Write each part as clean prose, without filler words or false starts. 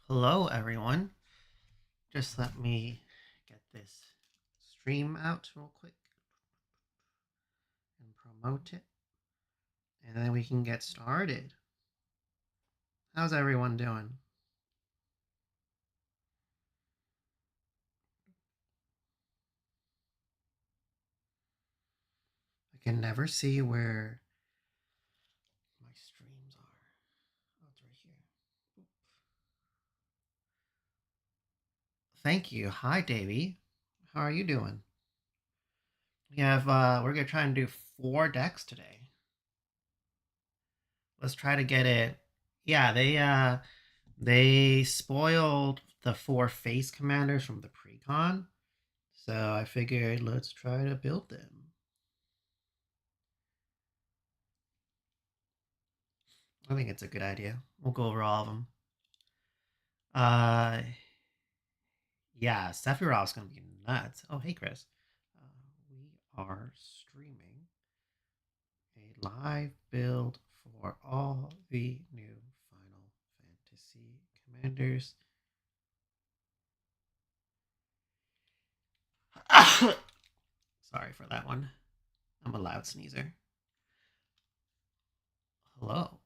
Hello, everyone. Just let me get this stream out real quick and promote it, and then we can get started. How's everyone doing? I can never see where my streams are. Oh, it's right here. Oop. Thank you. Hi, Davey. How are you doing? We're gonna try and do 4 decks today. Let's try to get it. Yeah, they spoiled the 4 face commanders from the precon. So I figured let's try to build them. I think it's a good idea. We'll go over all of them. Uh, yeah, Sephiroth's gonna be nuts. Oh, hey, Chris. We are streaming a live build for all the new Final Fantasy commanders. Sorry for that one. I'm a loud sneezer. Hello.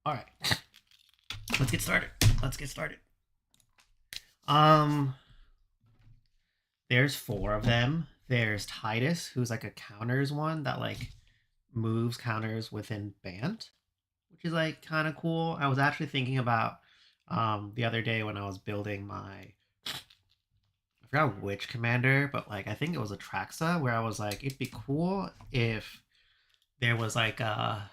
All right, let's get started. Let's get started. Um, there's 4 of them. There's Tidus, who's like a counters one that like moves counters within Bant, which is like kind of cool. I was actually thinking about the other day when I was building my I forgot which commander, but like I think it was a Traxa where I was like, it'd be cool if there was like a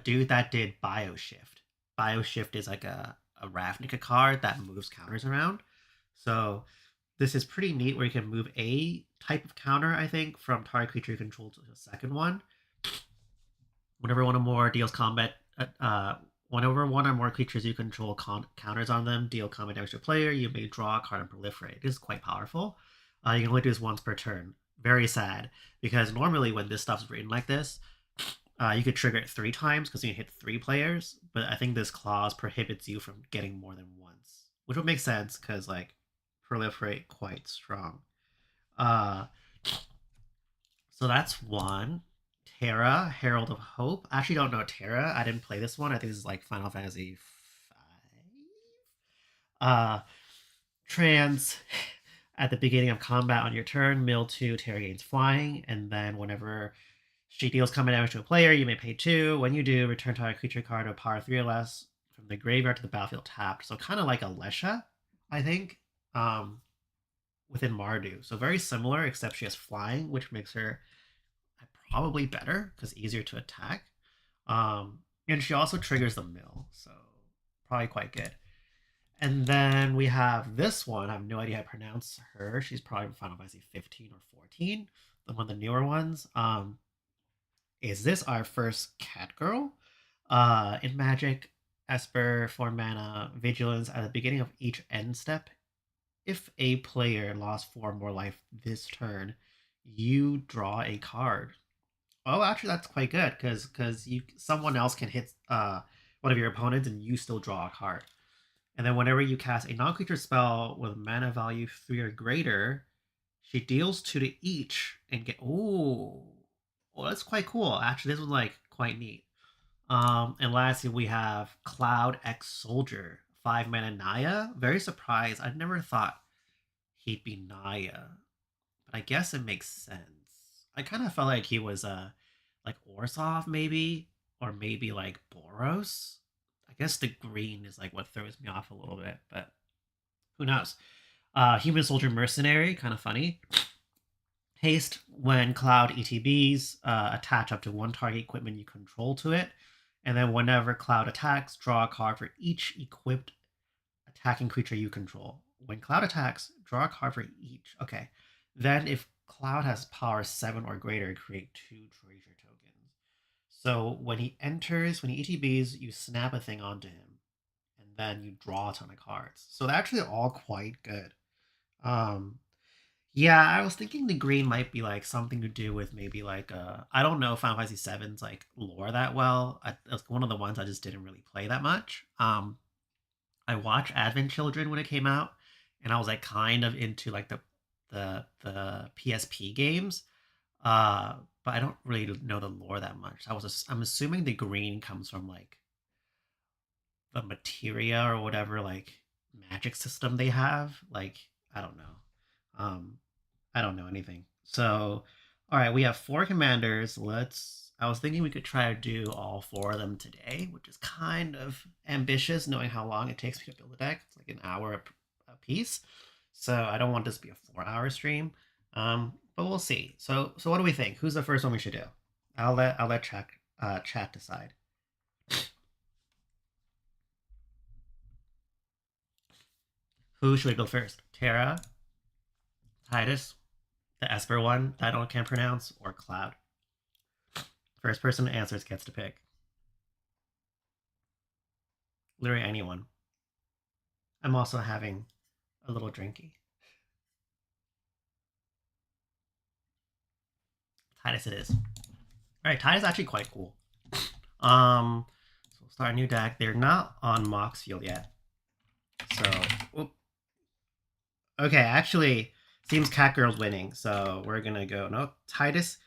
dude that did Bioshift. Bioshift is like a Ravnica card that moves counters around. So this is pretty neat where you can move a type of counter, I think, from target creature you control to the second one. Whenever one or more deals combat, whenever one or more creatures you control counters on them deal combat damage to a player, you may draw a card and proliferate. It is quite powerful. You can only do this once per turn. Very sad, because normally when this stuff's written like this, you could trigger it 3 times because you hit 3 players, but I think this clause prohibits you from getting more than once, which would make sense because like proliferate quite strong. Uh, so that's one. Terra, Herald of Hope. I actually don't know Terra. I didn't play this one. I think this is like Final Fantasy 5. Trans. At the beginning of combat on your turn, mill 2, Terra gains flying, and then whenever she deals combat damage to a player, you may pay 2. When you do, return target creature card of power 3 or less from the graveyard to the battlefield tapped. So kind of like a Lesha, I think, within Mardu. So very similar, except she has flying, which makes her probably better because easier to attack. And she also triggers the mill, so probably quite good. And then we have this one. I have no idea how to pronounce her. She's probably in Final Fantasy 15 or 14, the one of the newer ones. Is this our first cat girl? In Magic, Esper, 4 mana, Vigilance at the beginning of each end step. If a player lost 4 more life this turn, you draw a card. Oh, actually, that's quite good because you someone else can hit one of your opponents and you still draw a card. And then whenever you cast a non-creature spell with mana value 3 or greater, she deals 2 to each and get oh, that's quite cool. Actually, this was like quite neat. And lastly, we have Cloud X Soldier, 5 mana Naya. Very surprised. I never thought he'd be Naya, but I guess it makes sense. I kind of felt like he was like Orzhov maybe, or maybe like Boros. I guess the green is like what throws me off a little bit, but who knows? Human Soldier Mercenary, kind of funny. Haste when Cloud ETBs attach up to 1 target equipment you control to it, and then whenever Cloud attacks, draw a card for each equipped attacking creature you control. When Cloud attacks, draw a card for each. Okay. Then if Cloud has power 7 or greater, create 2 treasure tokens. So when he enters, when he ETBs, you snap a thing onto him, and then you draw a ton of cards. So they're actually all quite good. Um, yeah, I was thinking the green might be like something to do with maybe like I don't know Final Fantasy VII's like lore that well. It's one of the ones I just didn't really play that much. I watched Advent Children when it came out, and I was like kind of into like the PSP games. Uh, but I don't really know the lore that much. I'm assuming the green comes from like the materia or whatever like magic system they have. Like I don't know. Um, I don't know anything. So, all right, we have four commanders. Let's. I was thinking we could try to do all four of them today, which is kind of ambitious, knowing how long it takes me to build a deck. It's like an hour a piece. So I don't want this to be a 4 hour stream. But we'll see. So what do we think? Who's the first one we should do? I'll let chat decide. Who should we build first? Terra, Tidus, the Esper one that I can't pronounce, or Cloud? First person to answers gets to pick. Literally anyone. I'm also having a little drinky. Tidus it is. Alright, Tidus is actually quite cool. So we'll start a new deck. They're not on Mox Field yet. So, okay, actually, seems Catgirl's winning. So we're gonna go, no, Tidus.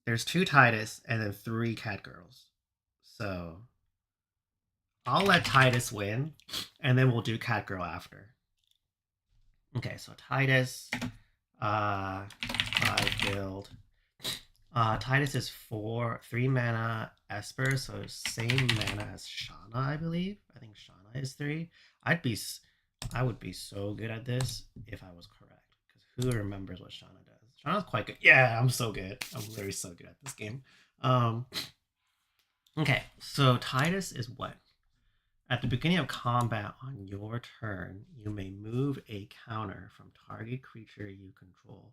There's 2 Tidus and then 3 Catgirls. So I'll let Tidus win, and then we'll do Catgirl after. Okay, so Tidus, I build. Tidus is 3 mana Esper, so same mana as Shauna, I believe. I think Shauna is 3. I would be so good at this if I was correct. Because who remembers what Shauna does? Shauna's quite good. Yeah, I'm so good. I'm literally so good at this game. Okay, so Tidus is what? At the beginning of combat on your turn, you may move a counter from target creature you control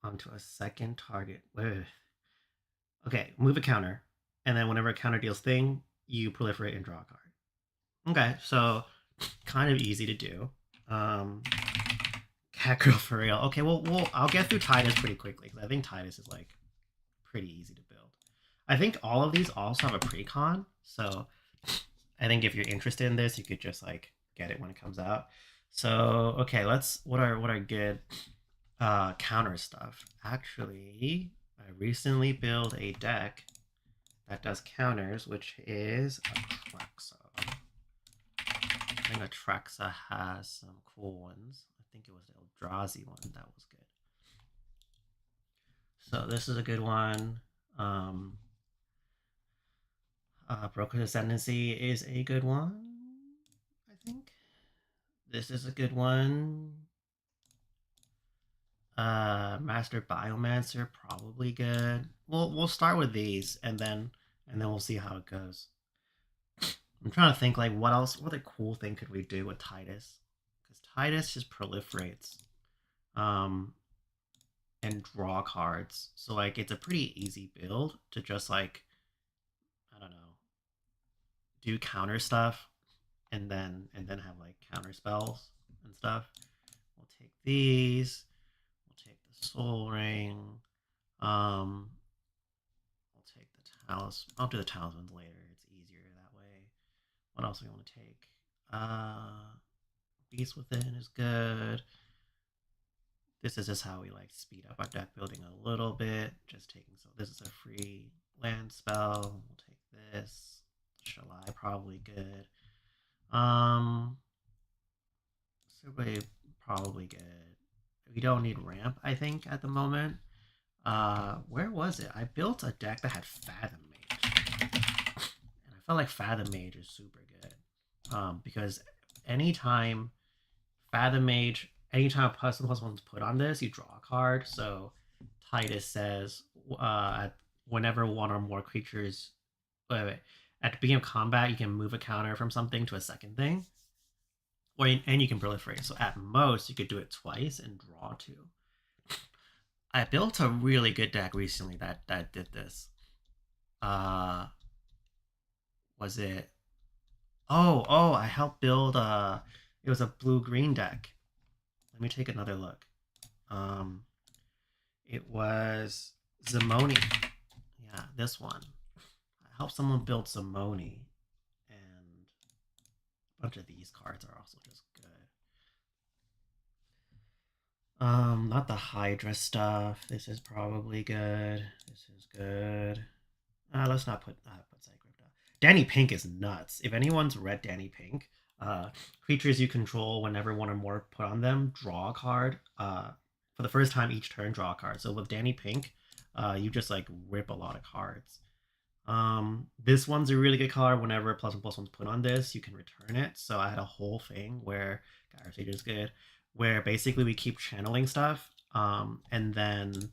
onto a second target. Okay, move a counter, and then whenever a counter deals thing, you proliferate and draw a card. Okay, so kind of easy to do. Catgirl for real. Okay, well, I'll get through Tidus pretty quickly because I think Tidus is like pretty easy to build. I think all of these also have a precon, so I think if you're interested in this, you could just like get it when it comes out. So okay, what are good counter stuff? Actually, I recently built a deck that does counters, which is Atraxa. I think Atraxa has some cool ones. I think it was the Eldrazi one that was good. So this is a good one. Broken Ascendancy is a good one, I think. This is a good one. Master Biomancer, probably good. We'll start with these and then we'll see how it goes. I'm trying to think like what other cool thing could we do with Tidus? Because Tidus just proliferates. And draw cards. So like it's a pretty easy build to just like I don't know, do counter stuff and then have like counter spells and stuff. We'll take these. We'll take the Soul Ring. We'll take the Talisman. I'll do the Talismans later. It's easier that way. What else do we want to take? Beast Within is good. This is just how we like speed up our deck building a little bit. Just taking, so this is a free land spell. We'll take this. Shalai, probably good. Survey, probably good. We don't need ramp, I think, at the moment. Where was it? I built a deck that had Fathom Mage. And I felt like Fathom Mage is super good. Because anytime Fathom Mage, anytime a +1/+1's put on this, you draw a card. So Tidus says, whenever one or more creatures, at the beginning of combat, you can move a counter from something to a second thing, and you can proliferate. So at most, you could do it twice and draw 2. I built a really good deck recently that did this. Was it? Oh, I helped build it was a blue-green deck. Let me take another look. It was Zimoni. Yeah, this one. I helped someone build Zimoni, and bunch of these cards are also just good. Not the Hydra stuff. This is probably good. This is good. Let's not put Psychic. Danny Pink is nuts. If anyone's read Danny Pink, creatures you control, whenever one or more put on them, draw a card. For the first time each turn, draw a card. So with Danny Pink, you just like rip a lot of cards. This one's a really good card. Whenever +1/+1's put on this, you can return it. So I had a whole thing where Gyro Sage is good, where basically we keep channeling stuff, and then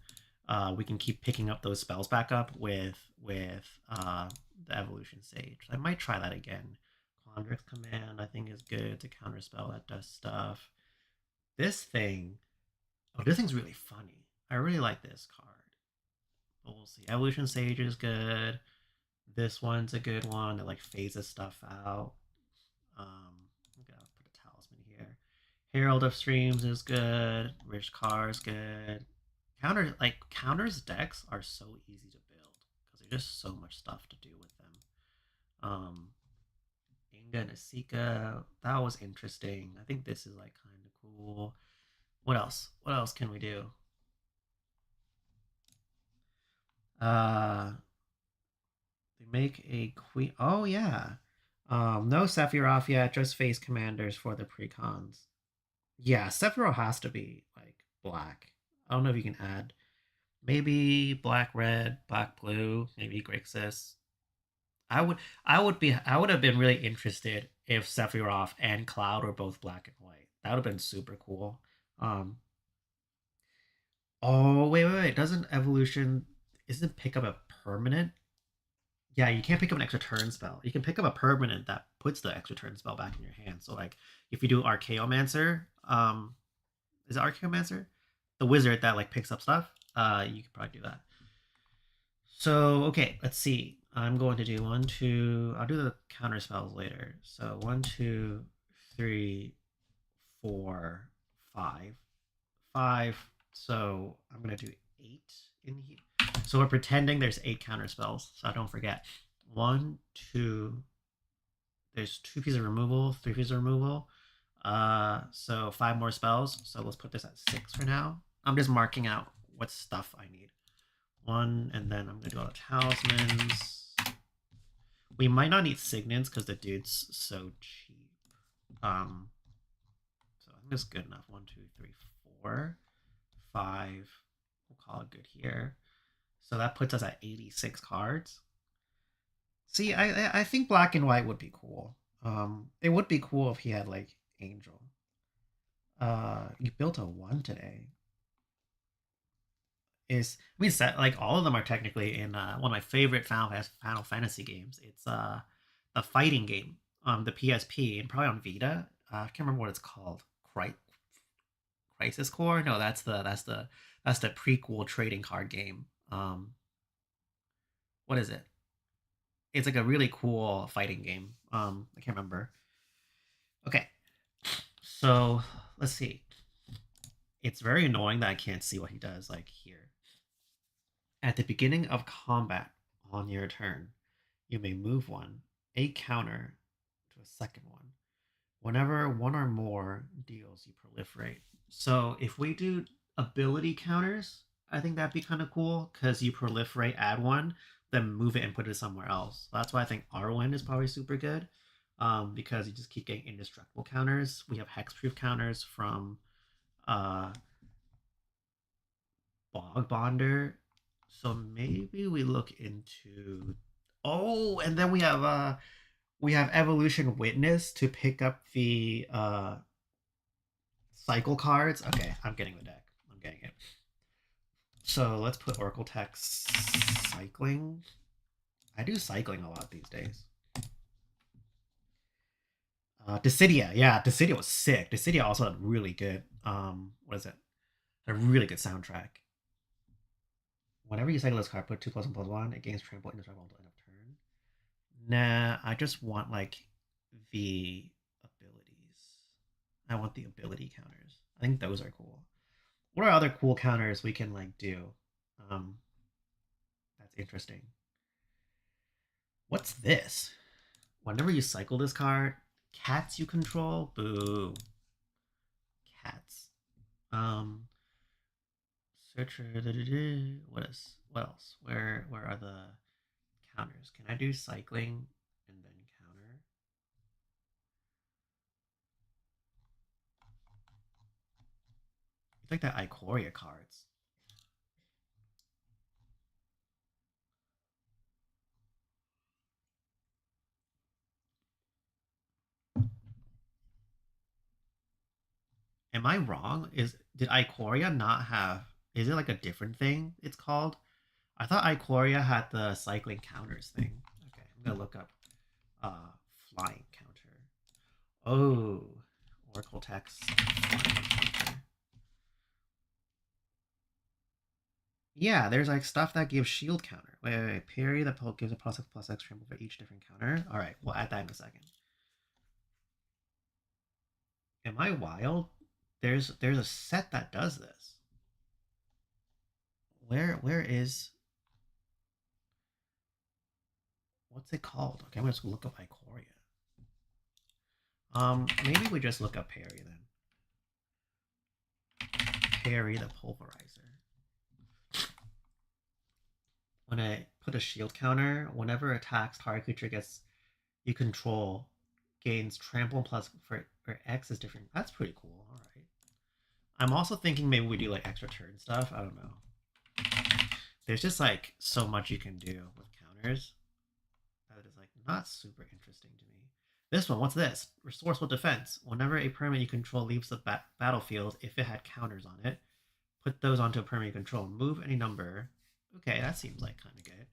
we can keep picking up those spells back up with the Evolution Sage. I might try that again. Quandrix Command I think is good to counterspell that does stuff. This thing, oh, this thing's really funny. I really like this card. But we'll see. Evolution Sage is good. This one's a good one that like phases stuff out. I'm gonna put a talisman here. Herald of Streams is good. Rich Car is good. Counters decks are so easy to build because there's just so much stuff to do with them. Inga and Asika, that was interesting. I think this is like kind of cool. What else? What else can we do? They make a queen. Oh yeah. No Sephiroth yet. Just face commanders for the precons. Yeah, Sephiroth has to be like black. I don't know if you can add maybe black red, black blue, maybe Grixis. I would have been really interested if Sephiroth and Cloud were both black and white. That would have been super cool. Oh wait. Doesn't evolution isn't pick up a permanent? Yeah, you can't pick up an extra turn spell. You can pick up a permanent that puts the extra turn spell back in your hand. So like if you do Archaeomancer, is it Archaeomancer? The wizard that like picks up stuff, you could probably do that. So okay, let's see. I'm going to do 1, 2. I'll do the counter spells later. So 1, 2, 3, 4, 5. 5. So I'm gonna do 8 in here. So we're pretending there's 8 counter spells. So I don't forget. 1, 2. There's 2 pieces of removal, 3 pieces of removal. So 5 more spells. So let's put this at 6 for now. I'm just marking out what stuff I need. 1, and then I'm gonna do all the talismans. We might not need signets because the dude's so cheap. So I think that's good enough. 1, 2, 3, 4, 5. We'll call it good here. So that puts us at 86 cards. See, I think black and white would be cool. It would be cool if he had like Angel. You built a 1 today. Like all of them are technically in one of my favorite Final Fantasy games. It's the fighting game on the PSP and probably on Vita. I can't remember what it's called. Crisis Core? No, that's the prequel trading card game. What is it? It's like a really cool fighting game. I can't remember. Okay, so let's see. It's very annoying that I can't see what he does like here. At the beginning of combat on your turn, you may move a counter to a second one. Whenever one or more deals, you proliferate. So if we do ability counters, I think that'd be kind of cool because you proliferate, add 1, then move it and put it somewhere else. That's why I think Arwen is probably super good, because you just keep getting indestructible counters. We have hexproof counters from Bog Bonder. So maybe we look into. Oh, and then we have Evolution Witness to pick up the cycle cards. Okay, I'm getting the deck. I'm getting it. So let's put Oracle Text cycling. I do cycling a lot these days. Dissidia, yeah, Dissidia was sick. Dissidia also had really good. What is it? A really good soundtrack. Whenever you cycle this card, put 2+1/+1 against trample indestructible until end of turn. Nah, I just want like the abilities. I want the ability counters. I think those are cool. What are other cool counters we can like do? That's interesting. What's this? Whenever you cycle this card, Cats you control? Boo. Cats. Searcher. What is? What else? Where are the counters? Can I do cycling and then counter? It's like the Ikoria cards. Am I wrong? Did Ikoria not have? Is it like a different thing? It's called. I thought Ikoria had the cycling counters thing. Okay, I'm gonna look up flying counter. Oh, Oracle text. Yeah, there's like stuff that gives shield counter. Wait. Parry that gives a plus X trample for each different counter. All right, we'll add that in a second. Am I wild? There's a set that does this. Where is what's it called? Okay, I'm gonna just look up Ikoria. Maybe we just look up Parry then. Parry the pulverizer. When I put a shield counter, whenever attacks target creature gets you control gains trample plus for X is different. That's pretty cool. All right. I'm also thinking maybe we do like extra turn stuff. I don't know. There's just like so much you can do with counters that is like not super interesting to me. This one, what's this? Resourceful defense. Whenever a permanent you control leaves the battlefield, if it had counters on it, put those onto a permanent you control. Move any number. Okay, that seems like kind of good.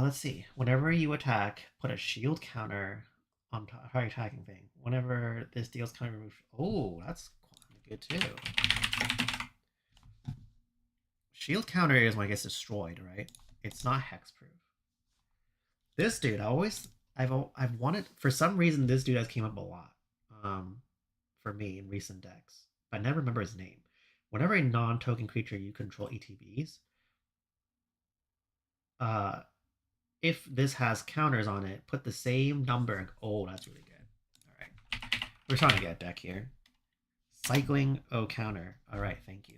Let's see. Whenever you attack, put a shield counter on target attacking thing. Whenever this deals counter remove. Oh, that's quite good too. Shield counter is when it gets destroyed, right? It's not hexproof. This dude, I've wanted for some reason this dude has came up a lot. For me in recent decks, but I never remember his name. Whenever a non-token creature you control ETBs, if this has counters on it, put the same number. Oh, that's really good. All right, we're trying to get a deck here. Cycling counter. All right, thank you.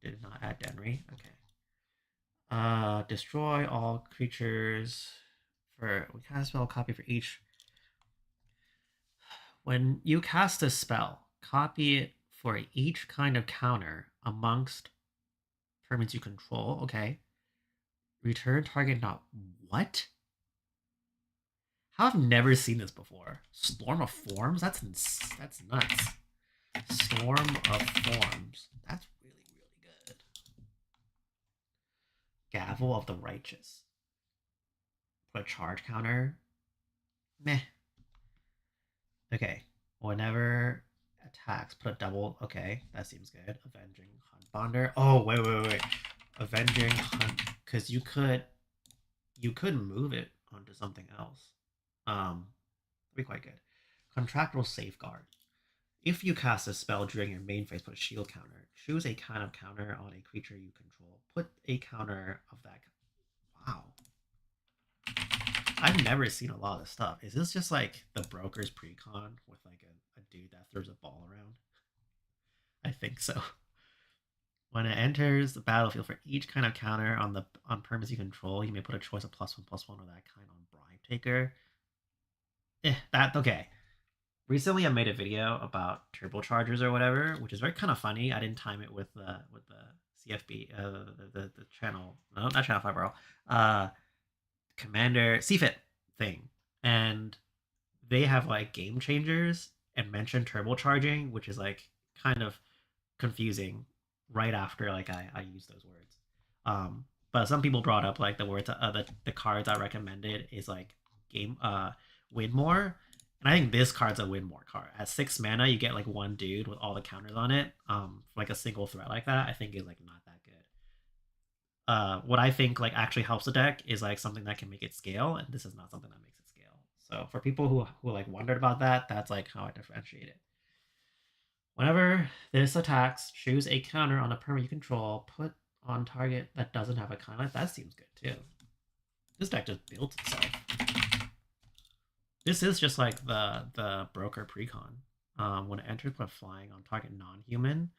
Did not add Denry. Okay. Destroy all creatures for we cast a spell copy for each. When you cast a spell, copy it for each kind of counter amongst permanents you control. Okay. Return target not what? How I've never seen this before. Storm of Forms? That's nuts. Storm of Forms. That's really, really good. Gavel of the Righteous. Put a charge counter. Meh. Okay. Whenever attacks, put a double. Okay, that seems good. Avenging Hunt Bonder. Oh, wait. Avenging Hunt. Because you could move it onto something else. That'd be quite good. Contractual Safeguard. If you cast a spell during your main phase, put a shield counter. Choose a kind of counter on a creature you control. Put a counter of that. Wow. I've never seen a lot of this stuff. Is this just like the broker's precon with like a dude that throws a ball around? I think so. When it enters the battlefield for each kind of counter on permanents you control, you may put a choice of +1/+1 of that kind on Bribe Taker. That okay. Recently, I made a video about turbochargers or whatever, which is very kind of funny. I didn't time it with the CFB, the channel, no, not channel 5 Commander CFIT thing, and they have like game changers and mention turbocharging, which is like kind of confusing. Right after like I use those words, but some people brought up like the words the cards I recommended is like game win more. And I think this card's a win more card. At 6 mana, you get like one dude with all the counters on it. Like a single threat like that, I think is like not that good. What I think like actually helps the deck is like something that can make it scale, and this is not something that makes it scale. So for people who like wondered about that, that's like how I differentiate it. Whenever this attacks, choose a counter on a permanent you control, put on target that doesn't have a kind. That seems good too. This deck just builds itself. This is just like the broker precon. When it enters, put a flying on target non-human.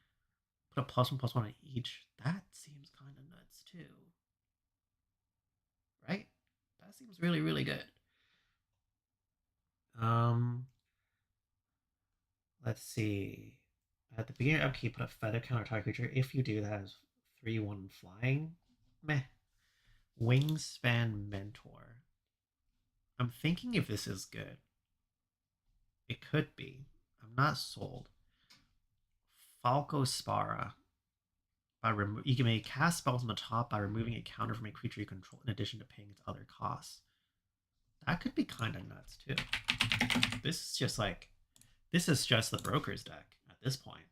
Put a +1/+1 on each. That seems kind of nuts too. Right? That seems really, really good. Let's see. At the beginning of upkeep, put a feather counter target creature. If you do, that has 3/1 flying. Meh. Wingspan Mentor. I'm thinking if this is good. It could be. I'm not sold. Falco Spara. You can make cast spells on the top by removing a counter from a creature you control in addition to paying its other costs. That could be kind of nuts too. This is just like, this is just the broker's deck at this point.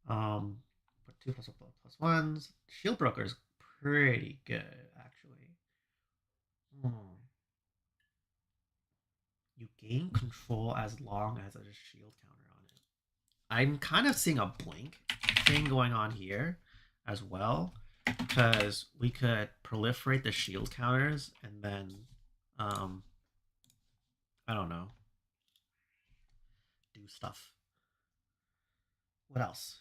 Put 2/+1/+1s. Shield Broker is pretty good actually. You gain control as long as there's a shield counter on it. I'm kind of seeing a blink thing going on here as well, because we could proliferate the shield counters and then, I don't know, do stuff. What else?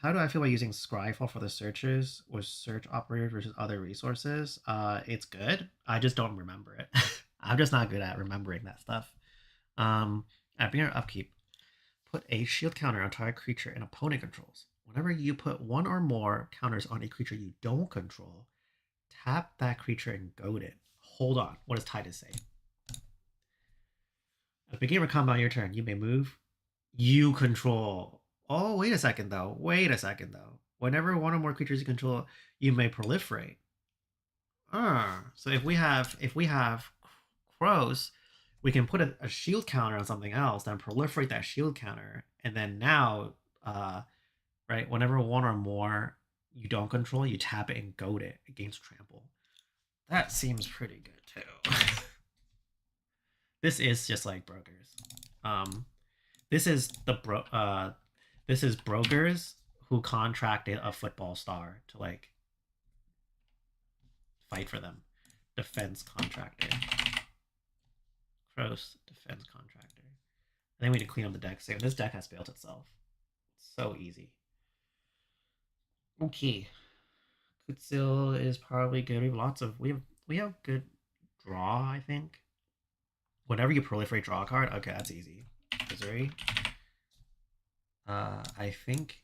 How do I feel about using Scryfall for the searches or search operators versus other resources? It's good. I just don't remember it. I'm just not good at remembering that stuff. At beginning of upkeep, put a shield counter on target creature an opponent controls. Whenever you put one or more counters on a creature you don't control, tap that creature and goad it. Hold on. What does Tidus say? At the beginning of a combat on your turn, you may move. You control. Oh, wait a second though. Whenever one or more creatures you control, you may proliferate. So if we have crows, we can put a shield counter on something else, then proliferate that shield counter, and then now, right, whenever one or more you don't control, you tap it and goad it against trample. That seems pretty good too. This is just like brokers. This is brokers who contracted a football star to like fight for them. Defense contractor. Gross defense contractor. I think we need to clean up the deck soon. This deck has built itself. It's so easy. Okay. Kutsil is probably good. We have lots of we have good draw, I think. Whenever you proliferate, draw a card. Okay, that's easy. Missouri. I think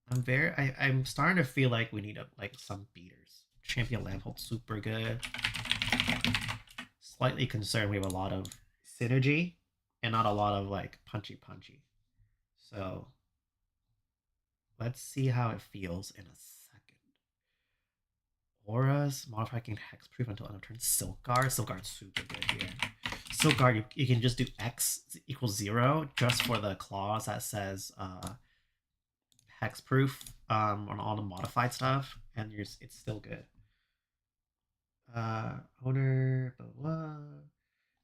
I'm starting to feel like we need some beaters. Champion Lamphold, super good. Slightly concerned we have a lot of synergy and not a lot of like punchy. So let's see how it feels in a second. Auras, modifying hexproof until end of turn. Silkguard. Silkguard's super good here. Silkguard, you can just do X equals 0 just for the clause that says hexproof on all the modified stuff, and it's still good. Owner, blah, blah.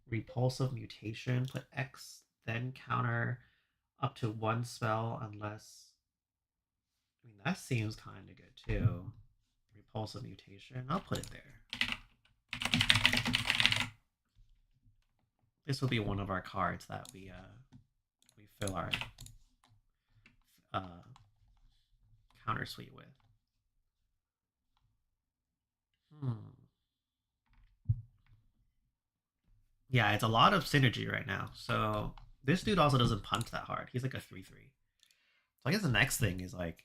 Repulsive mutation, put X, then counter up to 1 spell unless. I mean, that seems kind of good too. Repulsive mutation, I'll put it there. This will be one of our cards that we fill our counter suite with. Yeah, it's a lot of synergy right now. So this dude also doesn't punch that hard. He's like a 3/3. So I guess the next thing is like,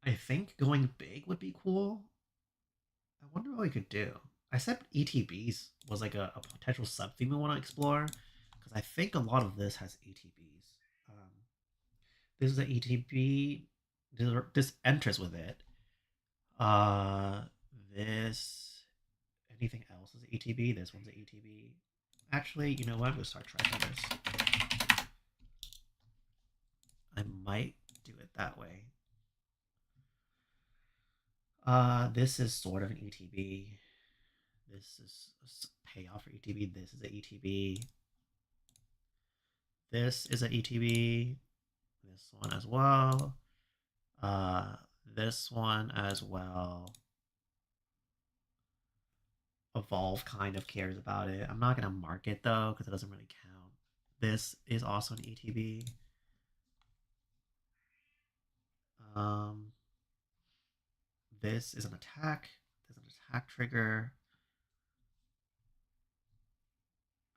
I think going big would be cool. I wonder what we could do. I said ETBs was like a potential sub theme we want to explore, because I think a lot of this has ETBs. This is an ETB. This enters with it. This, anything else is an ETB. This one's an ETB. Actually, you know what? I'm gonna start tracking this. I might do it that way. This is sort of an ETB. This is a payoff for ETB. This is an ETB. This is an ETB. This one as well. this one as well. Evolve kind of cares about it. I'm not gonna mark it though because it doesn't really count. This is also an ETB. Um, this is an attack. There's an attack trigger.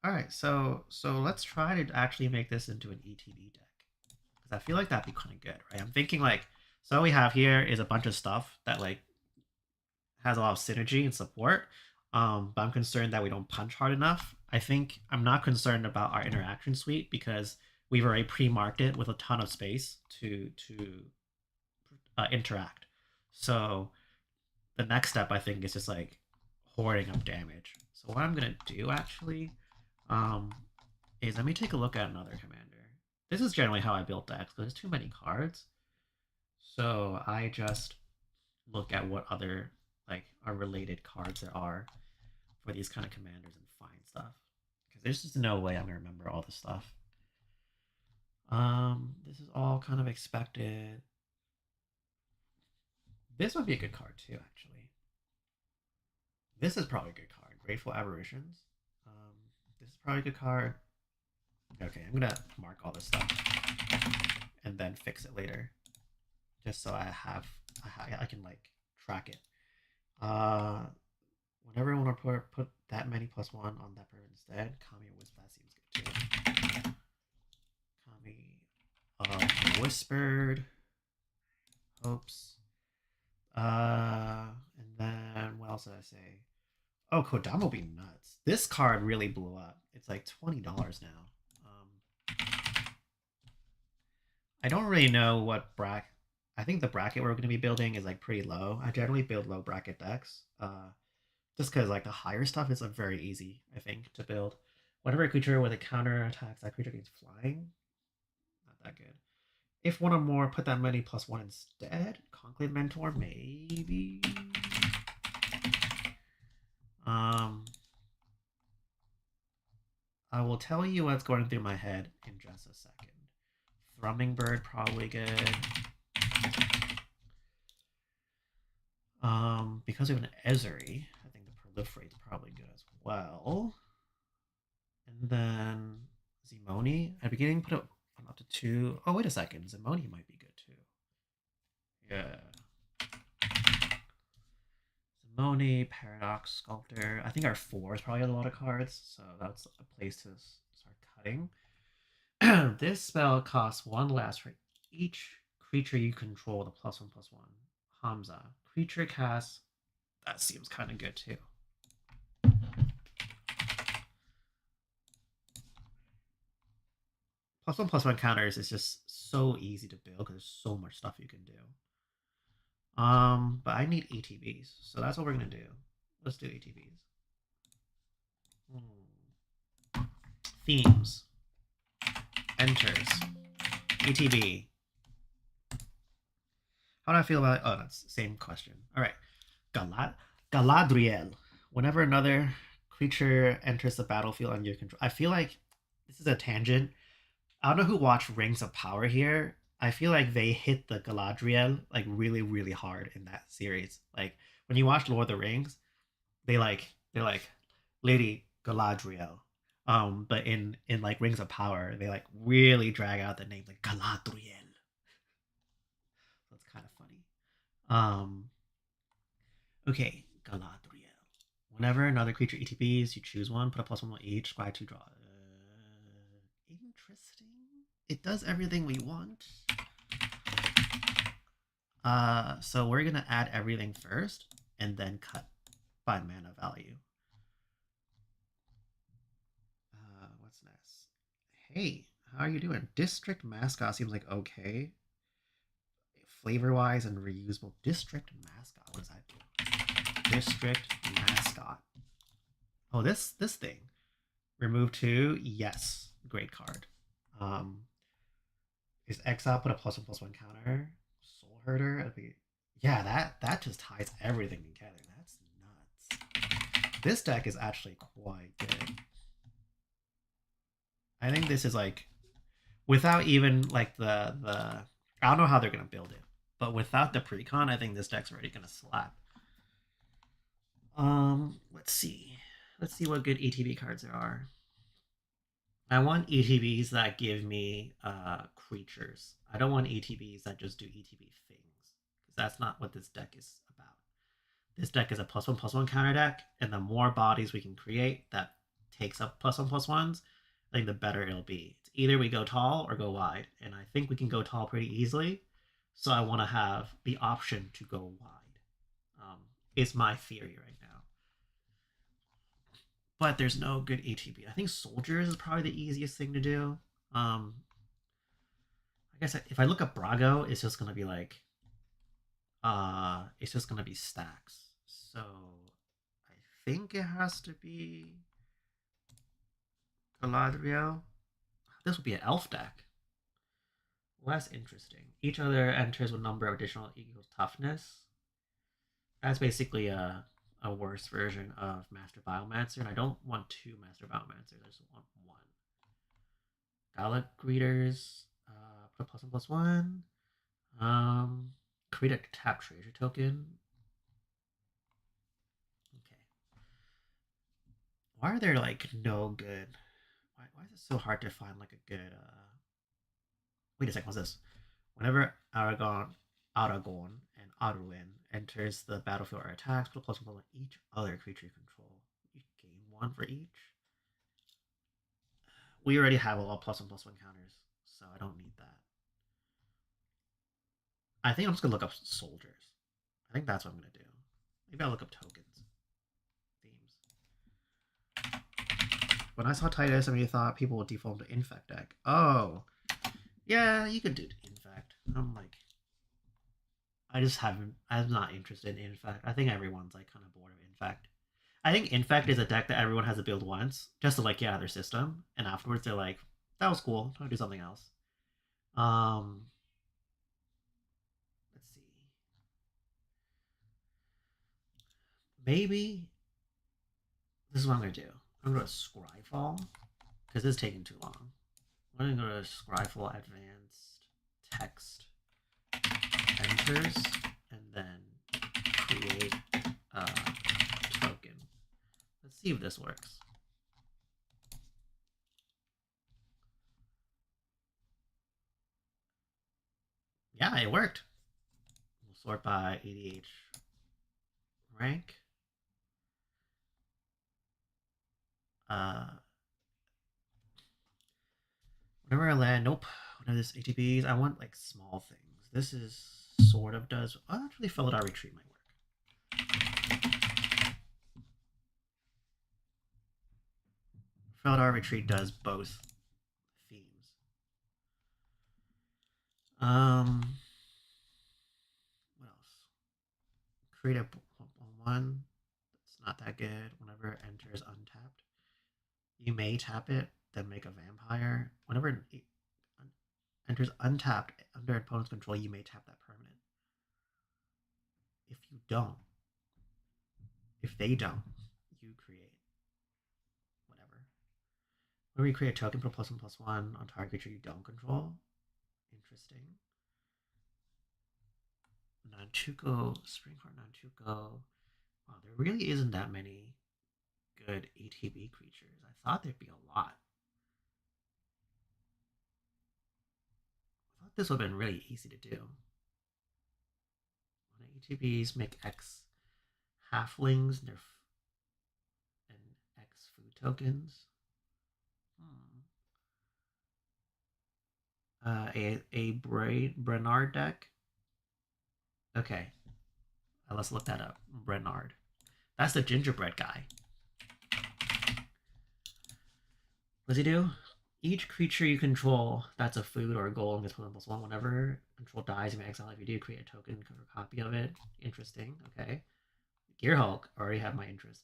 All right, so let's try to actually make this into an ETB deck because I feel like that'd be kind of good, right? I'm thinking like, so what we have here is a bunch of stuff that like has a lot of synergy and support. But I'm concerned that we don't punch hard enough. I think I'm not concerned about our interaction suite because we've already pre-marked it with a ton of space to interact. So the next step I think is just like hoarding up damage. So what I'm gonna do actually um, is let me take a look at another commander. This is generally how I build decks because there's too many cards. So I just look at what other like are related cards there are for these kind of commanders and find stuff because there's just no way I'm gonna remember all this stuff. This is all kind of expected. This would be a good card too, actually. This is probably a good card. Grateful Aberrations. This is probably a good card. Okay, I'm gonna mark all this stuff and then fix it later, just so I can like track it. Whenever I want to put that many +1 on that person instead, Kami or Whisper, that seems good too. Kami, Whispered Hopes. And then what else did I say? Oh, Kodama will be nuts. This card really blew up. It's like $20 now. I don't really know what bracket. I think the bracket we're going to be building is like pretty low. I generally build low bracket decks, just because like the higher stuff is like very easy. I think to build. Whenever a creature with a counter attacks, that creature gets flying. Not that good. If one or more, put that many +1 instead. Conclave Mentor, maybe. I will tell you what's going through my head in just a second. Thrumming Bird, probably good. Because we have an Ezeri, I think the Proliferate's probably good as well. And then Zimoni. At the beginning, put it on up to 2. Oh, wait a second. Zimoni might be good too. Yeah. Zimoni, Paradox, Sculptor. I think our 4 is probably a lot of cards, so that's a place to start cutting. This spell costs 1 less for each creature you control with a +1/+1. Hamza. Creature cast. That seems kind of good too. +1/+1 counters is just so easy to build because there's so much stuff you can do. But I need ATBs, so that's what we're gonna do. Let's do ATBs. Themes. Enters. ATB. How do I feel about it? Oh, that's the same question. All right. Galadriel. Whenever another creature enters the battlefield on your control. I feel like this is a tangent. I don't know who watched Rings of Power here. I feel like they hit the Galadriel like really, really hard in that series. Like when you watch Lord of the Rings, they're like Lady Galadriel. But in like Rings of Power, they like really drag out the name like Galadriel. That's kind of funny. Okay, Galadriel. Whenever another creature ETBs, you choose one, put a +1 on each, squire 2 draw. Interesting. It does everything we want. So we're gonna add everything first and then cut by mana value. What's next? Hey, how are you doing? District Mascot seems like okay. Flavor wise and reusable. District Mascot. What does that do? District Mascot. Oh, this thing. Remove 2. Yes, great card. Is exile put a +1/+1 counter? Soul Herder. Yeah, that just ties everything together. That's nuts. This deck is actually quite good. I think this is like, without even like the I don't know how they're gonna build it. But without the precon, I think this deck's already gonna slap. Let's see. Let's see what good ETB cards there are. I want ETBs that give me creatures. I don't want ETBs that just do ETB things. Because that's not what this deck is about. This deck is a +1/+1 counter deck, and the more bodies we can create that takes up +1/+1s, I think the better it'll be. It's either we go tall or go wide, and I think we can go tall pretty easily. So I want to have the option to go wide. Is my theory right now. But there's no good ATB. I think soldiers is probably the easiest thing to do. I guess if I look up Brago, it's just gonna be like, it's just gonna be stacks. So I think it has to be Galadriel. This will be an elf deck. Well, that's interesting. Each other enters with number of additional equals toughness. That's basically a worse version of Master Biomancer, and I don't want 2 Master Biomancers, I just want 1. Gallic Greeters, put a +1/+1. Create a tap treasure token. Okay. Why are there like no good? Why is it so hard to find like a good? Wait a second, what's this? Whenever Aragorn and Arwen enters the battlefield or attacks, put a +1/+1 on each other creature you control. You gain 1 for each. We already have a lot of +1/+1 counters, so I don't need that. I think I'm just gonna look up soldiers. I think that's what I'm gonna do. Maybe I'll look up tokens. Themes. When I saw Tidus, I mean, thought people would default to Infect deck. Oh, yeah, you could do Infect. I'm like, I'm not interested in Infect. I think everyone's like kind of bored of Infect. I think Infect is a deck that everyone has to build once just to like get out of their system, and afterwards they're like, that was cool. I'll do something else. Let's see. Maybe this is what I'm gonna do. I'm gonna go to Scryfall because this is taking too long. I'm gonna go to Scryfall Advanced Text Enters and then create a token. Let's see if this works. Yeah, it worked. We'll sort by ADH rank. Whenever I land, nope. Whenever this ATBs, I want like small things. This is sort of does. Oh, actually, Felidar Retreat might work. Felidar Retreat does both themes. What else? Create a 1/1. It's not that good. Whenever it enters untapped, you may tap it, then make a vampire. Whenever it enters untapped under opponent's control, you may tap that permanent. If you don't, if they don't, you create whatever. Whenever you create a token for +1/+1 on target creature you don't control. Interesting. Nantuko, Springheart Nantuko. Wow, there really isn't that many good ATB creatures. I thought there'd be a lot. I thought this would have been really easy to do. When ATBs make X halflings and X food tokens. A Brenard deck. Okay, let's look that up. Brenard. That's the gingerbread guy. What does he do? Each creature you control that's a food or a golem gets +1/+1. Whenever control dies, you may exile. If you do, create a token or a copy of it. Interesting. Okay. Gearhulk already have my interest.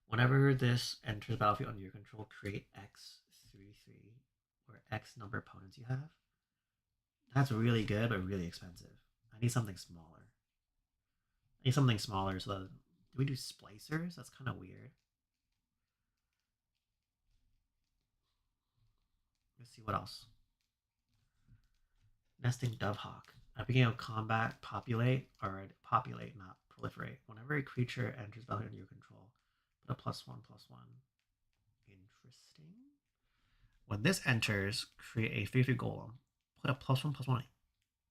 Whenever this enters battlefield under your control, create X3/3 or X number of opponents you have. That's really good, but really expensive. I need something smaller. I need something smaller. So do we do splicers? That's kind of weird. Let's see what else. Nesting Dovehawk. At the beginning of combat, populate, not proliferate. Whenever a creature enters battlefield under your control, put a +1/+1. Interesting. When this enters, create a 3/3 golem. Put a +1/+1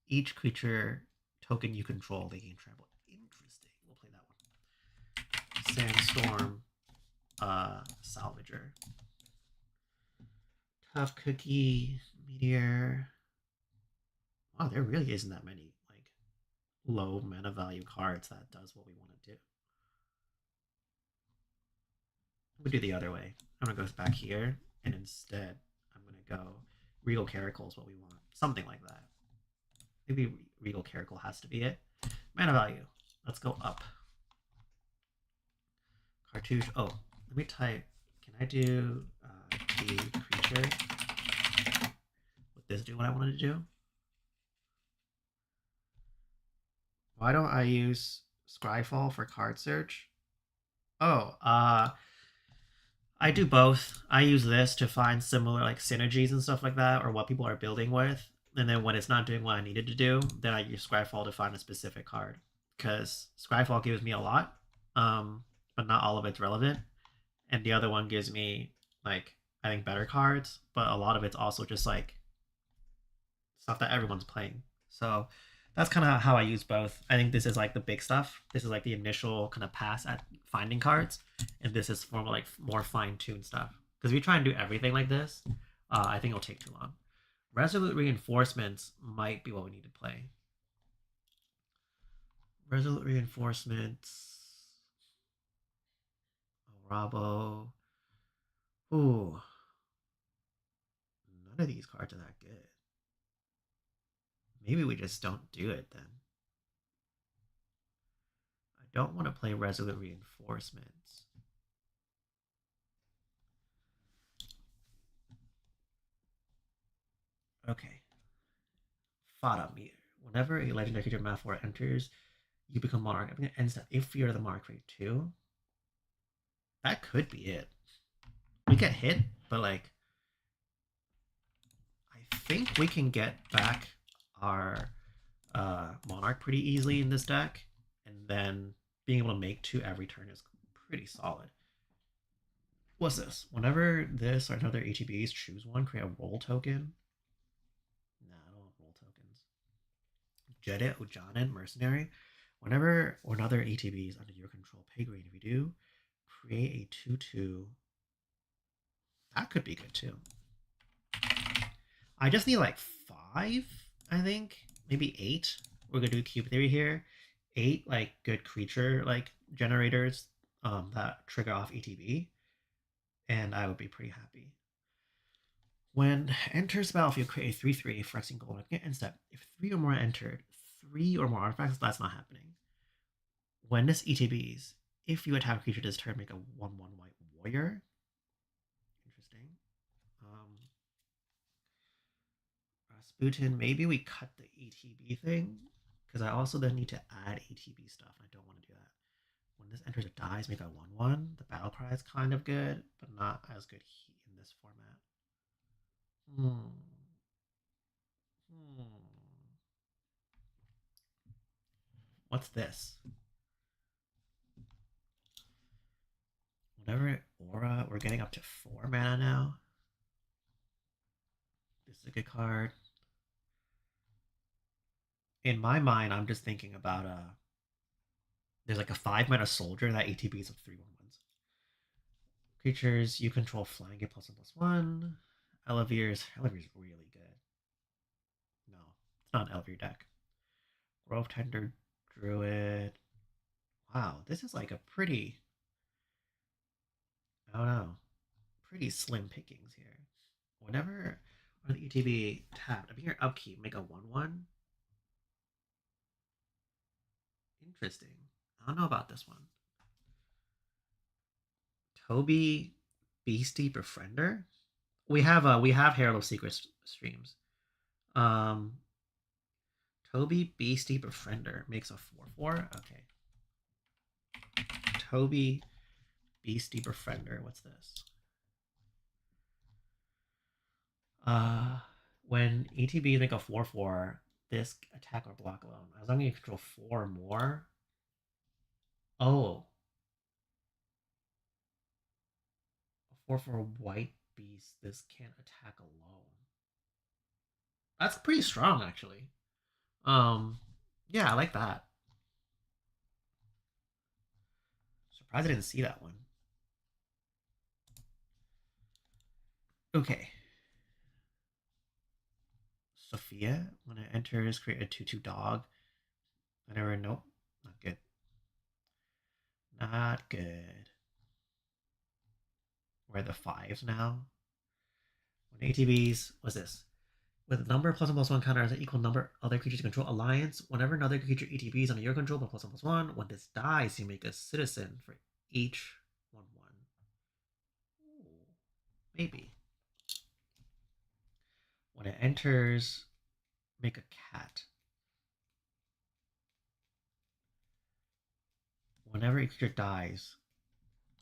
each creature token you control. They gain trample. Interesting. We'll play that one. Sandstorm, Salvager. Tough Cookie, Meteor. Wow, there really isn't that many like low mana value cards that does what we want to do. I'm gonna do the other way. I'm gonna go back here, and instead I'm gonna go Regal Caracal is what we want. Something like that. Maybe Regal Caracal has to be it. Mana value. Let's go up. Cartouche. Oh, let me type. Can I do key creature? Would this do what I wanted to do? Why don't I use Scryfall for card search? Oh, I do both. I use this to find similar like synergies and stuff like that, or what people are building with. And then when it's not doing what I needed to do, then I use Scryfall to find a specific card. Because Scryfall gives me a lot, but not all of it's relevant. And the other one gives me like I think better cards, but a lot of it's also just like stuff that everyone's playing. So that's kind of how I use both. I think this is like the big stuff. This is like the initial kind of pass at finding cards, and this is for like more fine-tuned stuff. Because if you try and do everything like this, I think it'll take too long. Resolute Reinforcements might be what we need to play. Resolute Reinforcements. Rabo. Ooh. None of these cards are that good. Maybe we just don't do it then. I don't want to play Resolute Reinforcements. Okay. Fada Meter. Whenever a legendary creature math 4 enters, you become monarch. I'm going to end step if you're the monarch rate 2. That could be it. We get hit, but like I think we can get back our monarch pretty easily in this deck, and then being able to make 2 every turn is pretty solid. What's this? Whenever this or another ETBs choose one, create a roll token. Nah, I don't want roll tokens. Jedit Ojanen, Mercenary. Whenever or another ETB is under your control, pay grade. If you do, create a 2/2. That could be good too. I just need like 5, I think. Maybe 8. We're gonna do cube theory here. 8 like good creature like generators that trigger off ETB. And I would be pretty happy. When enters the battlefield, create a 3/3 flexing gold. End step. If 3 or more entered, 3 or more artifacts, that's not happening. When this ETBs, if you attack a creature this turn, make a 1/1 white warrior. Interesting. Rasputin, maybe we cut the ETB thing, because I also then need to add ETB stuff, and I don't want to do that. When this enters, it dies, make a 1/1. The battle cry is kind of good, but not as good in this format. What's this? Whenever Aura, we're getting up to 4 mana now. This is a good card. In my mind, I'm just thinking about there's like a 5 mana soldier that ATBs of 3/1/1s. Creatures you control flying get +1/+1. Elevir's really good. No, it's not an Elevir deck. Grove Tender Druid. Wow, this is like a pretty, I don't know, pretty slim pickings here. Whenever the ETB tapped, I'm here upkeep, make a 1/1. Interesting. I don't know about this one. Toby Beastie Befriender. We have Herald of Secret streams. Toby Beastie Befriender makes a 4/4. Okay. Toby Beastie Befriender. What's this? When ETBs make a 4/4, this attack or block alone. As long as you control 4 or more. Oh. A 4/4 white beast, this can't attack alone. That's pretty strong, actually. Yeah, I like that. Surprised I didn't see that one. Okay. Sophia, when it enters, create a 2/2 dog. Whenever, nope, not good. Not good. We're at the 5s now. When ATBs, what's this? With a number +1/+1 counter as an equal number other creatures you control alliance, whenever another creature ETBs under your control but +1/+1, when this dies, you make a citizen for each 1/1. Ooh, maybe. When it enters, make a cat. Whenever a creature dies,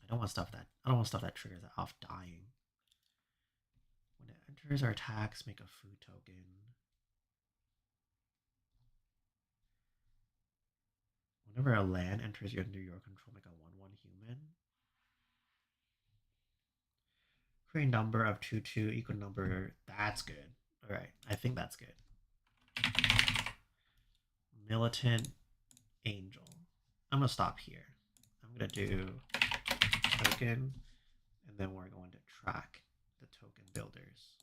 I don't want stuff that triggers it off dying. When it enters or attacks, make a food token. Whenever a land enters under your control, make a 1/1 human. Create number of 2/2 equal number. That's good. All right, I think that's good. Militant Angel. I'm gonna stop here. I'm gonna do token, and then we're going to track the token builders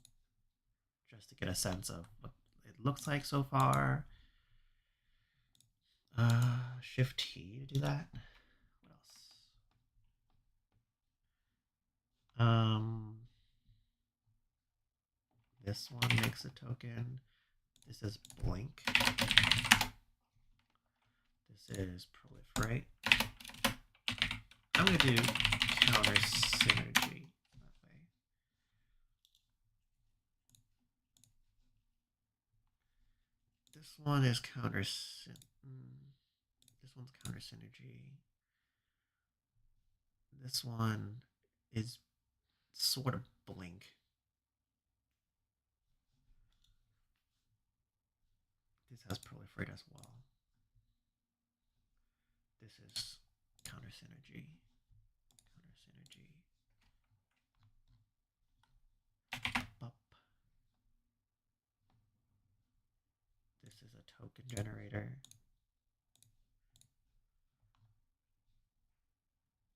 just to get a sense of what it looks like so far. Shift T to do that. What else? This one makes a token. This is blink. This is proliferate. I'm gonna do counter synergy that way. This one is counter. This one's counter synergy. This one is sort of blink. This has proliferate as well. This is counter synergy. Counter synergy. Up. This is a token generator.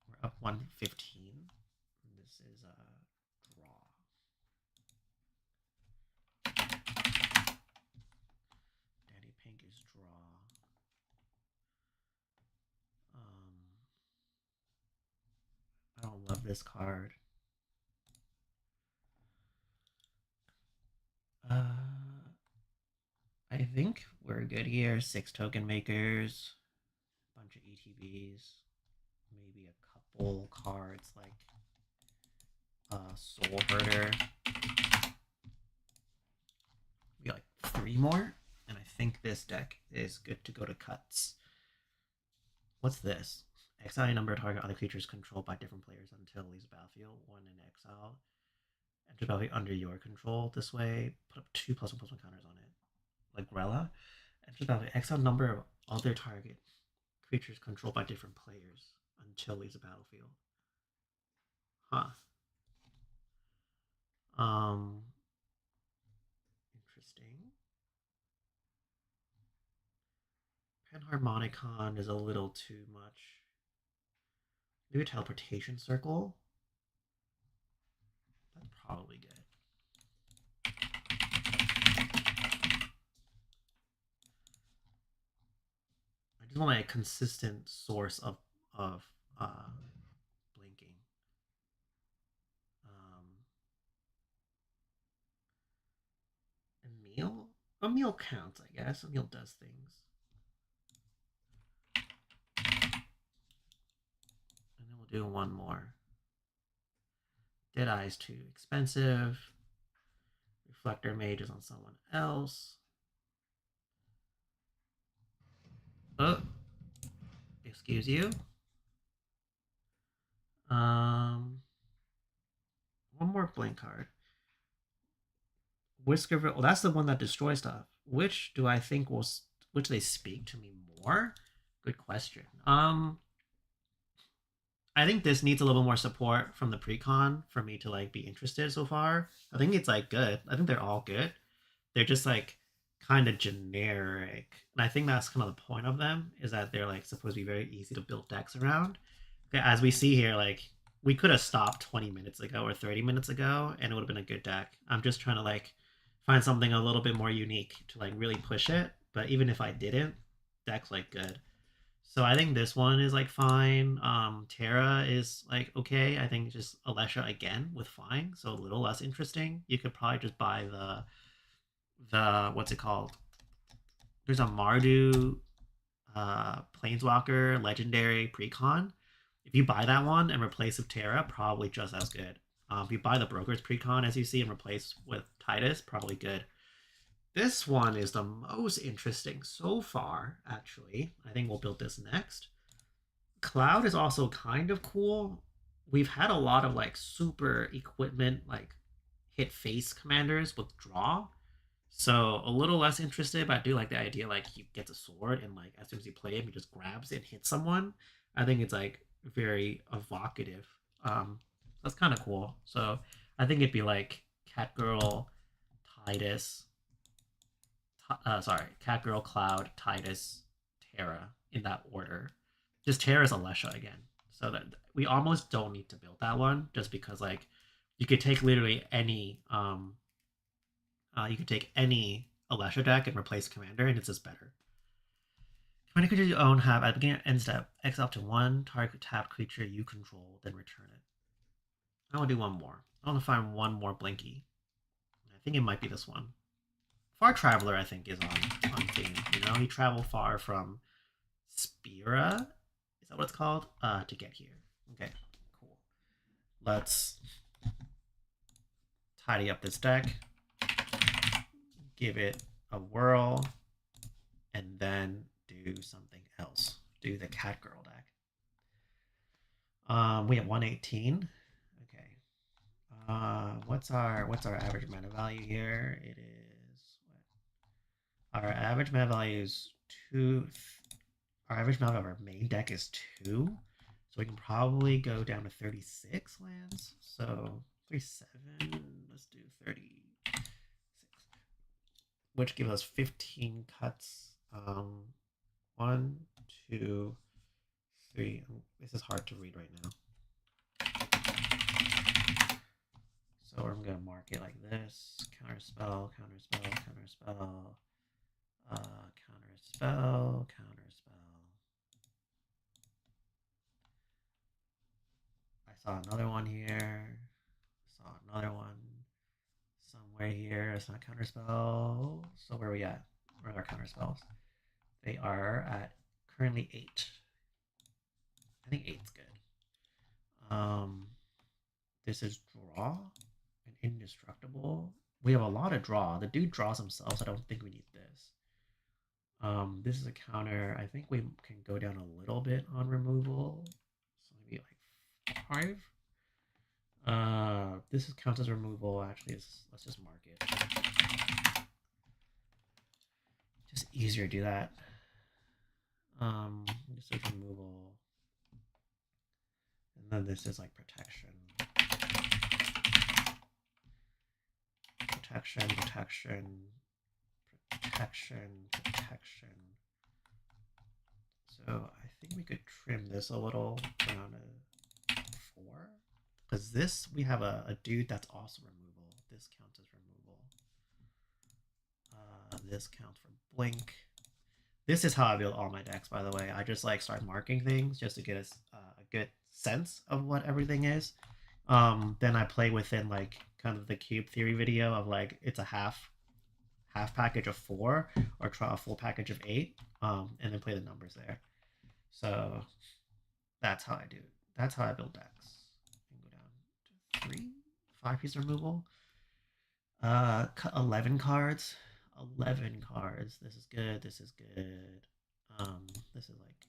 We're up 115. This is a draw. Danny Pink is draw. I don't love this card. I think we're good here. 6 token makers, bunch of ETBs, maybe a couple cards like Soul Herder. We got like 3 more, and I think this deck is good to go to cuts. What's this? Exile a number of target other creatures controlled by different players until it leaves the battlefield. 1 in exile. Enter battlefield under your control. This way, put up 2 +1/+1 counters on it. Like Grella. Enter battlefield. Exile number of other target creatures controlled by different players until it leaves the battlefield. Huh. Interesting. Panharmonicon is a little too much. Maybe a teleportation circle. That's probably good. I just want a consistent source of blinking. Emil? Emil counts, I guess. Emil does things. And then we'll do one more. Deadeye's too expensive. Reflector Mage is on someone else. Oh, excuse you. One more blink card. Whiskerville. Well, that's the one that destroys stuff. Which do I think will? Which they speak to me more? Good question. I think this needs a little more support from the precon for me to like be interested so far. I think it's like good. I think they're all good. They're just like kind of generic. And I think that's kind of the point of them is that they're like supposed to be very easy to build decks around. Okay, as we see here, like we could have stopped 20 minutes ago or 30 minutes ago and it would have been a good deck. I'm just trying to like find something a little bit more unique to like really push it. But even if I didn't, deck's like good. So I think this one is like fine. Terra is like okay. I think just Alesha again with flying, so a little less interesting. You could probably just buy the what's it called? There's a Mardu Planeswalker Legendary Precon. If you buy that one and replace with Terra, probably just as good. If you buy the Broker's Precon as you see and replace with Tidus, probably good. This one is the most interesting so far, actually. I think we'll build this next. Cloud is also kind of cool. We've had a lot of like super equipment, like hit face commanders with draw. So a little less interested, but I do like the idea like he gets a sword and like as soon as you play him, he just grabs it and hits someone. I think it's like very evocative. That's kind of cool. So I think it'd be like Catgirl, Tidus, Catgirl, Cloud, Tidus, Terra in that order. Just Terra's Alesha again. So that we almost don't need to build that one just because like you could take literally any Alesha deck and replace Commander and it's just better. Commander creatures you own have at the beginning end step exile up to one target tapped creature you control, then return it. I want to do one more. I want to find one more Blinky. I think it might be this one. Far Traveler, I think, is on theme. You know, he traveled far from Spira, is that what it's called? To get here. Okay, cool. Let's tidy up this deck, give it a whirl, and then do something else. Do the Catgirl deck. We have 118. Okay. What's our average mana value here? It is our average mana value is 2. Our average mana of our main deck is 2. So we can probably go down to 36 lands. So 37, let's do 36. Which gives us 15 cuts. 1, 2, 3. This is hard to read right now. So I'm gonna mark it like this. Counterspell, counterspell, counterspell. Counterspell, counterspell. I saw another one here. Saw another one somewhere here. It's not counterspell. So where are we at? Where are our counterspells? They are at currently 8. I think 8's good. This is draw and indestructible. We have a lot of draw. The dude draws himself, so I don't think we need this. This is a counter. I think we can go down a little bit on removal. So maybe like 5. This counts as removal. Actually, let's just mark it. Just easier to do that. This is removal. And then this is like protection. Protection, protection, protection, protection. So I think we could trim this a little down to 4. Because this, we have a dude that's also removal. This counts as removal. This counts for blink. This is how I build all my decks, by the way. I just like start marking things just to get a good sense of what everything is. Then I play within like kind of the cube theory video of like it's a half package of 4 or try a full package of 8, and then play the numbers there. So that's how I do it. That's how I build decks. I can go down to 3, 5 piece removal. Cut 11 cards. 11 cards. This is good. This is good. This is like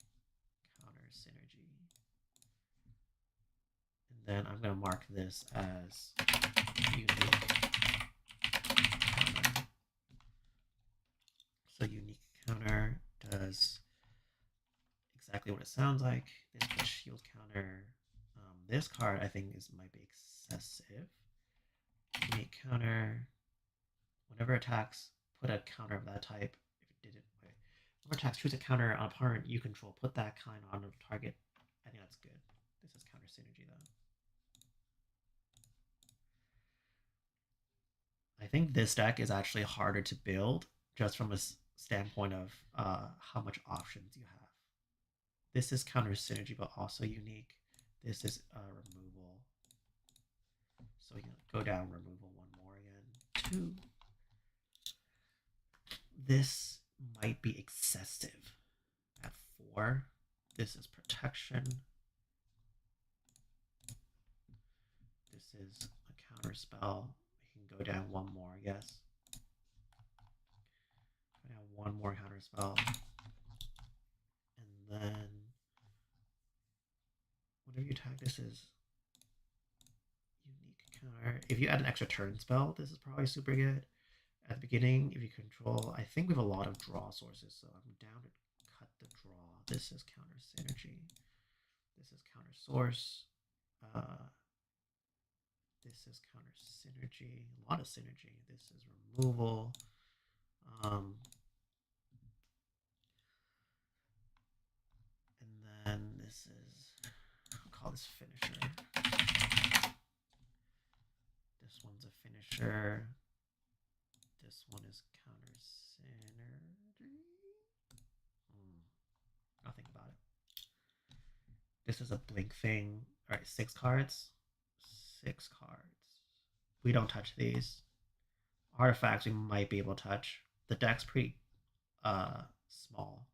counter synergy. And then I'm gonna mark this as unique. counter. So unique counter does exactly what it sounds like. This puts shield counter. This card I think might be excessive. Unique counter. Whenever attacks, put a counter of that type. If it didn't, wait. Whenever attacks, choose a counter on a opponent you control. Put that kind on the target. I think that's good. This is counter synergy though. I think this deck is actually harder to build just from a standpoint of how much options you have. This is counter synergy, but also unique. This is removal. So we can go down removal one more again. 2. This might be excessive at 4. This is protection. This is a counter spell. We can go down one more, I guess. Go down one more counter spell. And then whenever you attack, this is unique counter. If you add an extra turn spell, this is probably super good. At the beginning, if you control, I think we have a lot of draw sources, so I'm down to cut the draw. This is counter synergy. This is counter source. This is counter synergy. A lot of synergy. This is removal. And then this is, I'll call this finisher. This one's a finisher. This one is counter synergy. Nothing about it. This is a blink thing. All right, 6 cards. 6 cards. We don't touch these. Artifacts we might be able to touch. The deck's pretty small.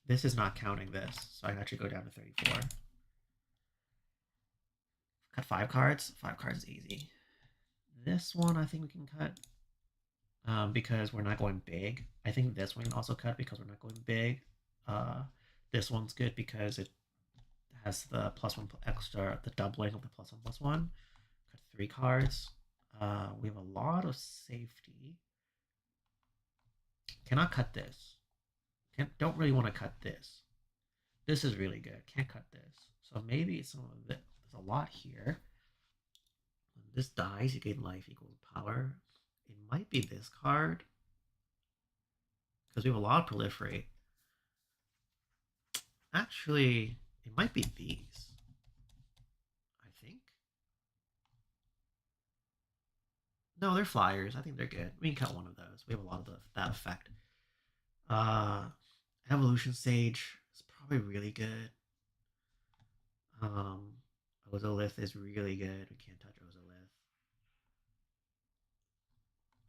This is not counting this, so I can actually go down to 34. Cut 5 cards. 5 cards is easy. This one I think we can cut because we're not going big. I think this one can also cut because we're not going big. This one's good because it has the +1 extra, the doubling of the +1/+1. Cut 3 cards. We have a lot of safety. Cannot cut this. Don't really want to cut this. This is really good. Can't cut this. So maybe some of it. There's a lot here. When this dies, you gain life equals power. It might be this card because we have a lot of proliferate. Actually, it might be these. I think. No, they're flyers. I think they're good. We can cut one of those. We have a lot of that effect. Evolution Sage is probably really good. Ozolith is really good. We can't touch Ozolith.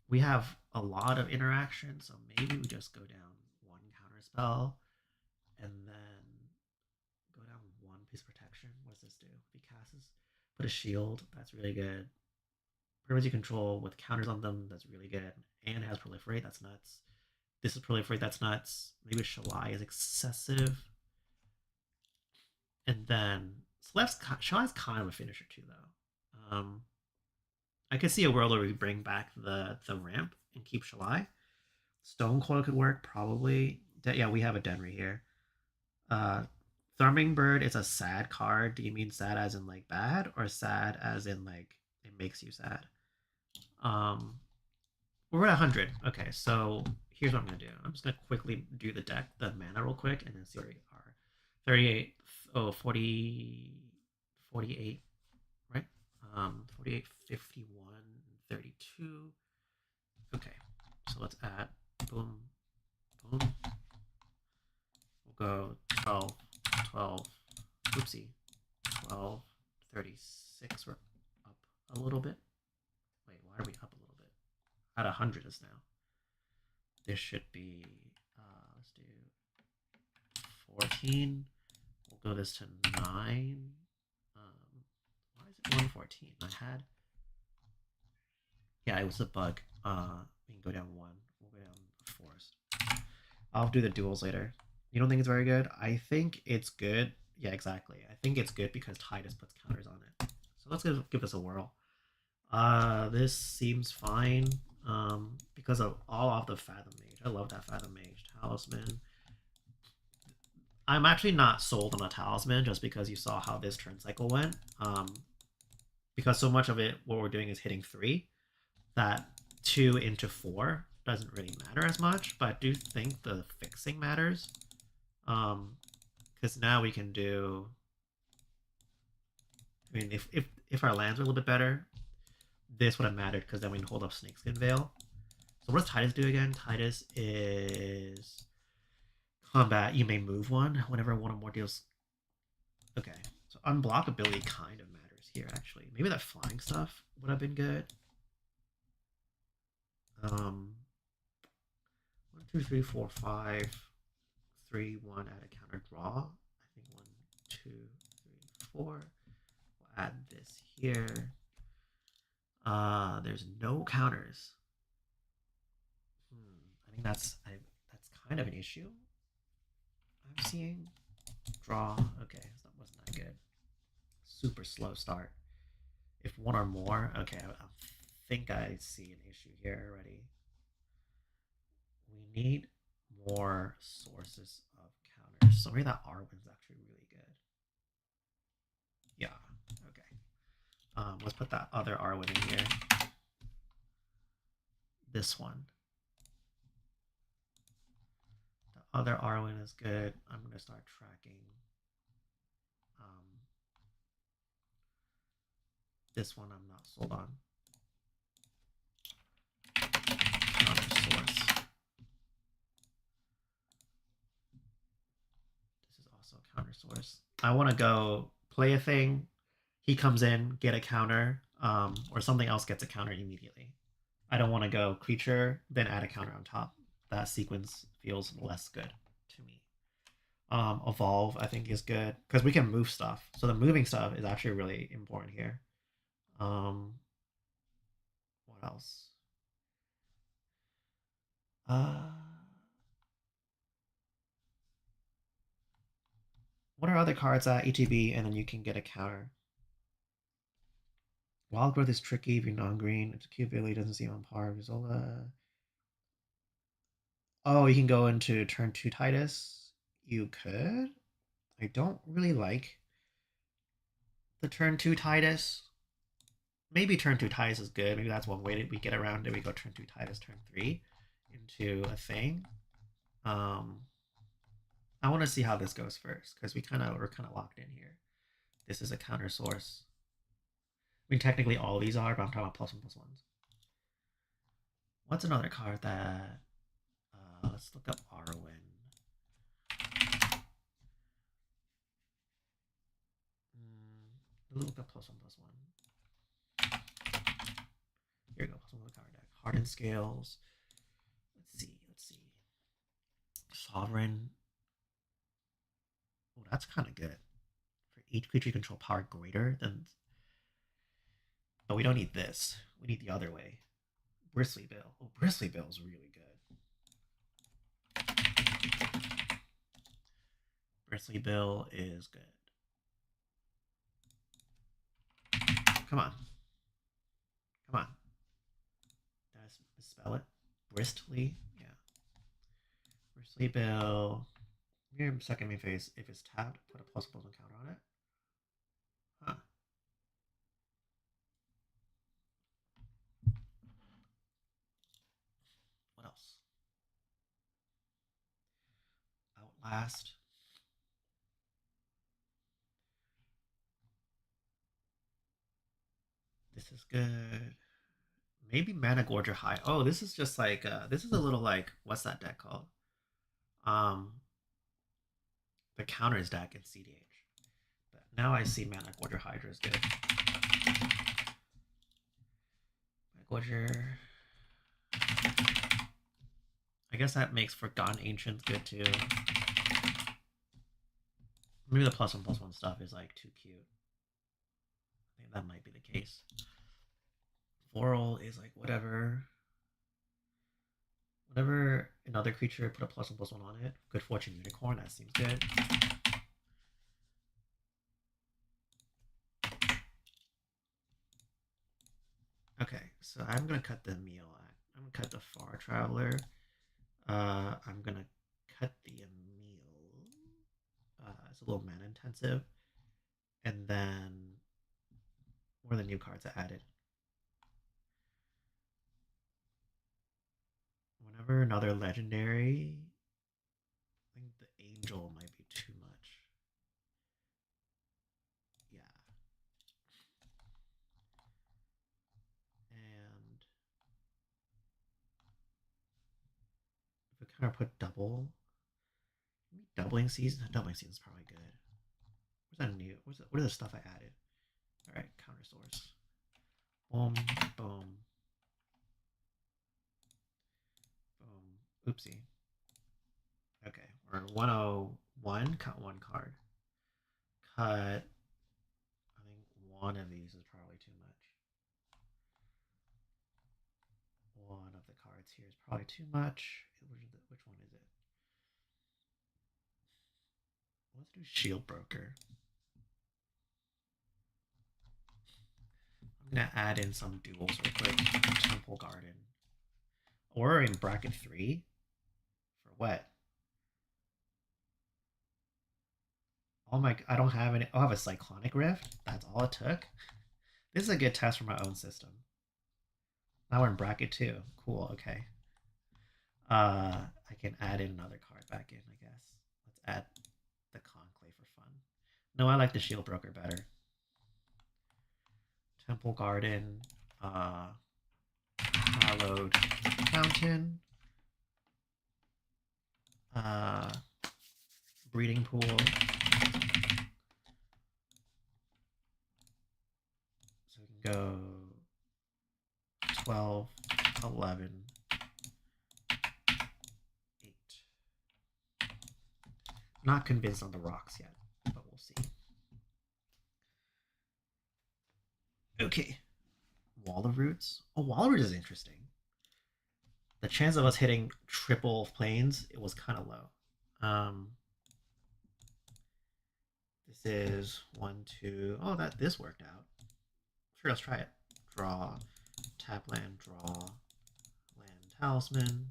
We have a lot of interaction, so maybe we just go down 1 counter spell and then go down 1 piece of protection. What does this do? If he casts, put a shield. That's really good. Permanents you control with counters on them. That's really good. And it has proliferate. That's nuts. This is proliferate. That's nuts. Maybe Shalai is excessive. And then Shalai is kind of a finisher too, though. I could see a world where we bring back the ramp and keep Shalai. Stone Coil could work, probably. Yeah, we have a Denry here. Thrumming Bird is a sad card. Do you mean sad as in like bad, or sad as in like it makes you sad? We're at 100. Okay, so here's what I'm gonna do. I'm just gonna quickly do the mana real quick, and then see where we are. 38. Oh, 40. 48. Right? 48, 51, 32. Okay, so let's add boom, boom. We'll go 12, 12. Oopsie. 12, 36. We're up a little bit. Wait, why are we up a little bit? At 100 is now. This should be, let's do 14. We'll go this to 9. Why is it 114? Yeah, it was a bug. We can go down 1. We'll go down Forest. I'll do the duels later. You don't think it's very good? I think it's good. Yeah, exactly. I think it's good because Tidus puts counters on it. So let's give this a whirl. This seems fine. Because of all of the Fathom Mage. I love that Fathom Mage talisman. I'm actually not sold on a talisman just because you saw how this turn cycle went. Because so much of it, what we're doing is hitting 3. That 2 into 4 doesn't really matter as much, but I do think the fixing matters. Because now we can do. I mean, if our lands are a little bit better, this would have mattered because then we can hold up Snakeskin Veil. So what does Tidus do again? Tidus is combat. You may move one whenever one or more deals. Okay, so unblockability kind of matters here actually. Maybe that flying stuff would have been good. 1, 2, 3, 4, 5, 3, 1. Add a counter draw. I think 1, 2, 3, 4. We'll add this here. There's no counters. I think that's kind of an issue. I'm seeing draw. Okay, that wasn't that good. Super slow start. If one or more, okay, I think I see an issue here already. We need more sources of counters. So maybe that Arwen's actually really good. Yeah, okay. Let's put that other Arwen in here. This one. The other Arwen is good. I'm going to start tracking. This one I'm not sold on. Counter source. This is also a counter source. I want to go play a thing. He comes in, get a counter, or something else gets a counter immediately. I don't want to go creature, then add a counter on top. That sequence feels less good to me. Evolve, I think, is good because we can move stuff. So the moving stuff is actually really important here. What else? What are other cards at ETB and then you can get a counter? Wild Growth is tricky if you're non-green. It's a cute ability, doesn't seem on par. Rizola. Oh, you can go into turn 2 Tidus. You could. I don't really like the turn 2 Tidus. Maybe turn 2 Tidus is good. Maybe that's one way that we get around it. We go turn 2 Tidus, turn 3 into a thing. I want to see how this goes first because we're kind of locked in here. This is a counter source. I mean, technically all these are, but I'm talking about +1/+1s. What's another card that? Let's look up Arwen. Look up +1/+1. Here we go. +1 card deck. Hardened Scales. Let's see. Sovereign. Oh, that's kind of good. For each creature you control power greater than. But we don't need this. We need the other way. Bristly Bill. Oh, Bristly Bill is really good. Bristly Bill is good. Come on. Did I misspell it? Bristly? Yeah. Bristly Bill. Your second main phase, if it's tapped, put a +1 counter on it. Huh. What else? Outlast. This is good. Maybe Mana Gorger High. Oh, this is just like this is a little like what's that deck called? The counters deck in CDH. But now I see Mana Gorger Hydra is good. Mana Gorger. I guess that makes Forgotten Ancients good too. Maybe the +1/+1 stuff is like too cute. I think that might be the case. Floral is like whatever. Whenever another creature put a +1/+1 on it, Good Fortune Unicorn, that seems good. so I'm gonna cut the meal. I'm gonna cut the Far Traveler. I'm gonna cut the meal. It's a little mana intensive, and then what are the new cards I added? Whenever another legendary, I think the Angel might be too much. Yeah, and if we kind of put doubling season is probably good. Where's that new? What are the stuff I added? All right, counter source. Boom, boom, boom. Oopsie. Okay, we're 101. Cut one card. Cut. I think one of these is probably too much. One of the cards here is probably too much. Which one is it? Let's do Shield Broker. I'm gonna add in some duels real quick. Temple Garden. Or in bracket 3. For what? Oh my, I don't have any. Oh, I have a Cyclonic Rift? That's all it took? This is a good test for my own system. Now we're in bracket 2. Cool, okay. I can add in another card back in, I guess. Let's add the Conclave for fun. No, I like the Shield Broker better. Temple Garden, Hallowed Fountain, Breeding Pool. So we can go 12, 11, 8. Not convinced on the rocks yet, but we'll see. Okay. Wall of Roots. Oh, Wall of Roots is interesting. The chance of us hitting triple planes, it was kind of low. This is 1, 2. Oh, this worked out. Sure, let's try it. Draw, tap land, draw, land talisman,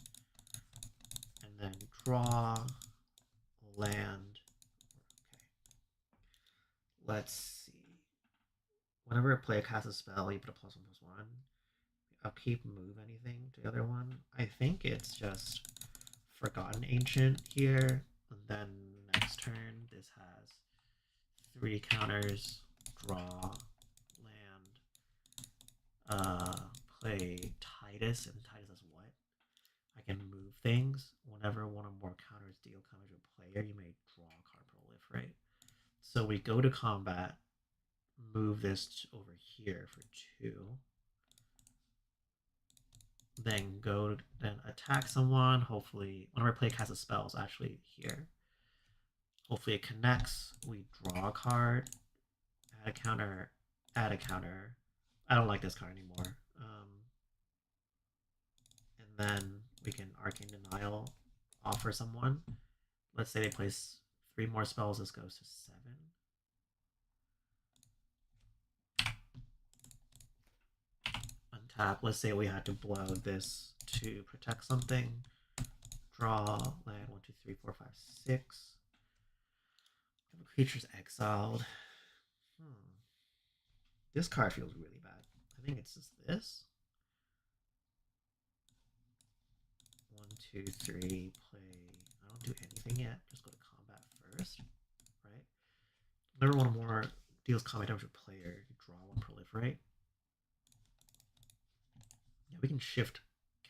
and then draw, land. Okay. Let's see. Whenever a player casts a spell, you put a +1/+1. Upkeep, move anything to the other one. I think it's just Forgotten Ancient here. And then next turn, this has 3 counters, draw, land, play Tidus, and Tidus does what? I can move things. Whenever one or more counters deal damage to a player, you may draw a card proliferate. So we go to combat, move this over here for 2. Then attack someone. Hopefully, whenever play casts a spell, it's actually here. Hopefully it connects. We draw a card, add a counter, add a counter. I don't like this card anymore. And then we can Arcane Denial, offer someone. Let's say they place 3 more spells. This goes to 7. Untap. Let's say we had to blow this to protect something. Draw land 1, 2, 3, 4, 5, 6. If a creature's exiled. This card feels really bad. I think it's just this. 1, 2, 3. Play. I don't do anything yet. Just go to combat first, right? Whenever one more deals combat damage to a player, you draw 1, proliferate. Yeah, we can shift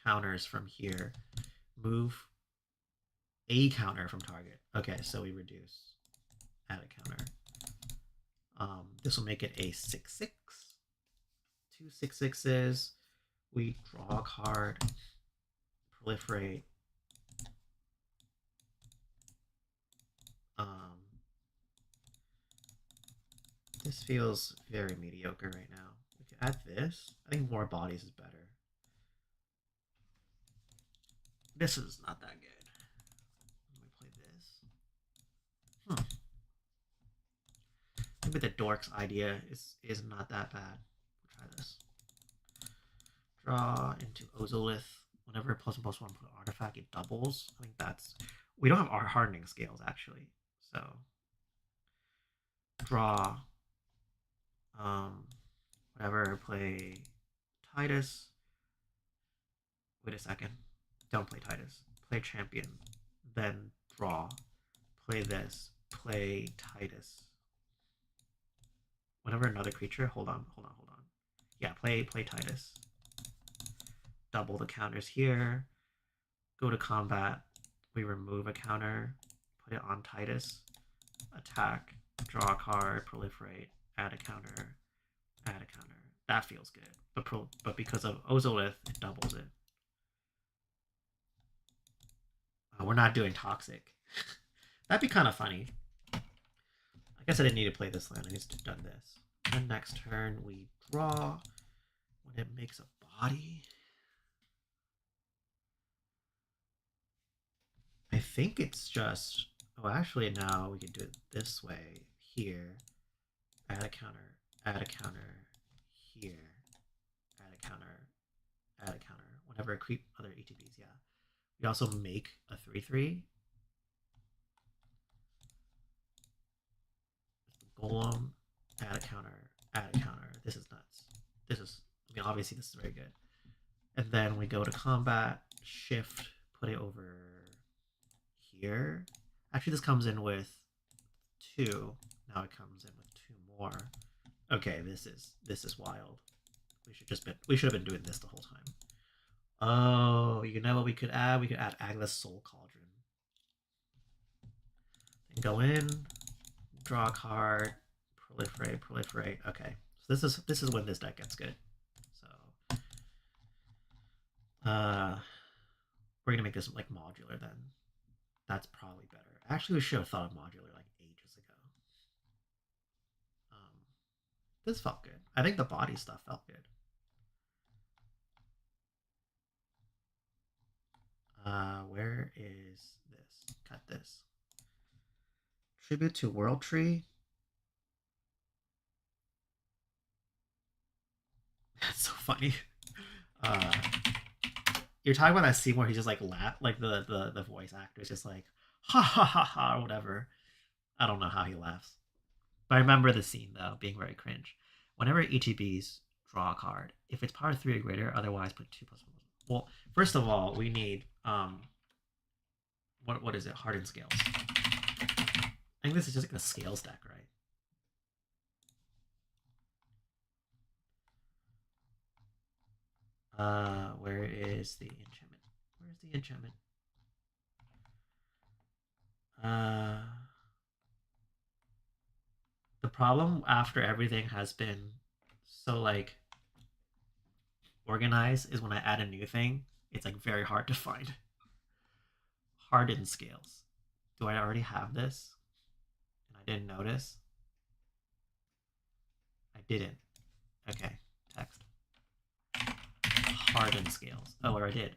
counters from here. Move a counter from target. Okay, so we reduce. Add a counter. This will make it a 6/6. 2 6/6s. We draw a card. Proliferate. This feels very mediocre right now. We can add this. I think more bodies is better. This is not that good. Let me play this. Maybe the dork's idea is not that bad. We'll try this. draw into Ozolith. Whenever +1/+1 put artifact, it doubles. I think that's... We don't have our hardening scales, actually. So, draw. Whatever, play Tidus. Wait a second. Don't play Tidus. Play champion. Then draw. Play this. Play Tidus. Whenever another creature... Hold on. Yeah, play Tidus. Double the counters here. Go to combat. We remove a counter. Put it on Tidus. Attack. Draw a card. Proliferate. Add a counter. Add a counter. That feels good. But because of Ozolith, it doubles it. We're not doing Toxic. That'd be kind of funny. I guess I didn't need to play this land. I just done this. And next turn we draw. When it makes a body. I think it's just... Oh, actually now we can do it this way. Here. Add a counter. Add a counter. Here. Add a counter. Add a counter. Whenever a creep... Other ETBs, yeah. We also make a 3/3. Golem. Add a counter. Add a counter. This is nuts. This is... I mean, obviously this is very good. And then we go to combat. Shift. Put it over... here. Actually, this comes in with 2. Now it comes in with 2 more. Okay, this is wild. We should have been doing this the whole time. Oh, you know what we could add? We could add Agla's Soul Cauldron. Then go in, draw a card, proliferate. Okay, so this is when this deck gets good. So, we're gonna make this like modular then. That's probably better. Actually, we should have thought of modular like ages ago. This felt good. I think the body stuff felt good. Where is this? Cut this. Tribute to World Tree. That's so funny. You're talking about that scene where he's just like laugh, like the voice actor is just like ha ha ha ha or whatever. I don't know how he laughs, but I remember the scene though being very cringe. Whenever ETBs draw a card, if it's power 3 or greater, otherwise put 2+1. Well, first of all, we need what is it? Hardened Scales. I think this is just like a scales deck, right? Where is the enchantment? Where's the enchantment? The problem after everything has been so like organized is when I add a new thing, it's like very hard to find. Hardened Scales. Do I already have this? And I didn't notice? I didn't. Okay, text. Hardened Scales. Oh, or I did.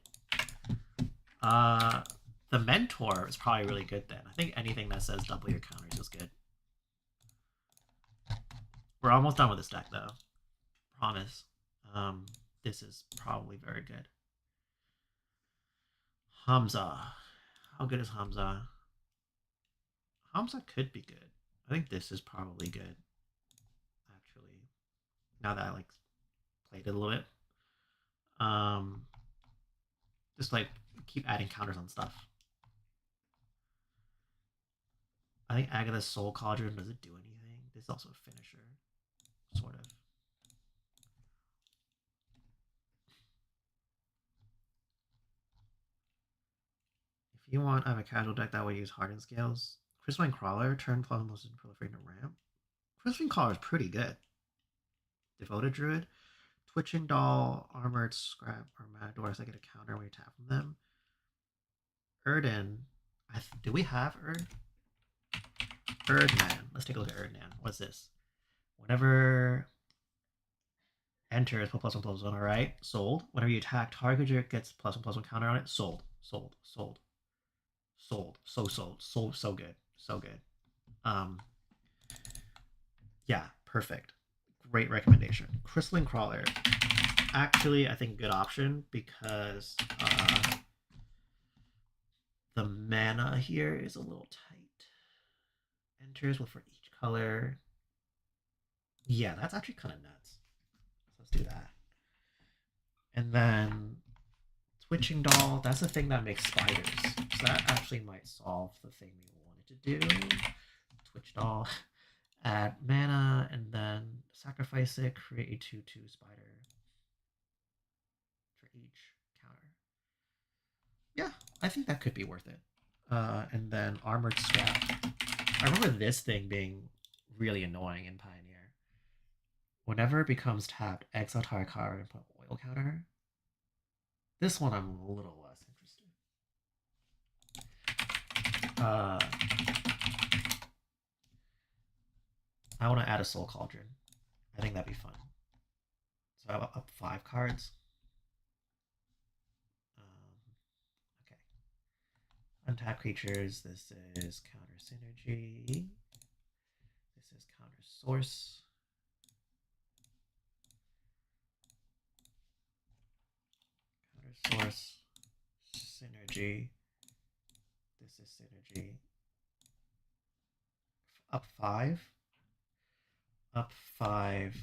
The Mentor is probably really good then. I think anything that says double your counters is good. We're almost done with this deck though. Promise. This is probably very good. Hamza. How good is Hamza? Hamza could be good. I think this is probably good. Actually. Now that I like played it a little bit. Just like keep adding counters on stuff. I think Agatha's Soul Cauldron doesn't do anything. This is also a finisher. Sort of. If you want, I have a casual deck that will use Hardened Scales. Crystalline Crawler, turn plus most proliferating to ramp. Crystalline Crawler is pretty good. Devoted Druid. Twitching Doll, Armored Scrap, or Matadors. I get a counter when you tap from them. Erden. Do we have Erd? Erdman. Let's take a look at Erdman. What's this? Whenever enters, put +1/+1. Alright. Sold. Whenever you attack, target creature gets +1/+1 counter on it. Sold. Sold. Sold. Sold. So sold. So good. So good. Yeah, perfect. Great recommendation. Crystalline Crawler. actually, I think, a good option because the mana here is a little tight. Enters for each color. Yeah, that's actually kind of nuts. So let's do that. And then Twitching Doll, that's the thing that makes spiders. So that actually might solve the thing we wanted to do. Twitch Doll, add mana, and then sacrifice it, create a 2/2 spider for each counter. Yeah, I think that could be worth it. And then Armored Strap. I remember this thing being really annoying in Pioneer. Whenever it becomes tapped, exile target card and put oil counter. This one I'm a little less interested. I want to add a Soul Cauldron. I think that'd be fun. So I have up 5 cards. Okay. Untap creatures. This is counter synergy. This is counter source. Counter source. Synergy. This is synergy. Up 5. Up 5.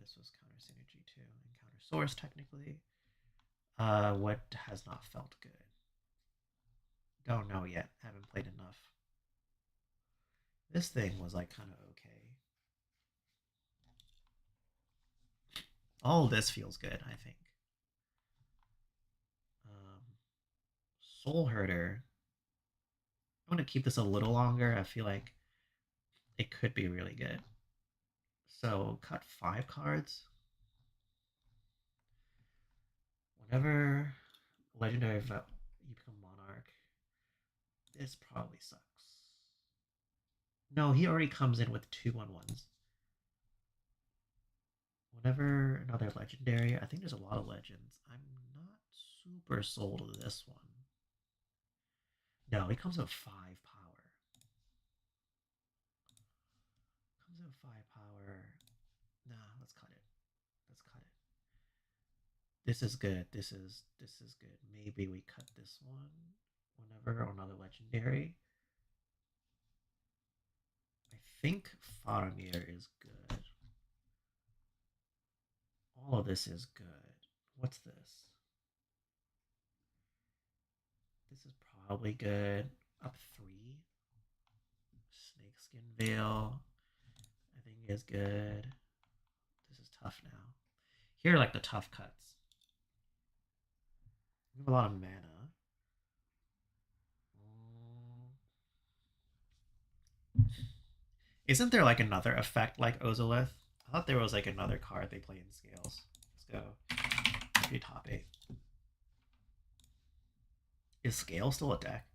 This was counter synergy too, and counter source technically. What has not felt good? Don't know yet. Haven't played enough. This thing was like kind of okay. All this feels good, I think. Soul Herder. I want to keep this a little longer. I feel like it could be really good. So cut 5 cards. Whenever legendary you become monarch, this probably sucks. No, he already comes in with 2/1/1s. Whenever another legendary, I think there's a lot of legends. I'm not super sold to this one. No, he comes with 5 power. Comes with 5 power. Nah, let's cut it. Let's cut it. This is good. This is good. Maybe we cut this one whenever another legendary. I think Faramir is good. All of this is good. What's this? This is probably good. Up 3. Snakeskin Veil. I think is good. This is tough now. Here are like the tough cuts. We have a lot of mana. Isn't there like another effect like Ozolith? I thought there was like another card they play in scales. Let's go. Maybe top 8. Is Scale still a deck?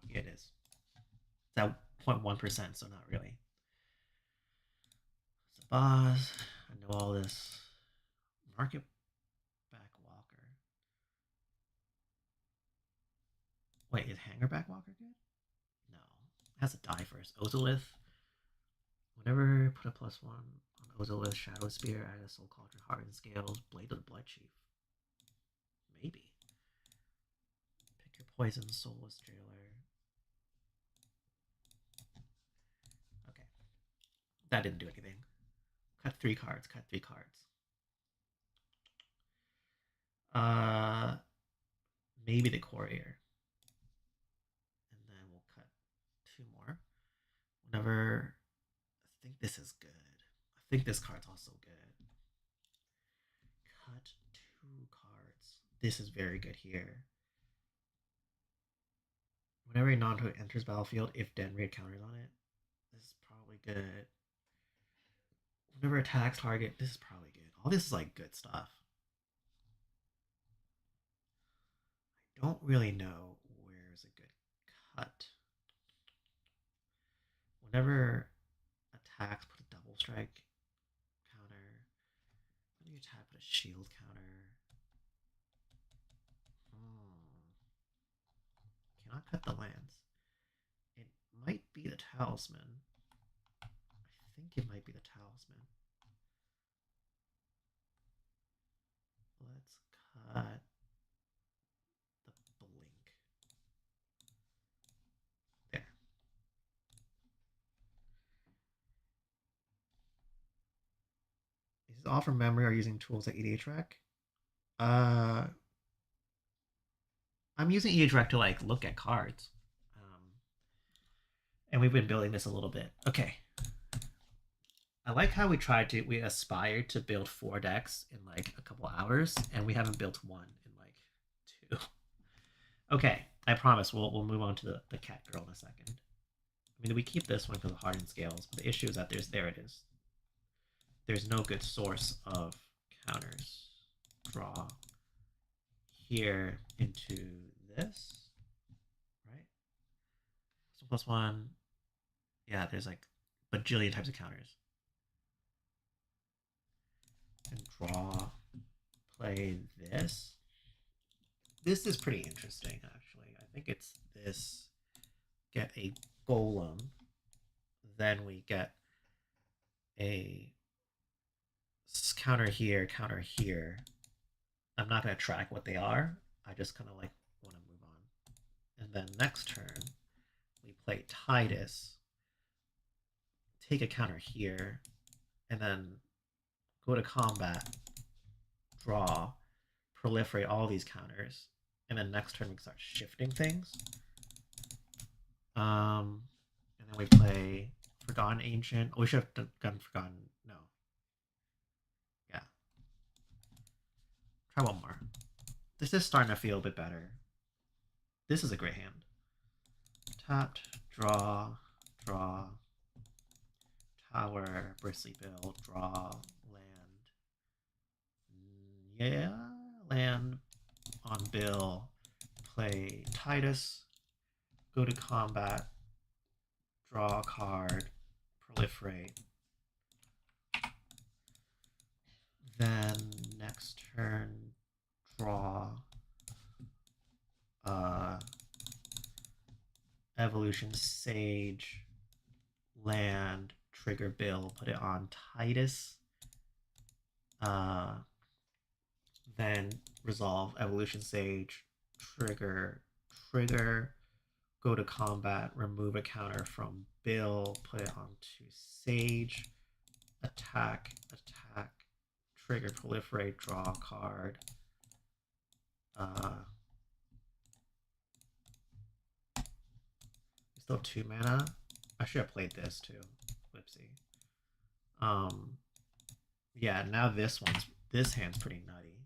Yeah, it is. It's at 0.1%, so not really. It's a boss. I know all this. Market back Walker. Wait, is Hangerback Walker good? No. It has to die first. Ozolith. Whenever put a +1 on Ozolith, Shadow Spear, add a Soul Cauldron, Hardened Scales, Blade of the Blood Chief. Maybe. Pick your poison, Soulless Jailer. Okay. That didn't do anything. Cut 3 cards, cut 3 cards. Maybe the Courier. And then we'll cut 2 more. Whenever I think this is good. I think this card's also good. Cut 2 cards. This is very good here. Whenever a non-toad enters battlefield, if Den Raid counters on it, this is probably good. Whenever attacks target, this is probably good. All this is like good stuff. I don't really know where's a good cut. Whenever attacks, put a double strike counter. When you attack, put a shield counter. Cannot cut the lands. It might be the Talisman. I think it might be the Talisman. cut the blink. There. Is this all from memory or using tools like EDH Rec? Uh, I'm using EDH Rec to like look at cards. And we've been building this a little bit. Okay. I like how we aspired to build 4 decks in like a couple hours, and we haven't built one in like 2. Okay, I promise we'll move on to the cat girl in a second. I mean, we keep this one because of hardened scales, but the issue is that there it is. There's no good source of counters. Draw here into this, right? So +1. Yeah, there's like bajillion types of counters. And draw, play this. This is pretty interesting, actually. I think it's this. Get a golem. Then we get a counter here, counter here. I'm not going to track what they are. I just kind of like want to move on. And then next turn, we play Tidus. Take a counter here. And then go to combat. Draw. Proliferate all these counters. And then next turn we can start shifting things. And then we play Forgotten Ancient. Oh, we should have done Forgotten. No. Yeah. Try one more. This is starting to feel a bit better. This is a great hand. Tapped, draw, draw, tower, bristly bill, draw, land. Yeah, land on bill. Play Tidus. Go to combat. Draw a card. Proliferate. Then next turn, draw Evolution Sage, land, trigger bill, put it on Tidus. Then resolve Evolution Sage, trigger, go to combat, remove a counter from bill, put it onto Sage, attack, trigger, proliferate, draw a card. Still 2 mana. I should have played this too. Whoopsie. Yeah, now this hand's pretty nutty.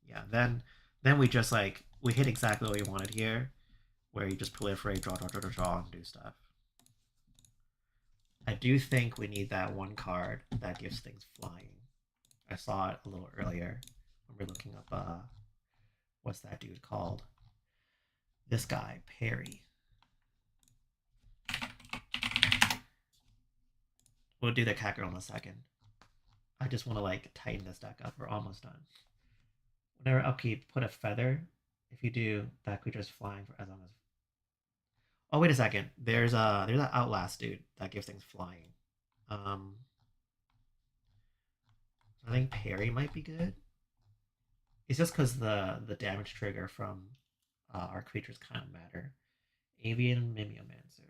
Yeah, then we just like we hit exactly what we wanted here, where you just proliferate, draw, and do stuff. I do think we need that one card that gives things flying. I saw it a little earlier when we were looking up what's that dude called? This guy, Perry. We'll do the cat girl in a second. I just want to like tighten this deck up. We're almost done. Whenever upkeep, put a feather. If you do, that creature's flying for as long as. Oh wait a second. There's an Outlast dude that gives things flying. I think Perry might be good. It's just because the damage trigger from our creatures kind of matter. Avian Mimeomancer.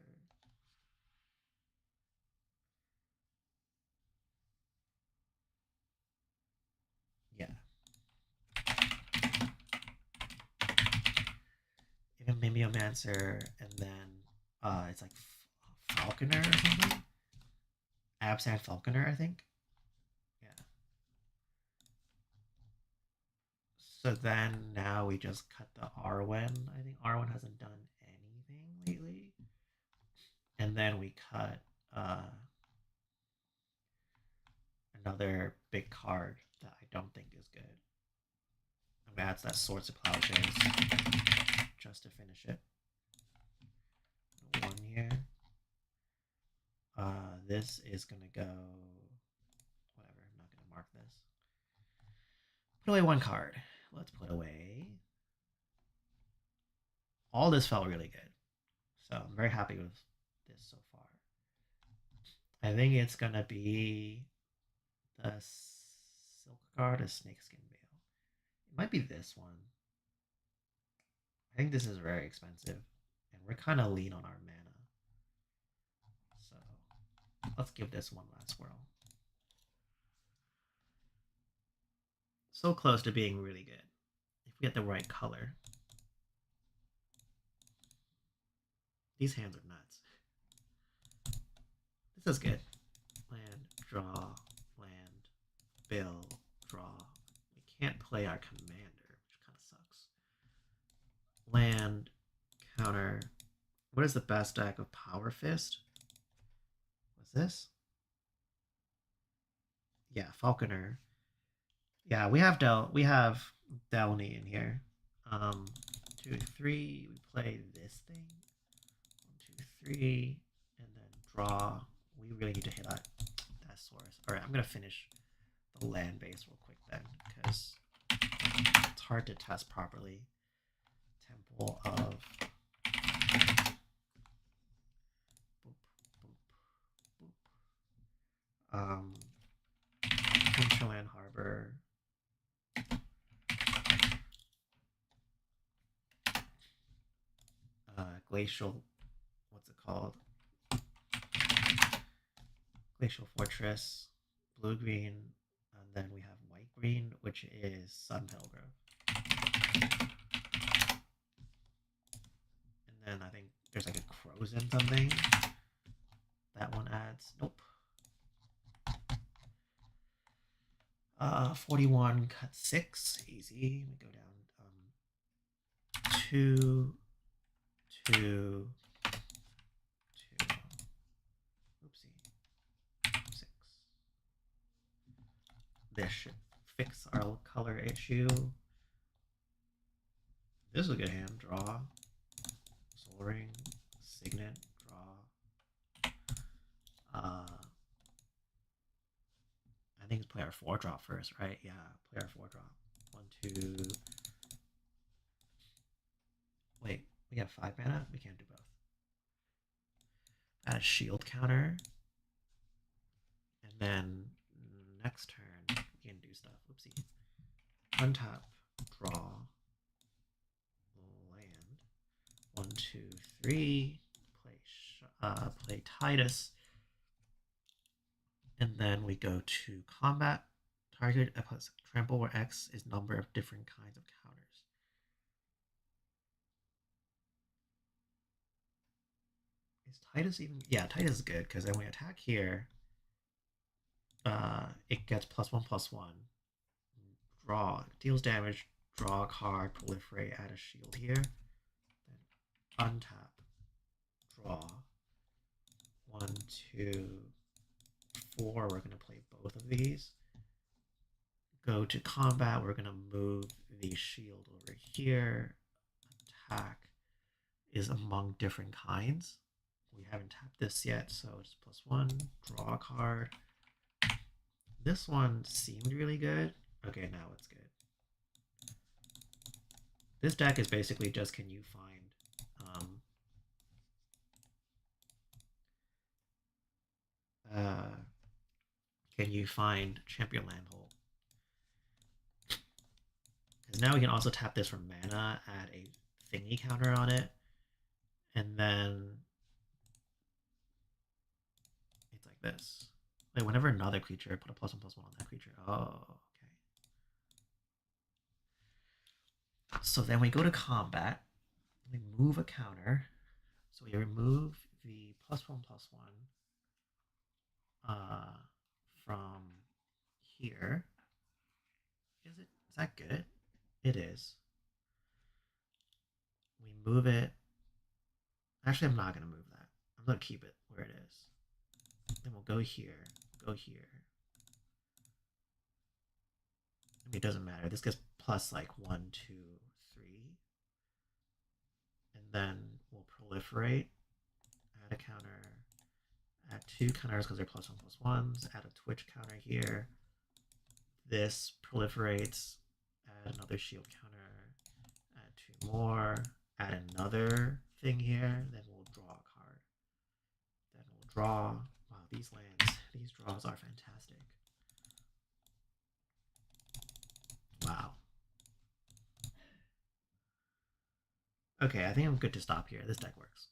Yeah. Avian Mimeomancer, and then it's like Falconer or something. Absent Falconer, I think. Yeah. So then now we just cut the Arwen. I think Arwen hasn't done anything lately. And then we cut another big card that I don't think is good. I'm gonna add that Swords of Plowshares just to finish it. 1 here. This is gonna go. Whatever. I'm not gonna mark this. Put away 1 card. Let's put away. All this felt really good, so I'm very happy with this so far. I think it's gonna be the Guard, a Snakeskin Veil. It might be this one. I think this is very expensive, and we're kind of lean on our mana. So let's give this one last whirl. So close to being really good if we get the right color. These hands are nuts. This is good. Land, draw, land, bill, draw. We can't play our commander, which kind of sucks. Land, counter. What is the best deck of Power Fist? What's this? Yeah, Falconer. Yeah, we have Delny in here. 2, 3. We play this thing. 1, 2, 3, and then draw. We really need to hit that source. All right, I'm gonna finish the land base real quick then, because it's hard to test properly. Temple of Hinterland Harbor. Glacial, what's it called? Glacial Fortress, blue green, and then we have white green, which is Sun Grove. And then I think there's like a Crozen something. That one adds. Nope. 41 cut 6, easy. We go down 2, 2, 2. Oopsie. 6. This should fix our color issue. This is a good hand. Draw. Soul Ring. Signet. Draw. I think it's play our 4-drop first, right? Yeah, play our 4-drop. 1, 2. Wait, we have 5 mana? We can't do both. Add a shield counter. And then next turn, we can do stuff. Whoopsie. Untap, draw, land. 1, 2, 3. Play Tidus. And then we go to combat. Target plus trample where X is number of different kinds of counters. Is Tidus even? Yeah, Tidus is good because then we attack here. It gets +1/+1. Draw, deals damage. Draw a card, proliferate, add a shield here. Then untap, draw. 1, 2, 4. We're going to play both of these. Go to combat. We're going to move the shield over here. Attack is among different kinds. We haven't tapped this yet, so it's +1. Draw a card. This one seemed really good. Okay, now it's good. This deck is basically just can you find Champion Landhold? Because now we can also tap this for mana, add a thingy counter on it, and then it's like this. Like whenever another creature, put a +1/+1 on that creature. Oh, okay. So then we go to combat. We move a counter. So we remove the +1/+1 from here. Is that good? It is. We move it. Actually, I'm not going to move that. I'm going to keep it where it is. Then we'll go here. Go here. I mean, it doesn't matter. This gets plus like 1, 2, 3. And then we'll proliferate. Add a counter. Add 2 counters because they're +1/+1s. Add a Twitch counter here. This proliferates. Add another shield counter. Add 2 more. Add another thing here. Then we'll draw a card. Then we'll draw. Wow, these draws are fantastic. Okay, I think I'm good to stop here. This deck works.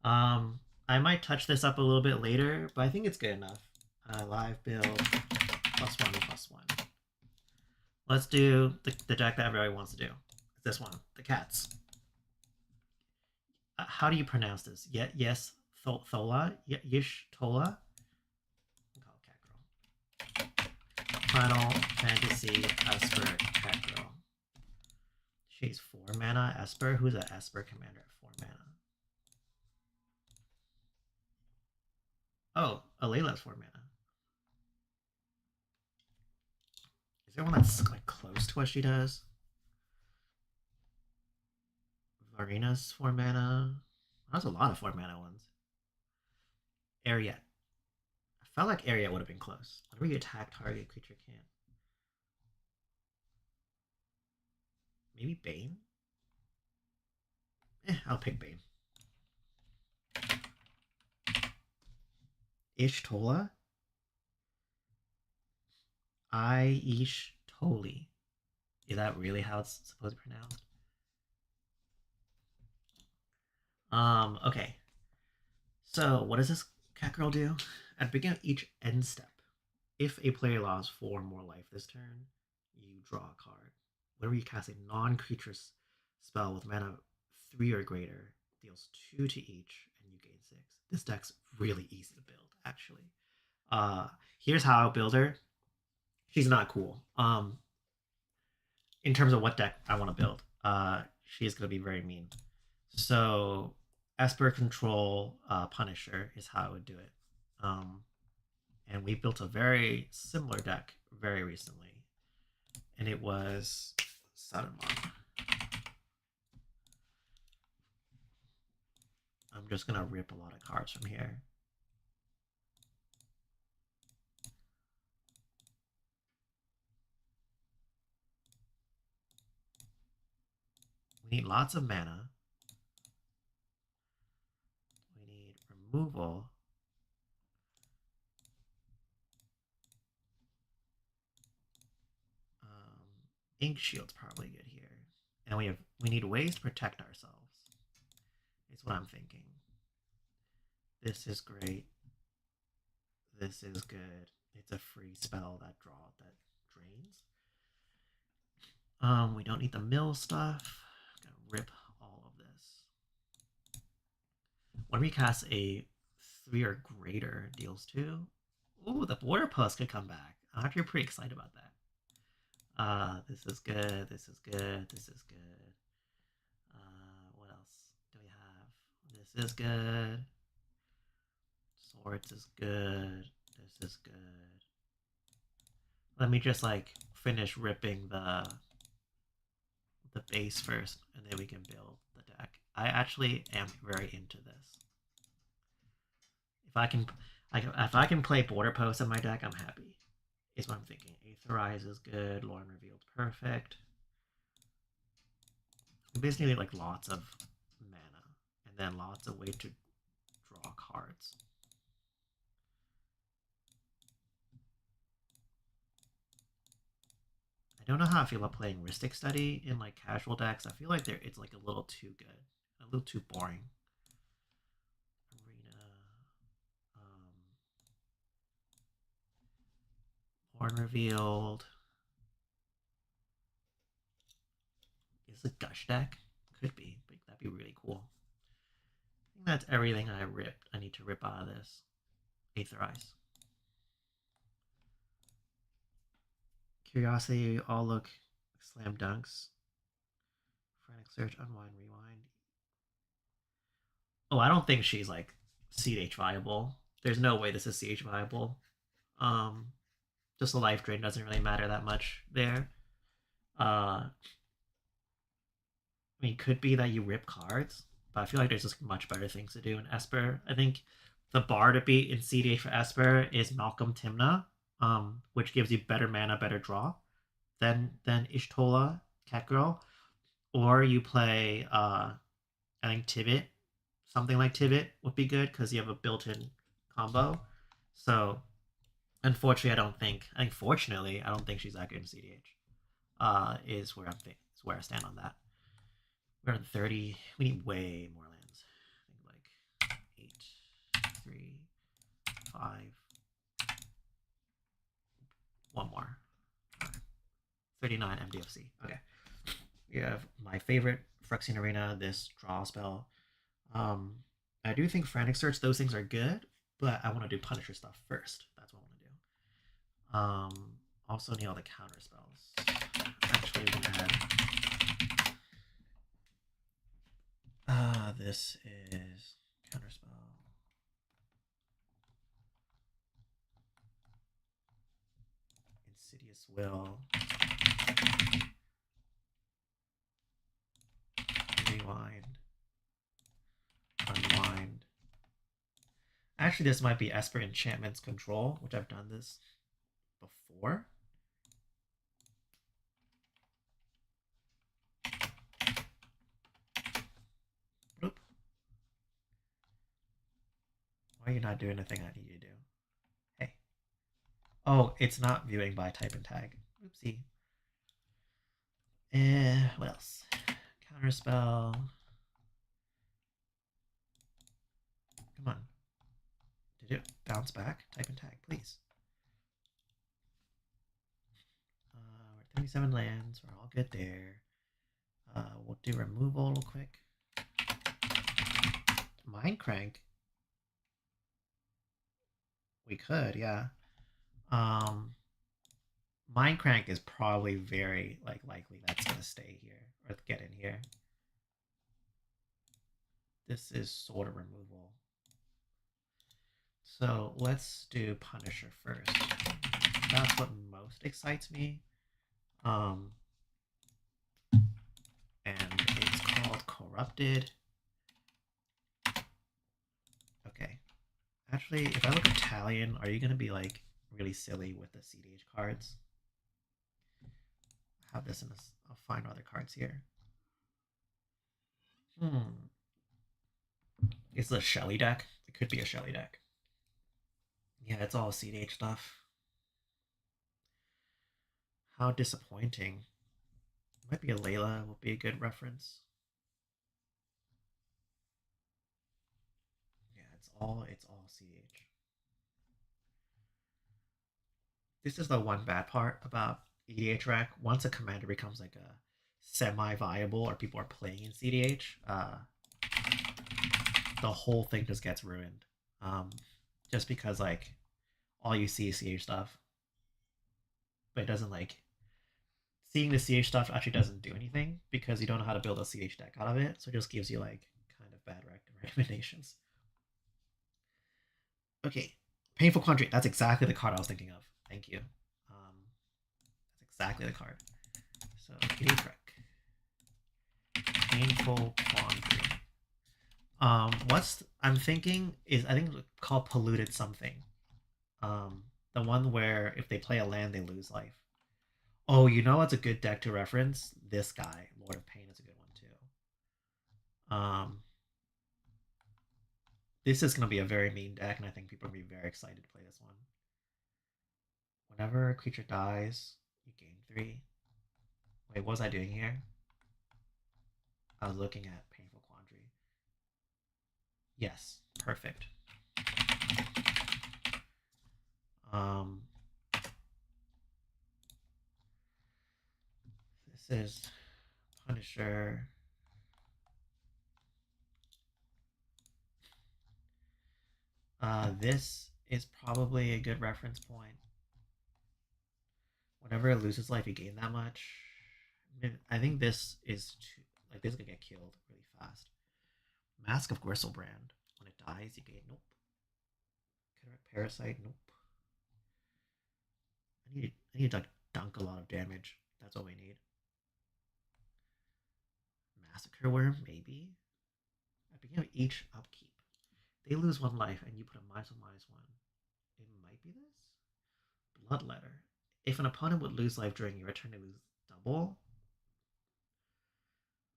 I might touch this up a little bit later, but I think it's good enough. Live build +1/+1. Let's do the deck that everybody wants to do. It's this one, the cats. How do you pronounce this? Yes, Thola? Yish Tola? Call Cat Girl. Final Fantasy Esper Cat Girl. She's 4 mana. Esper? Who's an Esper commander at 4 mana? Oh, Alayla's 4 mana. Is there one that's like close to what she does? Varina's 4 mana. That's a lot of 4 mana ones. Ariet. I felt like Ariet would have been close. Whenever you attack target creature can't. Maybe Bane? I'll pick Bane. Ishtola? Toli. Is that really how it's supposed to be pronounced? Okay. So, what does this cat girl do? At the beginning of each end step, if a player lost 4 more life this turn, you draw a card. Whenever you cast a non-creature spell with mana 3 or greater, deals 2 to each, and you gain 6. This deck's really easy to build, actually. Here's how I'll build her. She's not cool. In terms of what deck I want to build, she's gonna be very mean. So Esper Control Punisher is how I would do it. And we built a very similar deck very recently, and it was Saruman. I'm just gonna rip a lot of cards from here. We need lots of mana. We need removal. Ink Shield's probably good here. And we need ways to protect ourselves. It's what I'm thinking. This is great. This is good. It's a free spell that drains. We don't need the mill stuff. I'm gonna rip all of this. When we cast a 3 or greater, deals 2. Ooh, the border post could come back. I'm actually pretty excited about that. This is good. This is good. This is good. What else do we have? This is good. Swords is good. This is good. Let me just like finish ripping the base first, and then we can build the deck. I actually am very into this. If I can play border post in my deck, I'm happy. Is what I'm thinking. Aetherize is good. Lorn Revealed perfect. We basically need like lots of mana, and then lots of ways to draw cards. I don't know how I feel about playing Rhystic Study in like casual decks. I feel like it's like a little too good, a little too boring. Arena, Horn Revealed. Is a Gush deck? Could be, but that'd be really cool. I think that's everything I ripped. I need to rip out of this. Aetherize. Curiosity, all look slam dunks. Frantic Search, Unwind, Rewind. Oh, I don't think she's like CH viable. There's no way this is CH viable. Just a life drain doesn't really matter that much there. I mean, could be that you rip cards, but I feel like there's just much better things to do in Esper. I think the bar to beat in CDH for Esper is Malcolm Timna, which gives you better mana, better draw than Ishtola, Catgirl. Or you play, I think Tivit. Something like Tivit would be good because you have a built-in combo. So, unfortunately, fortunately, I don't think she's that good in CDH. Is where I stand on that. We're on 30. We need way more lands. I think like 8, 3, 5. One more. 39 MDFC. Okay. We have my favorite Phyrexian Arena, this draw spell. Um, I do think Frantic Search, those things are good, but I want to do Punisher stuff first. That's what I want to do. Also need all the counter spells. Actually, we can add. This is counter spell. Insidious Will. Rewind. Unwind. Actually, this might be Esper Enchantment's Control, which I've done this before. Bloop. Why are you not doing the thing I need you to do? Hey. Oh, it's not viewing by type and tag. Oopsie. What else? Counterspell. Come on. Did it bounce back? Type and tag, please. We're at 37 lands. We're all good there. We'll do removal real quick. Mind Crank. We could, yeah. Mind Crank is probably very likely that's gonna stay here or get in here. This is sort of removal. So let's do Punisher first. That's what most excites me. And it's called Corrupted. Okay. Actually, if I look Italian, are you gonna be like really silly with the CDH cards? I have this in this. I'll find other cards here. It's a Shelly deck. It could be a Shelly deck. Yeah, it's all CDH stuff. How disappointing. Might be a Layla will be a good reference. Yeah, it's all CDH. This is the one bad part about EDH rec. Once a commander becomes like a semi-viable or people are playing in CDH, the whole thing just gets ruined. Just because like all you see is CH stuff, but it doesn't like seeing the CH stuff actually doesn't do anything because you don't know how to build a CH deck out of it. So it just gives you like kind of bad recommendations. Okay, Painful Quandary. That's exactly the card I was thinking of. Thank you. That's exactly the card. So EDH rec. Painful Quandary. What's I'm thinking is I think it's called Polluted Something. The one where if they play a land, they lose life. Oh, you know what's a good deck to reference? This guy, Lord of Pain, is a good one too. This is gonna be a very mean deck, and I think people are gonna be very excited to play this one. Whenever a creature dies, you gain 3. Wait, what was I doing here? I was looking at Painful Quandary. Yes, perfect. This is Punisher. This is probably a good reference point. Whenever it loses life, you gain that much. I think this is too, like this could get killed really fast. Mask of Gristlebrand. When it dies, you gain nope. Parasite, nope. I need to dunk a lot of damage. That's all we need. Massacre Worm, maybe. At the beginning of each upkeep, they lose 1 life, and you put a -1/-1. It might be this. Bloodletter. If an opponent would lose life during your turn, they lose double.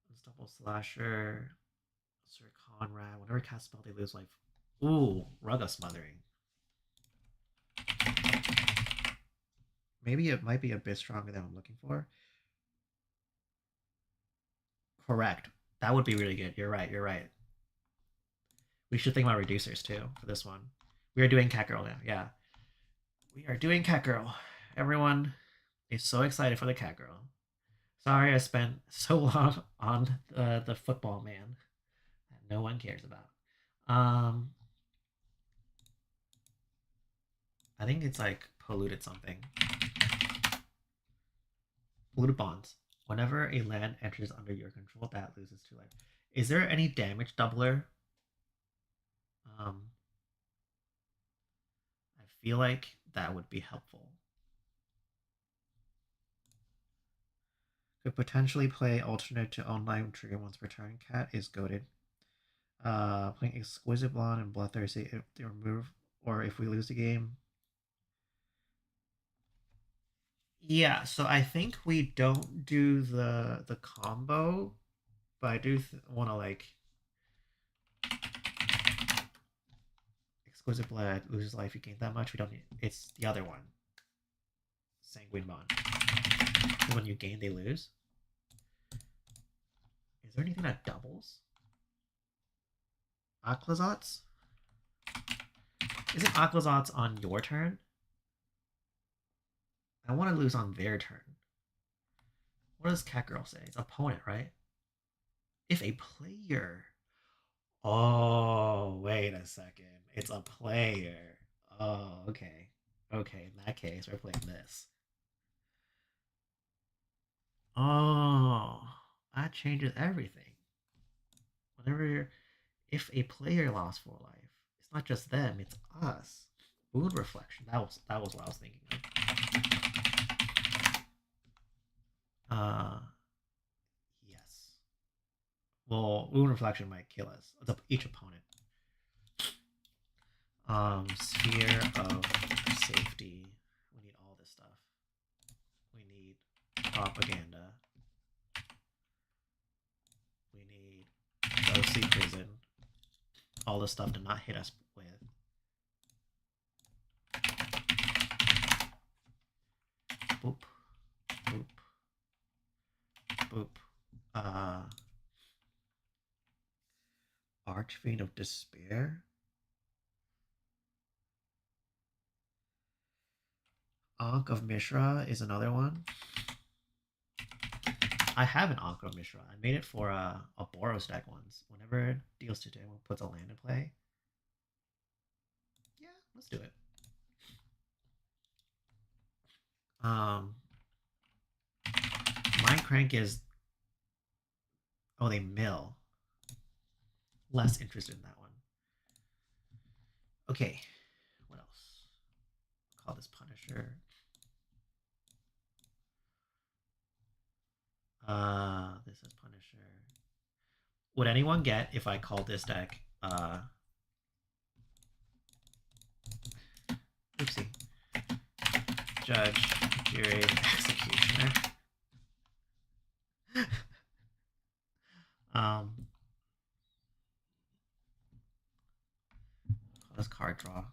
Unstoppable Slasher. Sir Conrad. Whenever cast spell, they lose life. Ooh, Rugga Smothering. Maybe it might be a bit stronger than I'm looking for. Correct. That would be really good. You're right. You're right. We should think about reducers too for this one. We are doing Cat Girl now. Yeah. We are doing Cat Girl. Everyone is so excited for the Cat Girl. Sorry I spent so long on the football man that no one cares about. Um, I think it's like polluted something. Polluted bonds. Whenever a land enters under your control, that loses 2 life. Is there any damage doubler? Um, I feel like that would be helpful. Could potentially play alternate to online trigger once per turn. Cat is goaded. Playing Exquisite Blonde and Bloodthirsty if they remove, or if we lose the game. Yeah, so I think we don't do the combo, but I do want to like Exquisite Blood loses life. You gain that much. We don't need. It's the other one. Sanguine Bond. When you gain, they lose. Is there anything that doubles? Aquazots? Isn't Aquazots on your turn? I want to lose on their turn. What does Catgirl say? It's opponent, right? If a player. Oh, wait a second. It's a player. Oh, okay. Okay, in that case, we're playing this. Oh, that changes everything. Whenever, if a player lost 4 life, it's not just them, it's us. Wound reflection. That was what I was thinking of. Yes. Well, wound reflection might kill us. It's up each opponent. Sphere of safety. We need all this stuff. We need propaganda. We need ghostly prison. All this stuff to not hit us with. Boop. Boop. Boop. Archfiend of Despair. Ankh of Mishra is another one. I have an Ankh of Mishra. I made it for a Boros deck once. Whenever it deals to damage, puts a land in play. Yeah, let's do it. Mind Crank is. Oh, they mill. Less interested in that one. Okay, what else? Call this Punisher. This is Punisher. Would anyone get if I called this deck? Oopsie. Judge, Jury, Executioner. Let's card draw.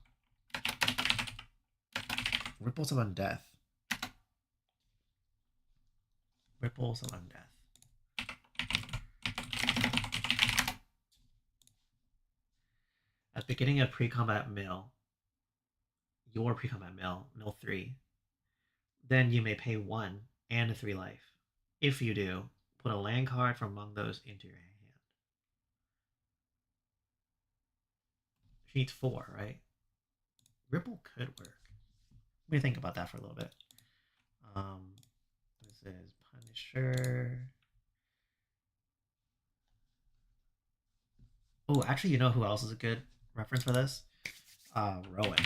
Ripples of Undeath. Ripples of Undeath. At the beginning of pre-combat mill, your pre-combat mill 3, then you may pay 1 and a 3 life. If you do, put a land card from among those into your hand. She needs 4, right? Ripple could work. Let me think about that for a little bit. This is Punisher. Oh, actually, you know who else is a good reference for this? Rowan.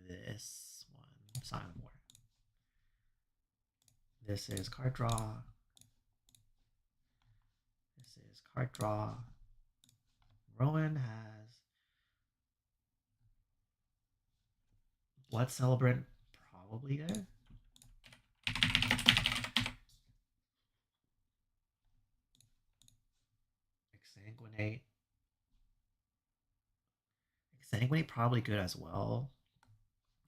This one, Sign of War. This is card draw. This is card draw. Rowan has Blood Celebrant, probably good. Exsanguinate. Exsanguinate probably good as well.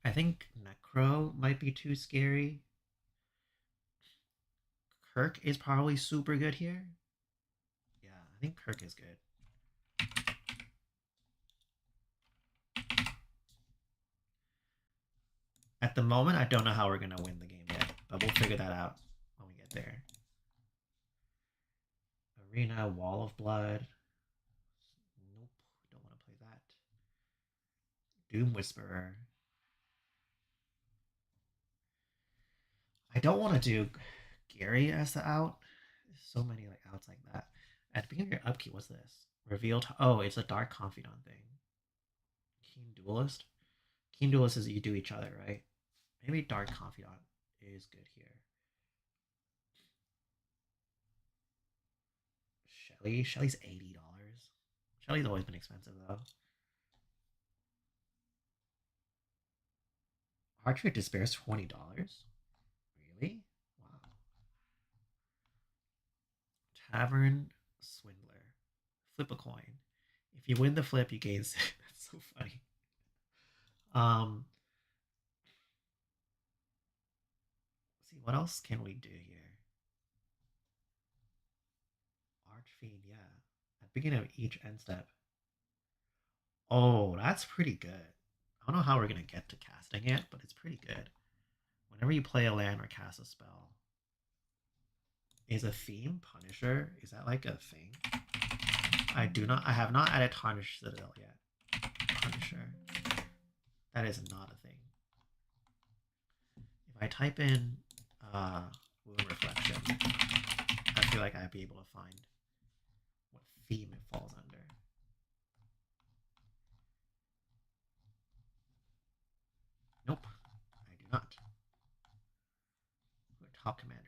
I think Necro might be too scary. Kirk is probably super good here. Yeah, I think Kirk is good. At the moment, I don't know how we're going to win the game yet, but we'll figure that out when we get there. Arena, Wall of Blood. Nope, don't want to play that. Doom Whisperer. I don't want to do Gary as the out. There's so many like outs like that. At the beginning of your upkeep, what's this? Revealed. Oh, it's a Dark Confidant thing. Keen Duelist. Keen Duelist is you do each other, right? Maybe Dark Confidant is good here. Shelly. Shelly's $80. Shelly's always been expensive though. Archer Despair is $20. Really? Wow. Tavern Swindler. Flip a coin. If you win the flip, you gain. That's so funny. Let's see, what else can we do here? Archfiend, yeah. At the beginning of each end step. Oh, that's pretty good. I don't know how we're gonna get to casting it, but it's pretty good. Whenever you play a land or cast a spell, is a theme Punisher? Is that like a thing? I have not added Tarnish Citadel yet. Punisher. That is not a thing. If I type in Wound Reflection, I feel like I'd be able to find what theme it falls under. Nope, I do not. Top commanders.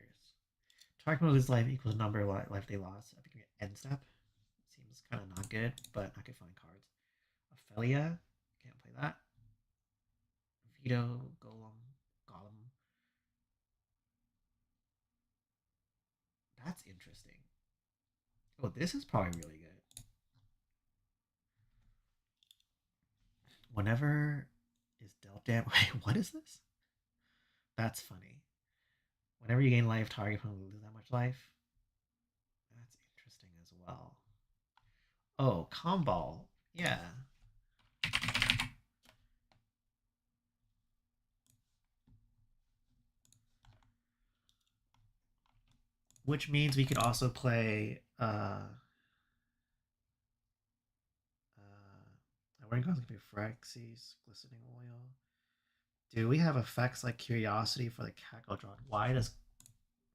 Target lose life equals number of life they lost. I think end step. Seems kind of not good, but I could find cards. Ophelia, can't play that. Veto, Golem. That's interesting. Oh, this is probably really good. Whenever is dealt damage. Wait, what is this? That's funny. Whenever you gain life, target opponent loses that much life. That's interesting as well. Oh, Comball. Yeah. Which means we could also play I going to be Phyrexis, Glistening Oil. Do we have effects like Curiosity for the Cackledron? Why does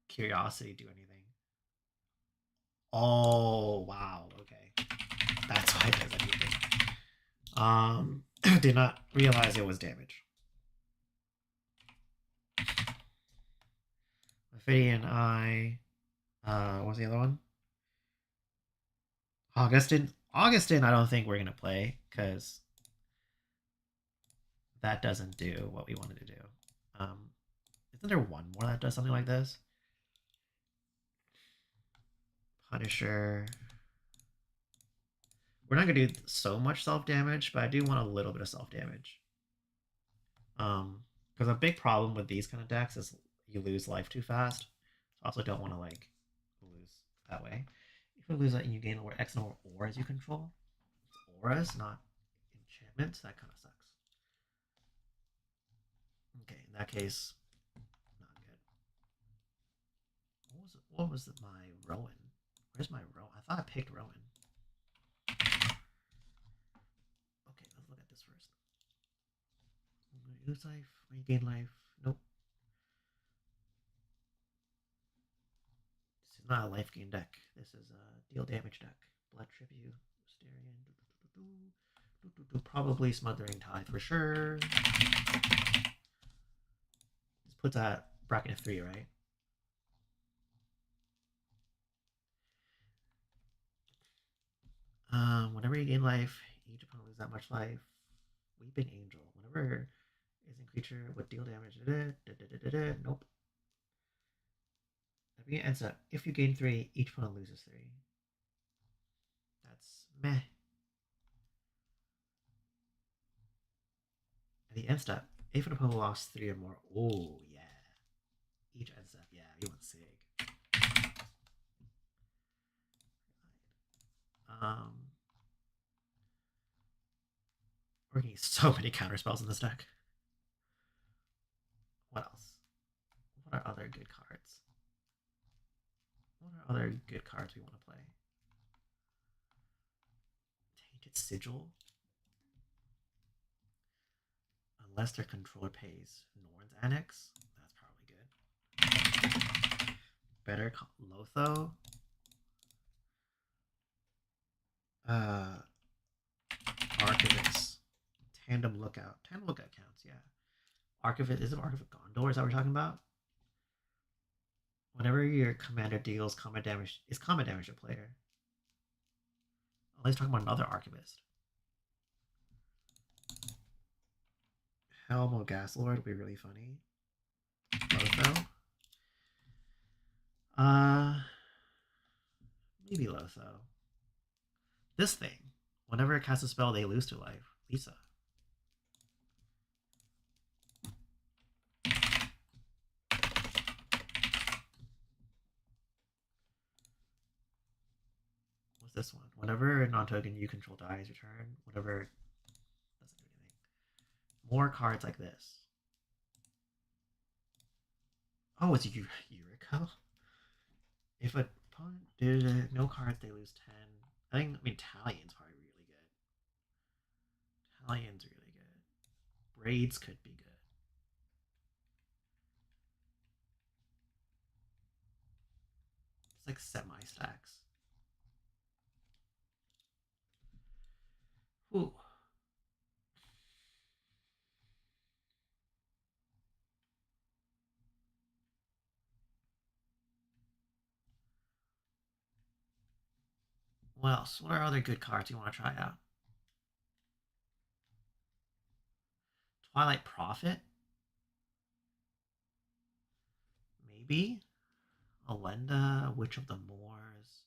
Curiosity do anything? Oh, wow. Okay. That's why it does anything. Did not realize it was damage. Ophidian Eye. What's the other one? Augustin. Augustin, I don't think we're gonna play because that doesn't do what we wanted to do. Isn't there one more that does something like this? Punisher. We're not gonna do so much self damage, but I do want a little bit of self damage. Because a big problem with these kind of decks is you lose life too fast. I also don't want to like lose that way. If you lose that and you gain X number of auras you control, it's auras, not enchantments. That kind of sucks. Okay, in that case, not good. What was my Rowan? Where's my Rowan? I thought I picked Rowan. Okay, let's look at this first. Lose life, regain life. Nope. This is not a life gain deck. This is a deal damage deck. Blood Tribute, Mysterian. Probably Smothering Tithe for sure. This puts at bracket 3, right? Whenever you gain life, each opponent loses that much life. Weeping Angel. Whenever is a creature with deal damage. Nope. That ends up if you gain 3, each opponent loses 3. That's meh. At the end step, if an opponent lost 3 or more, oh yeah. Each end step, yeah, you want Sig. Um, we're getting so many counter spells in this deck. What else? What are other good cards? What are other good cards we want to play? Tainted Sigil. Unless their controller pays Norn's Annex, that's probably good. Better Lotho. Archivist. Tandem Lookout. Tandem Lookout counts, yeah. Archivist, is it Archivist Gondor? Is that what we're talking about? Whenever your commander deals combat damage, is combat damage a player? Oh, let's talk about another Archivist. Helm of Gaslord would be really funny. Lotho. Maybe Lotho. This thing. Whenever it casts a spell, they lose 2 life. Lisa. What's this one? Whenever a non-token you control dies, return. Whatever. Doesn't do anything. More cards like this. Oh, it's Yuriko? If a opponent did no cards, they lose 10. I mean, Talion's probably really good. Talion's really good. Braids could be good. It's like semi-stacks. Ooh. What else? What are other good cards you want to try out? Twilight Prophet? Maybe? Alenda, Witch of the Moors.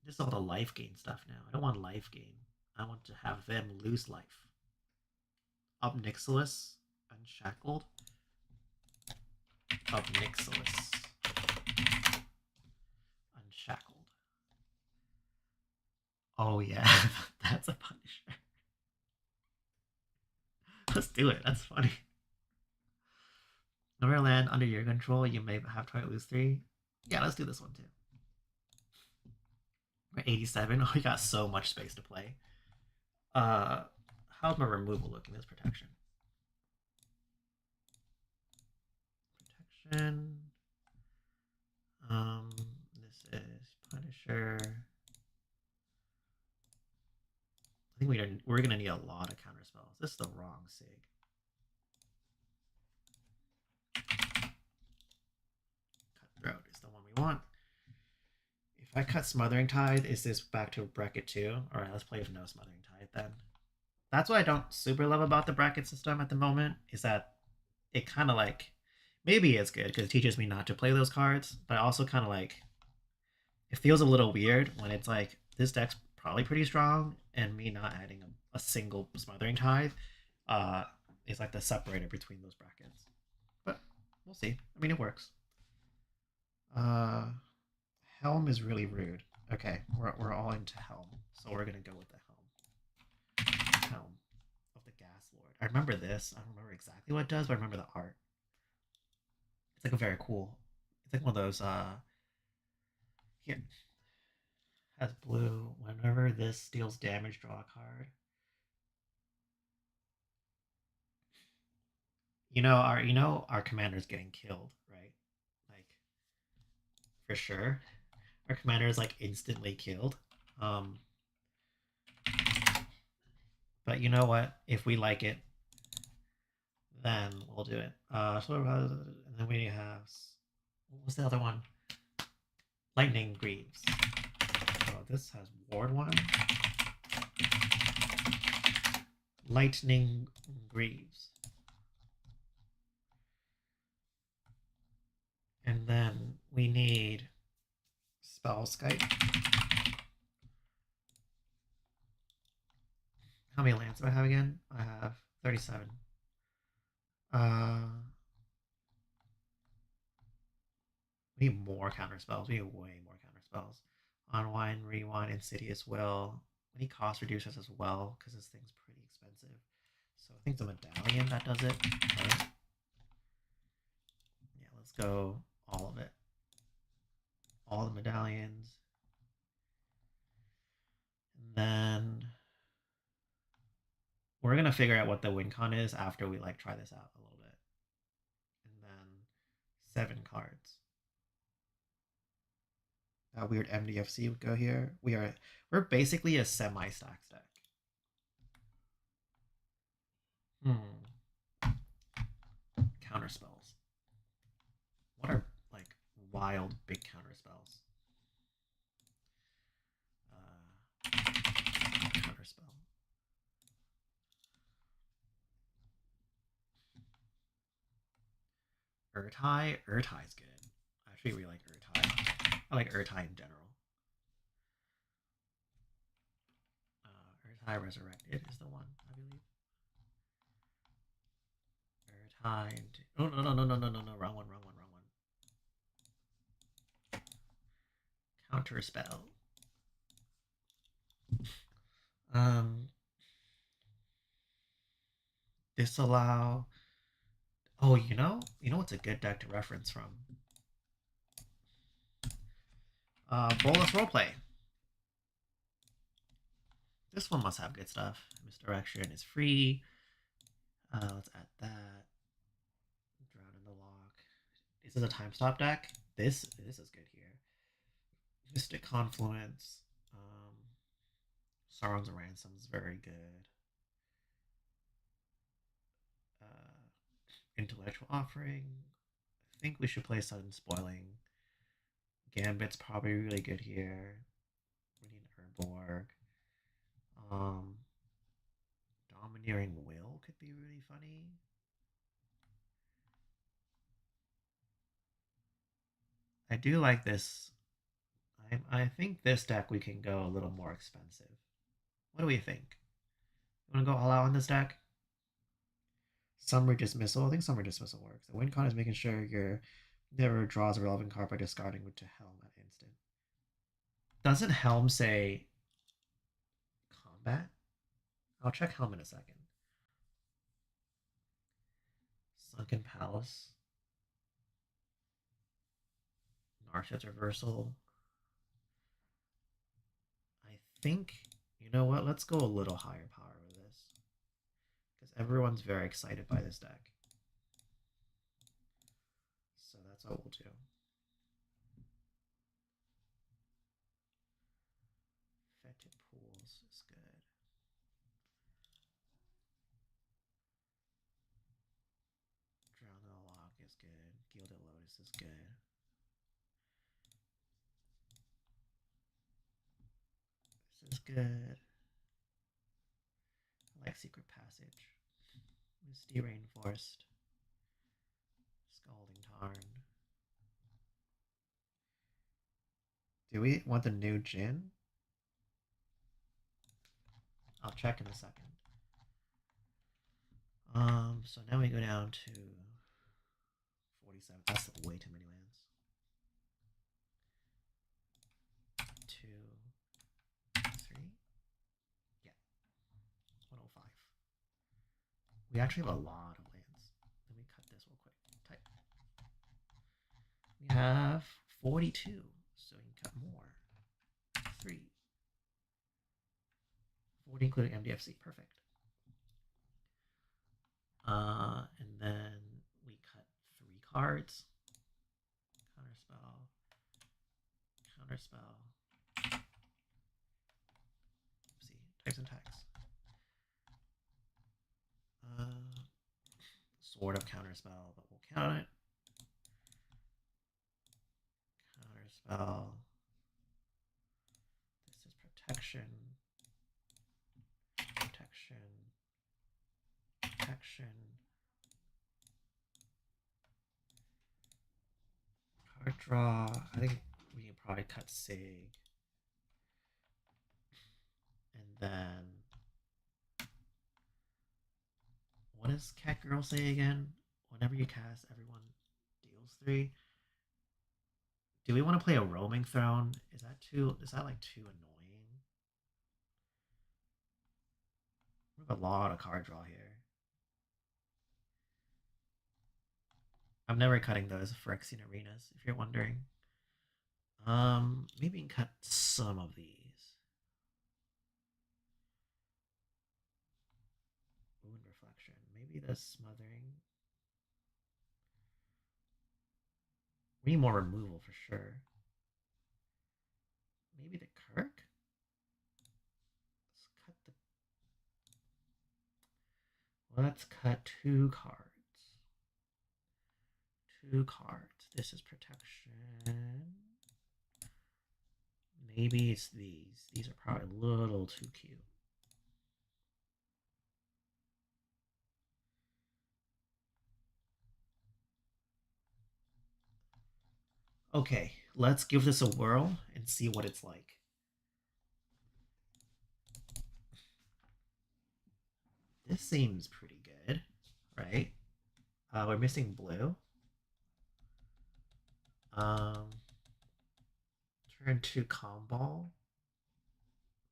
This is all the life gain stuff now. I don't want life gain. I want to have them lose life. Up Nixilis, Unshackled. Up Nixilis. Unshackled. Oh yeah, that's a Punisher. Let's do it. That's funny. Whenever land under your control, you may have to lose 3. Yeah, let's do this one too. We're 87. Oh, we got so much space to play. How's my removal looking? This protection. Protection. This is Punisher. I think we're gonna need a lot of counter spells. This is the wrong sig. Cutthroat is the one we want. If I cut Smothering Tithe, is this back to bracket 2? Alright, let's play with no Smothering Tithe then. That's what I don't super love about the bracket system at the moment, is that it kind of like, maybe it's good because it teaches me not to play those cards, but also kind of like, it feels a little weird when it's like, this deck's probably pretty strong, and me not adding a single Smothering Tithe is like the separator between those brackets. But we'll see. I mean, it works. Helm is really rude. Okay, we're all into Helm, so we're gonna go with the Helm. Helm of the Gas Lord. I remember this. I don't remember exactly what it does, but I remember the art. It's like a very cool. It's like one of those. Here has blue. Whenever this deals damage, draw a card. Our commander's getting killed, right? Like for sure. Our commander is like instantly killed. But you know what? If we like it, then we'll do it. And then we have, what was the other one? Lightning Greaves. So this has Ward 1. Lightning Greaves. And then we need Spell Skype. How many lands do I have again? I have 37. We need more counter spells. We need way more counter spells. Unwind, Rewind, Insidious Will. Any cost reducers as well, because this thing's pretty expensive. So I think the medallion that does it. Right? Yeah, let's go all of it. All the medallions. And then we're gonna figure out what the win con is after we like try this out a little bit. And then 7 cards. That weird MDFC would go here. We're basically a semi-stacks deck. Counter spells. What are like wild big counter spells? Counter spell. Urtai? Urtai's good. I actually really like Urtai. I like Urtai in general. Urtai Resurrected is the one, I believe. Urtai. Oh, no, wrong one. Counter spell. Disallow. Oh, you know what's a good deck to reference from? Bolus Roleplay. This one must have good stuff. Misdirection is free. Let's add that. Drown in the Lock. This is a time stop deck. This is good here. Mystic Confluence. Sauron's Ransom is very good. Intellectual Offering. I think we should play Sudden Spoiling. Gambit's probably really good here. We need Urborg. Domineering Will could be really funny. I do like this. I think this deck we can go a little more expensive. What do we think? You want to go all out on this deck? Summary Dismissal. I think Summary Dismissal works. The win con is making sure your never draws a relevant card by discarding it to Helm at instant. Doesn't Helm say combat? I'll check Helm in a second. Sunken Palace. Narset's Reversal. I think, you know what? Let's go a little higher power with this. Because everyone's very excited by this deck. So that's what we'll do. Fetid Pools is good. Drown in the Lock is good. Gilded Lotus is good. This is good. I like Secret Passage. Misty Rainforest. Scalding Tarn. Do we want the new Jin? I'll check in a second. So now we go down to 47. That's way too many lands. 2, 3. Yeah. 105. We actually have a lot of lands. Let me cut this real quick. Type. We have 42, so you can cut more. 3. 40 including MDFC. Perfect. And then we cut 3 cards. Counterspell. Counterspell. Oopsie. Types and tags. Sort of counterspell, but we'll count it. Counterspell. This is protection. Protection. Protection. Card draw. I think we can probably cut Sig. And then what does Cat Girl say again? Whenever you cast, everyone deals 3. Do we want to play a roaming throne? Is that like too annoying? We have a lot of card draw here. I'm never cutting those Phyrexian arenas, if you're wondering. Maybe we can cut some of these. Moon reflection. Maybe the smothering. We need more removal for sure. Maybe the Kirk? Let's cut two cards. Two cards. This is protection. Maybe it's these. These are probably a little too cute. Okay, let's give this a whirl and see what it's like. This seems pretty good, right? We're missing blue. Turn 2 calm ball.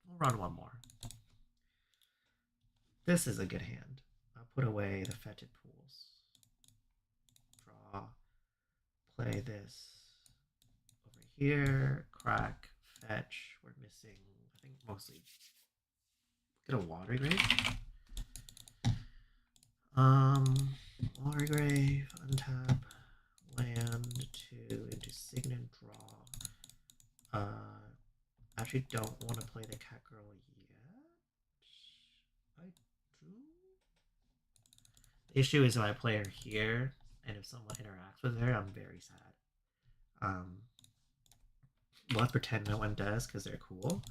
We'll run one more. This is a good hand. I'll put away the fetid pools. Draw. Play this over here. Crack. Fetch. We're missing, I think, mostly. Get a water grave. Water grave. Untap. Land 2 into Signet. Draw. Actually don't want to play the cat girl yet. I do. The issue is if I play her here, and if someone interacts with her, I'm very sad. Let's pretend no one does because they're cool.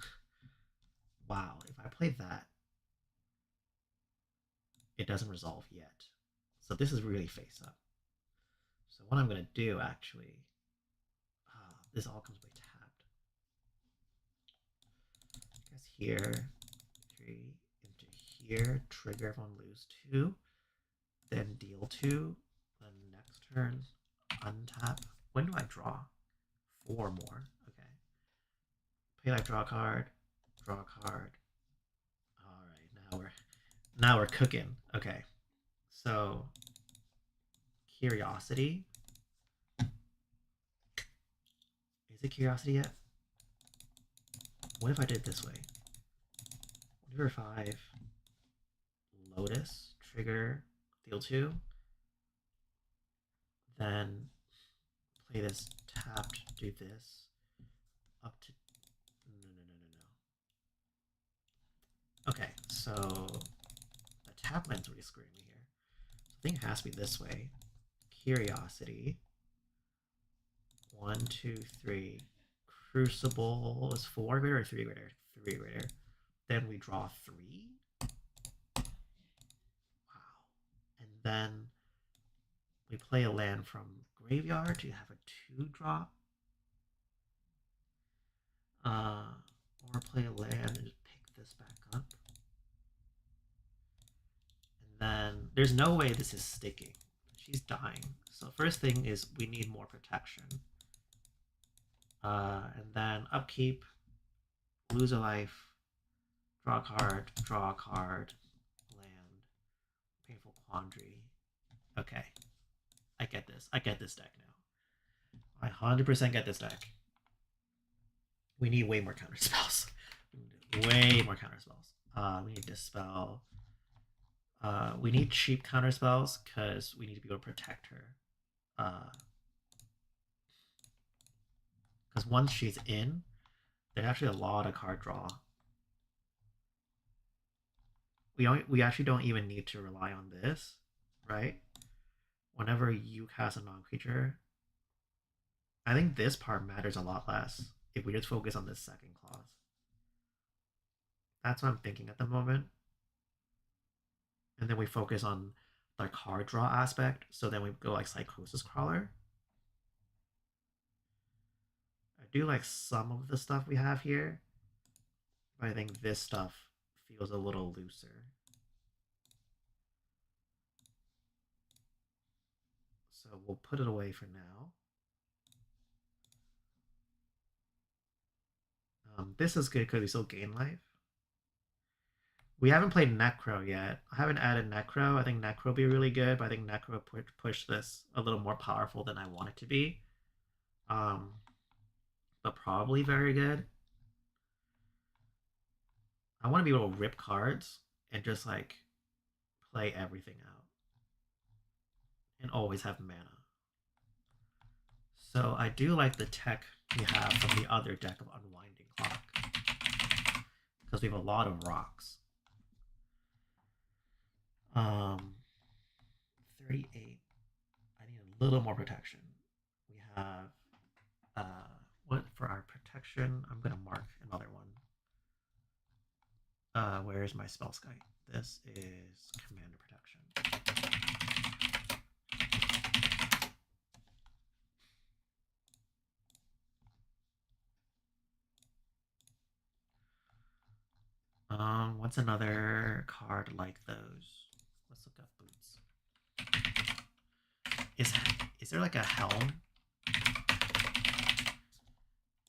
Wow, if I play that, it doesn't resolve yet. So this is really face up. So what I'm gonna do actually, this all comes way tapped. I guess here, 3 into here, trigger everyone lose 2, then deal 2, then next turn, untap. When do I draw? 4 more. Okay. Pay life, draw a card, draw a card. Alright, now we're cooking. Okay. So Curiosity. Is it Curiosity yet? What if I did it this way? River 5, Lotus, trigger, deal 2, then play this tapped, do this, up to, no. Okay, so the tap land's really screwing me here. So I think it has to be this way. Curiosity, 1, 2, 3, Crucible is 4 greater or 3 greater? 3 greater. Then we draw 3. Wow. And then we play a land from graveyard to have a 2-drop. Or play a land and just pick this back up. And then there's no way this is sticking. She's dying. So first thing is we need more protection. And then upkeep, lose a life, draw a card, land, painful quandary. Okay, I get this. I get this deck now. I 100% get this deck. We need way more counter spells. Way more counter spells. We need Dispel. We need cheap counter spells because we need to be able to protect her. Because once she's in, there's actually a lot of card draw. We actually don't even need to rely on this, right? Whenever you cast a non-creature, I think this part matters a lot less if we just focus on this second clause. That's what I'm thinking at the moment. And then we focus on the card draw aspect, so then we go like Psychosis Crawler. I do like some of the stuff we have here, but I think this stuff feels a little looser. So we'll put it away for now. This is good because we still gain life. We haven't played Necro yet. I haven't added Necro. I think Necro would be really good, but I think Necro push this a little more powerful than I want it to be. Um, but probably very good. I want to be able to rip cards and just like play everything out and always have mana. So I do like the tech we have from the other deck of Unwinding Clock because we have a lot of rocks. 38. I need a little more protection. We have what for our protection? I'm gonna mark another one. Where is my spell sky? This is commander protection. What's another card like those? Let's look up boots. Is there like a helm?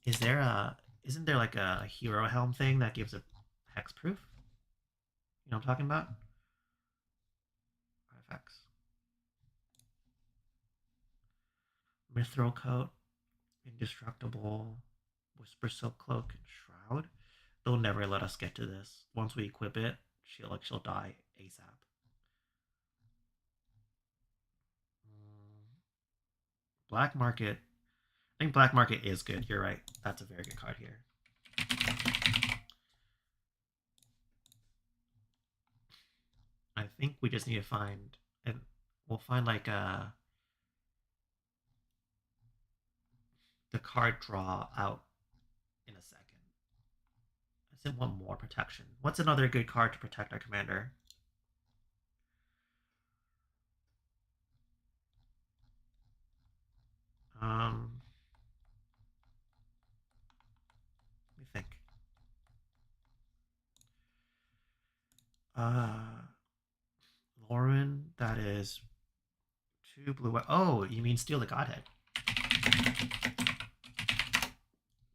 Isn't there like a hero helm thing that gives a hexproof? You know what I'm talking about? Artifacts. Mithril coat, indestructible, whisper silk cloak, and shroud. They'll never let us get to this. Once we equip it, she'll die ASAP. Black market. I think black market is good. You're right. That's a very good card here. I think we just need to find, and we'll find like the card draw out in a second. I said one more protection. What's another good card to protect our commander? Let me think. Lauren, that is 2 blue. Oh, you mean Steal the Godhead?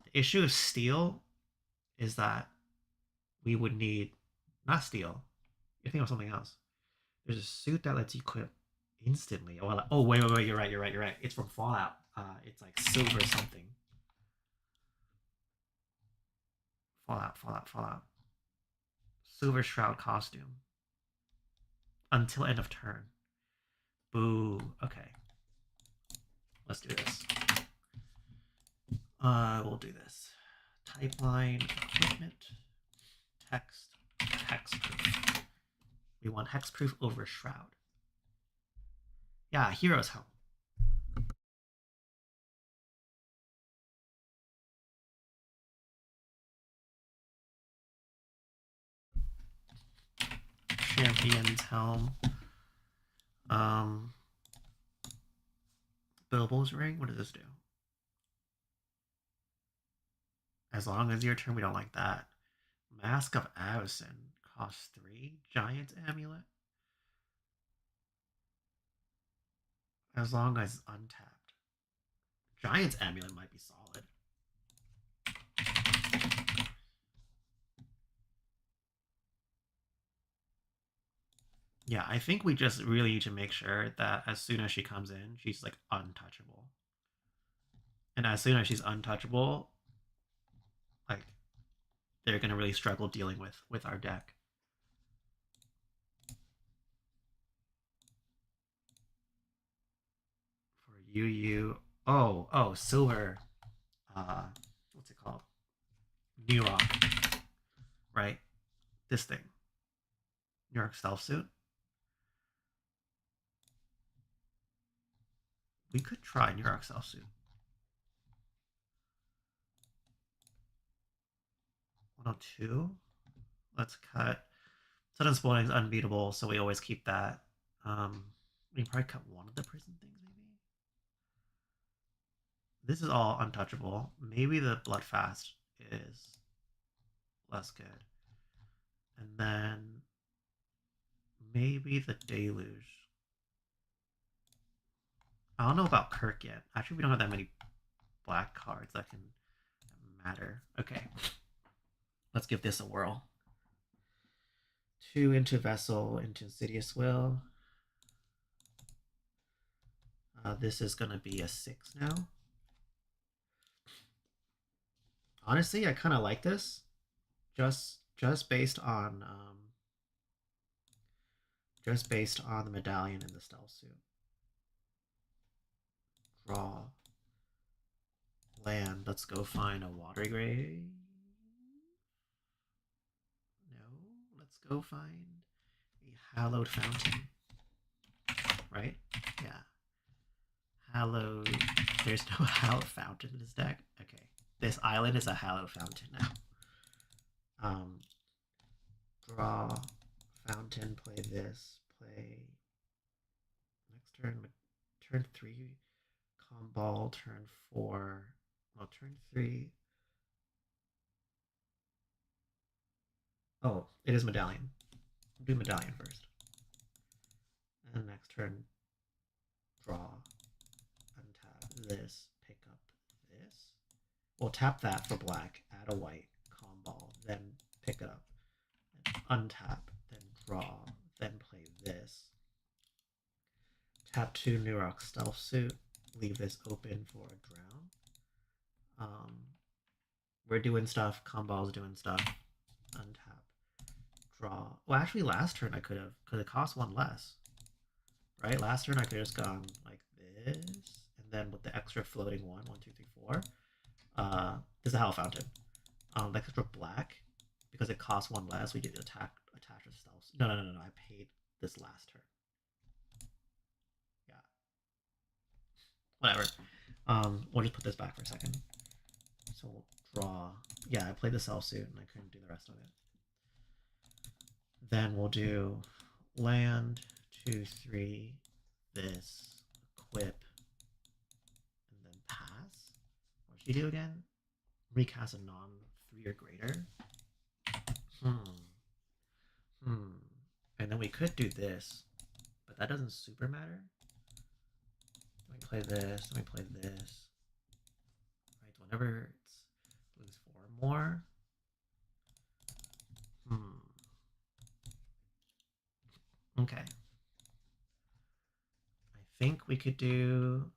The issue of Steel is that we would need not Steel. You're thinking of something else. There's a suit that lets you equip instantly. Oh, wait. You're right. It's from Fallout. It's like silver something. Fallout. Silver Shroud costume. Until end of turn. Boo. Okay. Let's do this. We'll do this. Type line, equipment, text, hexproof. We want hexproof over shroud. Yeah, hero's helm. Champion's helm. Bilbo's ring. What does this do? As long as your turn, we don't like that. Mask of Avacyn costs 3. Giant amulet. As long as untapped. Giant's amulet might be solid. Yeah, I think we just really need to make sure that as soon as she comes in, she's like untouchable. And as soon as she's untouchable, like they're gonna really struggle dealing with our deck. For you, silver. What's it called? New Rock, right? This thing. New York Stealth Suit. We could try New York Stealth Suit. 102. Let's cut. Sudden Spawning is unbeatable, so we always keep that. We can probably cut one of the prison things, maybe. This is all untouchable. Maybe the Bloodfast is less good. And then maybe the Deluge. I don't know about Kirk yet. Actually, we don't have that many black cards that can matter. Okay. Let's give this a whirl. 2 into Vessel, into Insidious Will. This is going to be a 6 now. Honestly, I kind of like this. Just based on the medallion and the stealth suit. Draw. Land. Let's go find a watery grave. No. Let's go find a hallowed fountain. Right? Yeah. Hallowed. There's no hallowed fountain in this deck. Okay. This island is a hallowed fountain now. Draw. Fountain. Play this. Play. Next turn. Turn 3. Ball. Turn 4. Well, turn 3. Oh, it is medallion. We'll do medallion first. And next turn, draw, untap this, pick up this. We'll tap that for black, add a white, ball, then pick it up, and untap, then draw, then play this. Tap 2 New Rock Stealth Suit, leave this open for a drown. We're doing stuff, ball's doing stuff, untap. Draw. Well, actually, last turn I could have, because it cost 1 less. Right? Last turn I could have just gone like this, and then with the extra floating 1, 1, 2, 3, 4. There's a Hell Fountain. The extra black, because it costs 1 less, we did attach with stealth. No. I paid this last turn. Yeah. Whatever. We'll just put this back for a second. So we'll draw. Yeah, I played the Self Suit, and I couldn't do the rest of it. Then we'll do land, 2, 3, this, equip, and then pass. What should you do again? Recast a non-3 or greater. And then we could do this, but that doesn't super matter. Let me play this, let me play this. Right, whenever it's lose 4 more. Okay. I think we could do.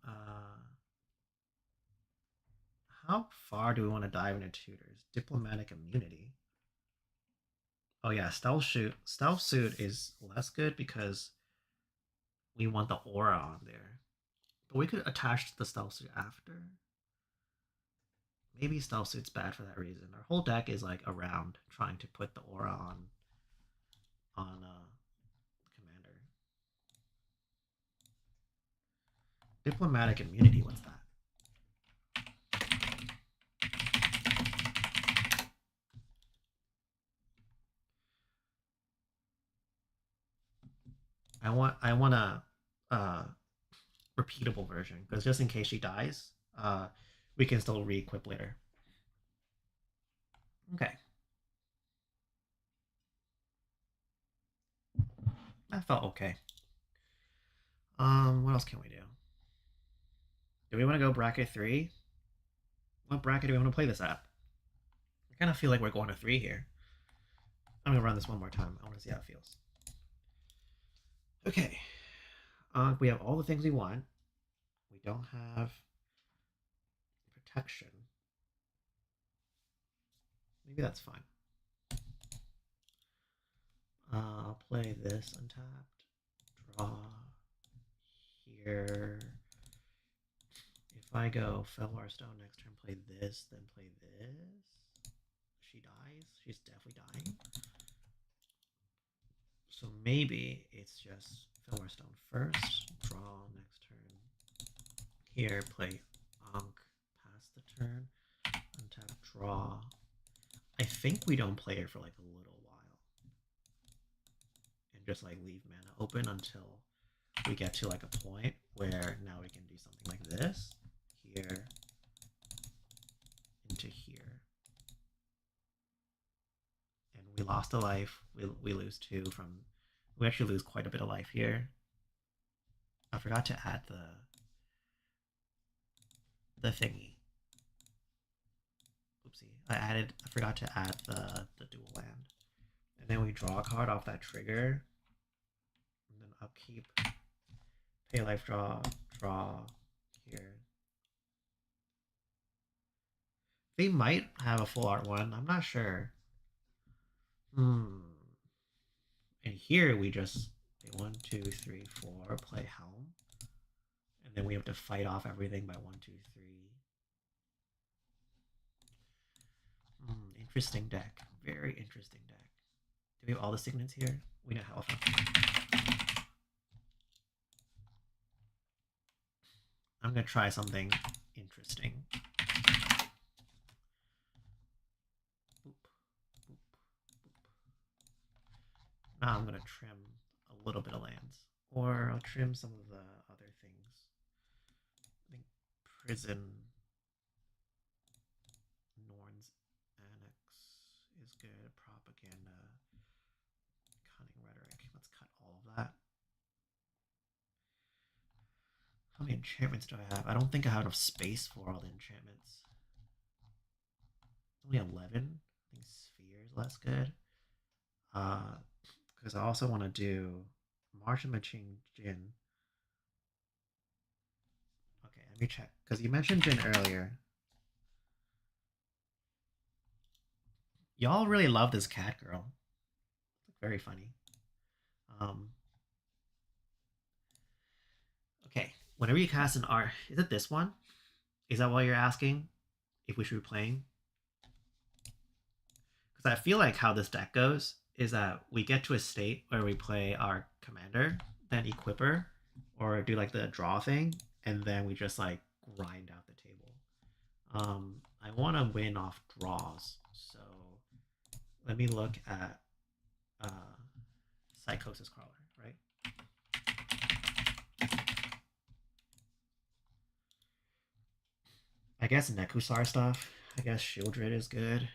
How far do we want to dive into tutors? Diplomatic immunity. Oh yeah, stealth suit. Stealth suit is less good because we want the aura on there. But we could attach the stealth suit after. Maybe stealth suit's bad for that reason. Our whole deck is like around trying to put the aura on commander. Diplomatic immunity, what's that? I want a repeatable version, because just in case she dies, we can still re-equip later. Okay. That felt okay. What else can we do? Do we want to go bracket 3? What bracket do we want to play this at? I kind of feel like we're going to 3 here. I'm gonna run this one more time. I want to see how it feels. Okay. We have all the things we want. We don't have protection. Maybe that's fine. I'll play this untapped. Draw here. If I go Felwar Stone next turn, play this, then play this. She dies. She's definitely dying. So maybe it's just Felwar Stone first. Draw next turn. Here, play Ankh. Pass the turn. Untap, draw. I think we don't play her for like a little while. And just like leave mana open until we get to like a point where now we can do something like this. Here. Into here. And we lost a life. We lose 2 from... We actually lose quite a bit of life here. I forgot to add the thingy. Oopsie. I forgot to add the dual land. And then we draw a card off that trigger. And then upkeep. Pay life draw here. They might have a full art one. I'm not sure. And here we just play 1, 2, 3, 4, play Helm. And then we have to fight off everything by 1, 2, 3. Interesting deck. Very interesting deck. Do we have all the signets here? We know how. I'm gonna try something interesting. Boop, boop, boop. Now I'm gonna trim a little bit of lands, or I'll trim some of the other things. I think Prison, Norn's Annex is good. Propaganda, Cunning Rhetoric. Let's cut all of that. How many enchantments do I have? I don't think I have enough space for all the enchantments. Only 11. I think Sphere is less good. Because I also want to do March and Machine Jin. Okay, let me check. Because you mentioned Jin earlier. Y'all really love this cat girl. It's very funny. Okay, whenever you cast an art, is it this one? Is that why you're asking if we should be playing? Because I feel like how this deck goes is that we get to a state where we play our commander, then equip her, or do like the draw thing, and then we just like grind out the table. I want to win off draws, so let me look at Psychosis Crawler, right? I guess Nekusar stuff. I guess Shieldred is good.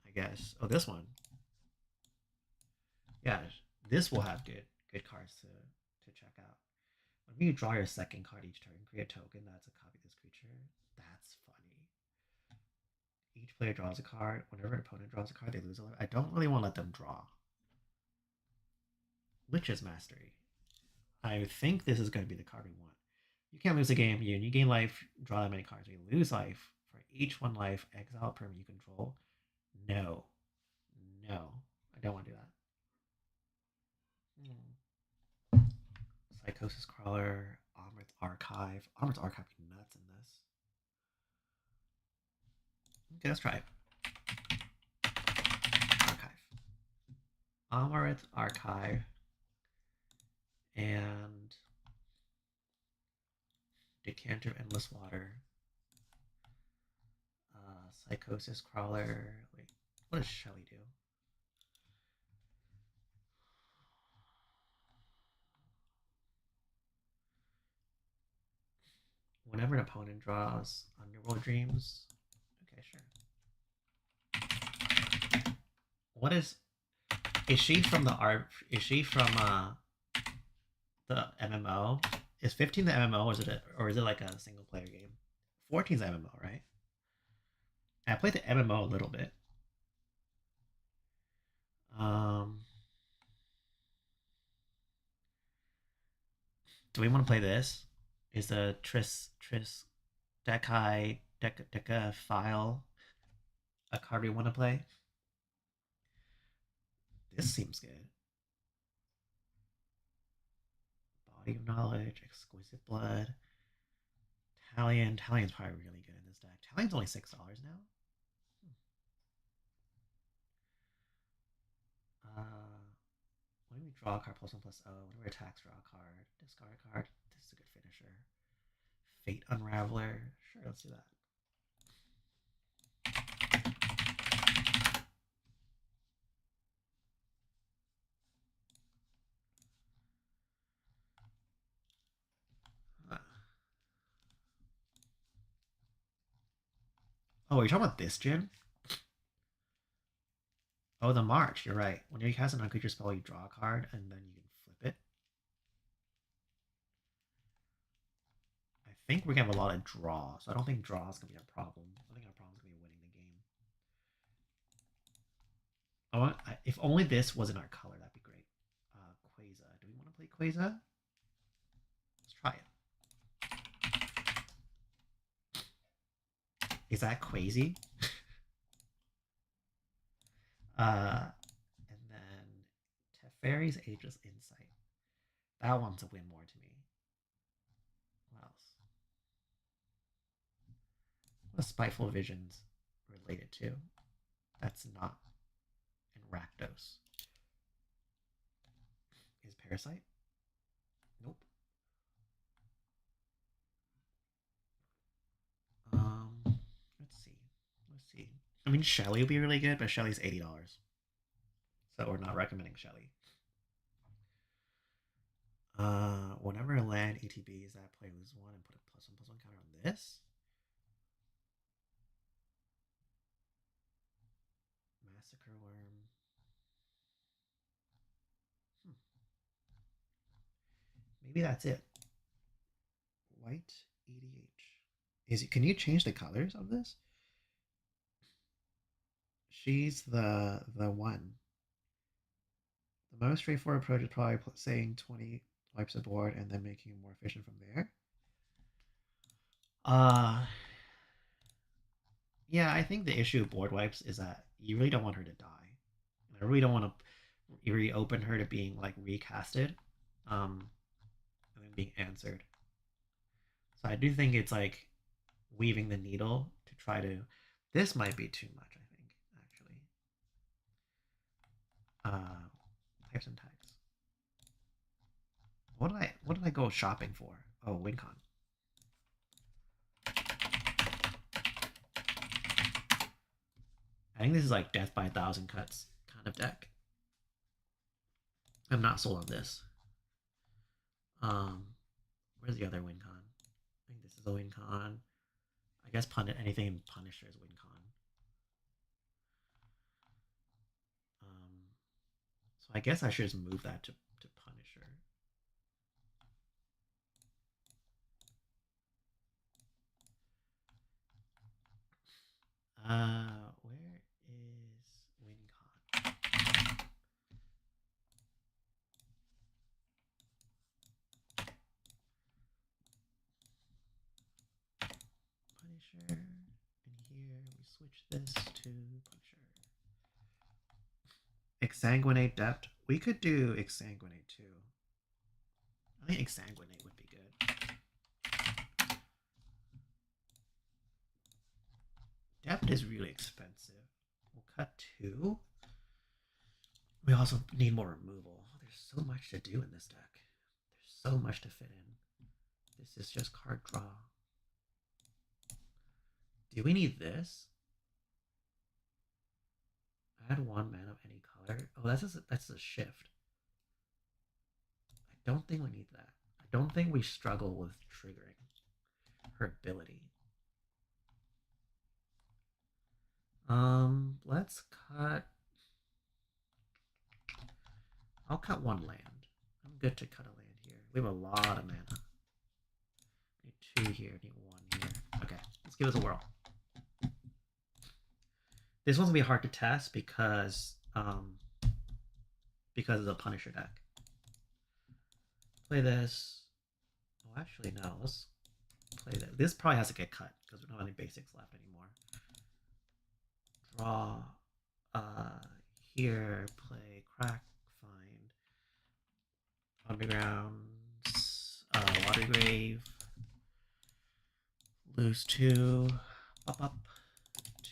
I guess. Oh, this one. Yeah, this will have good cards to check out. When you draw your second card each turn, create a token that's a copy of this creature. That's funny. Each player draws a card. Whenever an opponent draws a card, they lose a life. I don't really want to let them draw. Lich's Mastery. I think this is going to be the card we want. You can't lose a game. You gain life, draw that many cards. You lose life. For each one life, exile permanent you control. No. No. I don't want to do that. Psychosis Crawler, Amrit's Archive. Amrit's Archive would be nuts in this. Okay, let's try it. Archive. Amrit's Archive. And Decanter of Endless Water. Psychosis Crawler. Wait, what does Shelly do? Whenever an opponent draws Underworld Dreams. Okay, sure. What is she from the art? Is she from the MMO? Is 15 the MMO, or is it like a single player game? 14 is the MMO, right? I played the MMO a little bit. Do we want to play this? Is the Tris Deca file a card we want to play? This seems good. Body of Knowledge, Exquisite Blood, Talion. Talion's probably really good in this deck. Talion's only $6 now. When we draw a card, +1/+0. Whenever it attacks, draw a card. Discard a card. This is a good finisher. Fate Unraveler. Sure, let's do that. Oh, you're talking about this, Jin? Oh, the March. You're right. When you cast an non-creature spell, you draw a card, and then you can flip it. I think we're going to have a lot of draws. So I don't think draws going to be a problem. I think our problem is going to be winning the game. If only this was in our color, that'd be great. Quasar. Do we want to play Quasar? Let's try it. Is that crazy? And then Teferi's Ageless Insight. That one's a win more to me. What else? What are Spiteful Visions related to? That's not in Rakdos. Is Parasite? Nope. Let's see. Let's see. I mean, Shelly would be really good, but Shelly's $80. So we're not recommending Shelly. Whenever a land ETBs that play lose one and put a +1/+1 counter on this. Massacre Worm. Maybe that's it. White EDH. Can you change the colors of this? She's the one. The most straightforward approach is probably saying 20 wipes a board and then making it more efficient from there. Yeah, I think the issue of board wipes is that you really don't want her to die. I really don't want to reopen her to being like recasted, and then being answered. So I do think it's like weaving the needle to try to. This might be too much, I think, actually. Types and tags. What did I go shopping for? Oh, WinCon. I think this is like Death by 1,000 Cuts kind of deck. I'm not sold on this. Where's the other WinCon? I think this is a WinCon. I guess anything in Punisher is WinCon. So I guess I should just move that to Punisher. Where is WinCon? Punisher. And here we switch this to Punisher. Exsanguinate Depth. We could do Exsanguinate too. I think Exsanguinate would be good. Depth is really expensive. We'll cut 2. We also need more removal. There's so much to do in this deck. There's so much to fit in. This is just card draw. Do we need this? Add 1 mana of any color. Oh, that's a shift. I don't think we need that. I don't think we struggle with triggering her ability. Let's cut. I'll cut 1 land. I'm good to cut a land here. We have a lot of mana. Need 2 here, need 1 here. Okay, let's give this a whirl. This one's gonna be hard to test because of the Punisher deck. Play this. Oh, actually no. Let's play this. This probably has to get cut because we don't have any basics left anymore. Draw. Here, play Crack, Find, Underground, Watergrave, lose 2, up,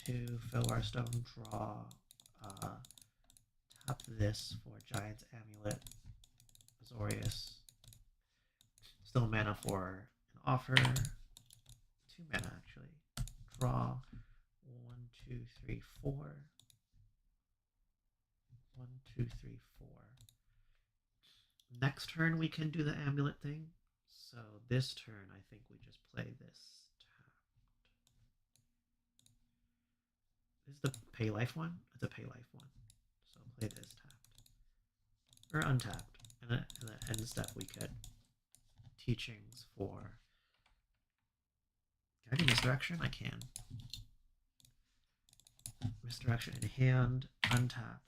2, Fillwire Stone, draw, tap this for Giant's Amulet, Azorius, still mana for an offer, 2 mana actually, draw, 1, 2, 3, 4, 1, 2, 3, 4. Next turn we can do the amulet thing. So this turn I think we just play this tapped. This is the pay life one? It's a pay life one. So play this tapped. Or untapped. And then end step we could teachings for. Can I do misdirection? I can. Misdirection in hand, untap.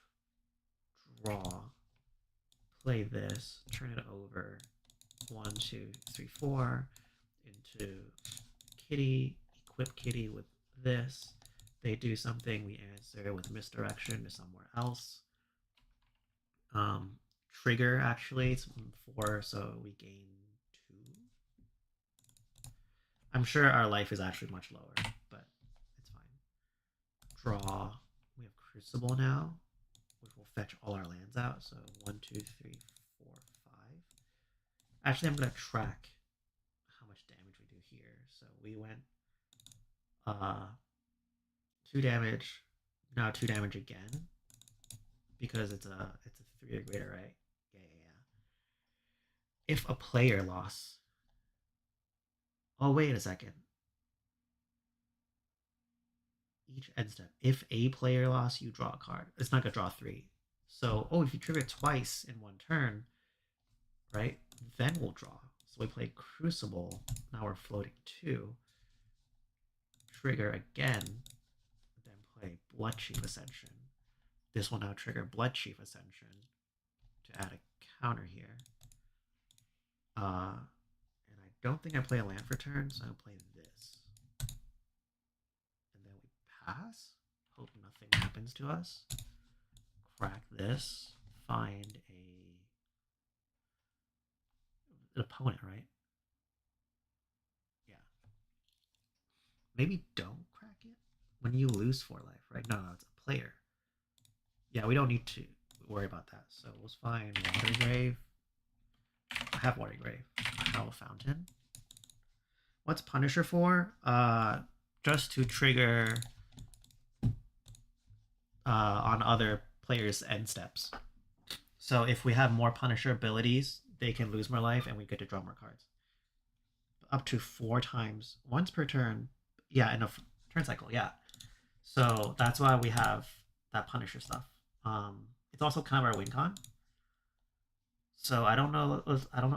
draw, play this, turn it over, 1, 2, 3, 4, into Kitty, equip Kitty with this. They do something, we answer with misdirection to somewhere else. Trigger, actually, it's 4, so we gain 2. I'm sure our life is actually much lower, but it's fine. Draw. We have Crucible now, which will fetch all our lands out. So 1, 2, 3, 4, 5. Actually, I'm going to track how much damage we do here. So we went 2 damage, now 2 damage again, because it's a 3 or greater, right? Yeah. If a player lost. Oh, wait a second. Each end step. If a player lost, you draw a card. It's not gonna draw 3. So, if you trigger twice in one turn, right? Then we'll draw. So we play Crucible. Now we're floating 2. Trigger again. Then play Bloodchief Ascension. This will now trigger Bloodchief Ascension to add a counter here. And I don't think I play a land for turn, so I'll play this. And then we pass. Hope nothing happens to us. Crack this. Find an opponent, right? Yeah. Maybe don't crack it when you lose 4 life, right? No, it's a player. Yeah, we don't need to worry about that. So we'll find Water Grave. I have Water Grave. Howl Fountain. What's Punisher for? Just to trigger on other players' end steps. So if we have more Punisher abilities, they can lose more life and we get to draw more cards. Up to 4 times, once per turn. Yeah, in a turn cycle, yeah. So that's why we have that Punisher stuff. It's also kind of our win con. So I don't know.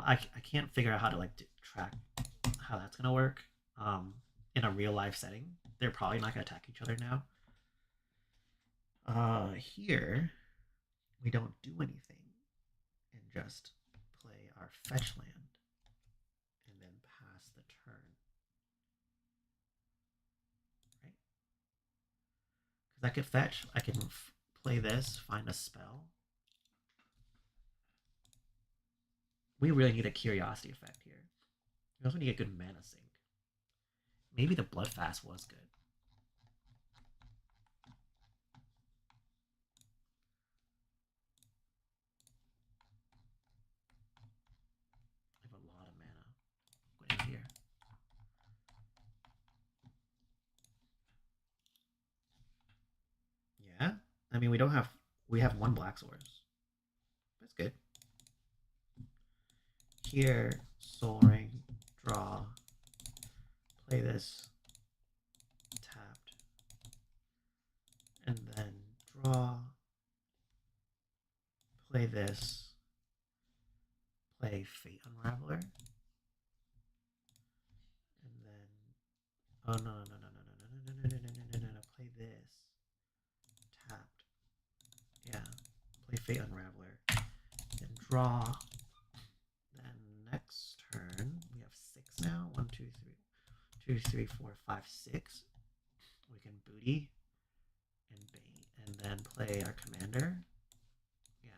I can't figure out how to track how that's gonna work. In a real life setting, they're probably not gonna attack each other now. Here we don't do anything and just play our fetch land and then pass the turn, right? Because I could fetch. I can play this, find a spell. We really need a Curiosity effect here. We also need a good mana sink. Maybe the Bloodfast was good. I have a lot of mana going here. Yeah, I mean we have 1 Black Swords. That's good. Here, Soul Ring, draw, play this, tapped, and then draw, play this, play Fate Unraveler, and then play this, tapped, yeah, play Fate Unraveler, then draw. Next turn, we have 6 now. 1, 2, 3, 2, 3, 4, 5, 6. We can booty and bait, and then play our commander. Yeah,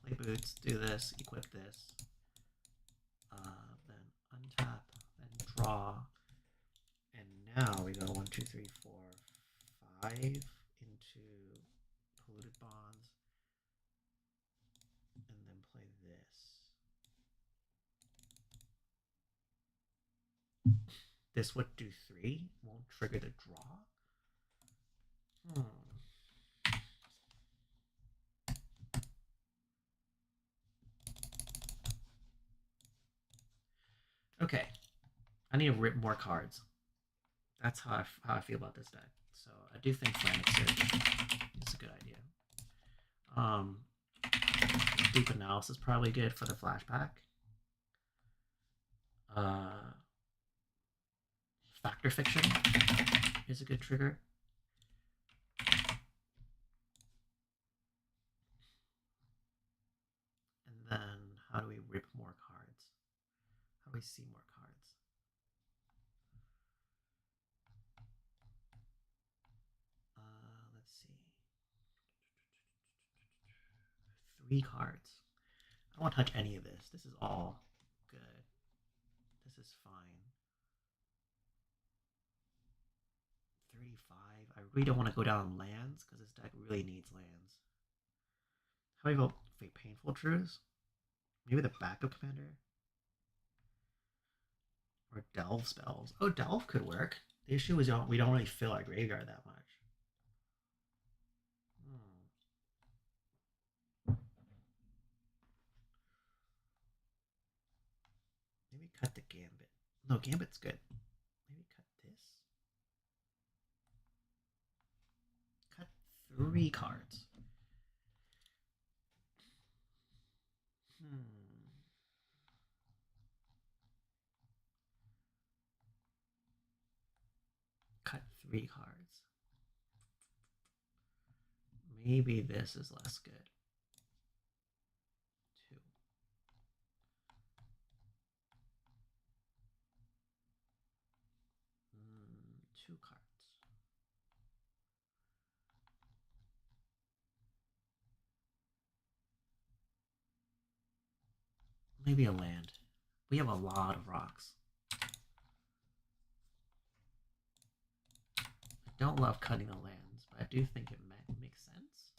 play boots, do this, equip this, then untap, then draw, and now we go 1, 2, 3, 4, 5 into Polluted Bonds, and then play this. This would do 3, won't trigger the draw. Okay, I need to rip more cards. That's how I feel about this deck. So I do think Frantic Surge is a good idea. Deep Analysis is probably good for the flashback. Factor Fiction is a good trigger. me see more cards. Let's see. 3 cards. I don't want to touch any of this. This is all good. This is fine. 35. I really don't want to go down lands because this deck really needs lands. How do I vote? Wait, Painful Truths? Maybe the backup commander? Or Delve spells. Oh, Delve could work. The issue is we don't really fill our graveyard that much. Maybe cut the Gambit. No, Gambit's good. Maybe cut this. Cut 3 cards. Cut 3 cards. Maybe this is less good. 2. 2 cards. Maybe a land. We have a lot of rocks. I don't love cutting the lands, but I do think it makes sense.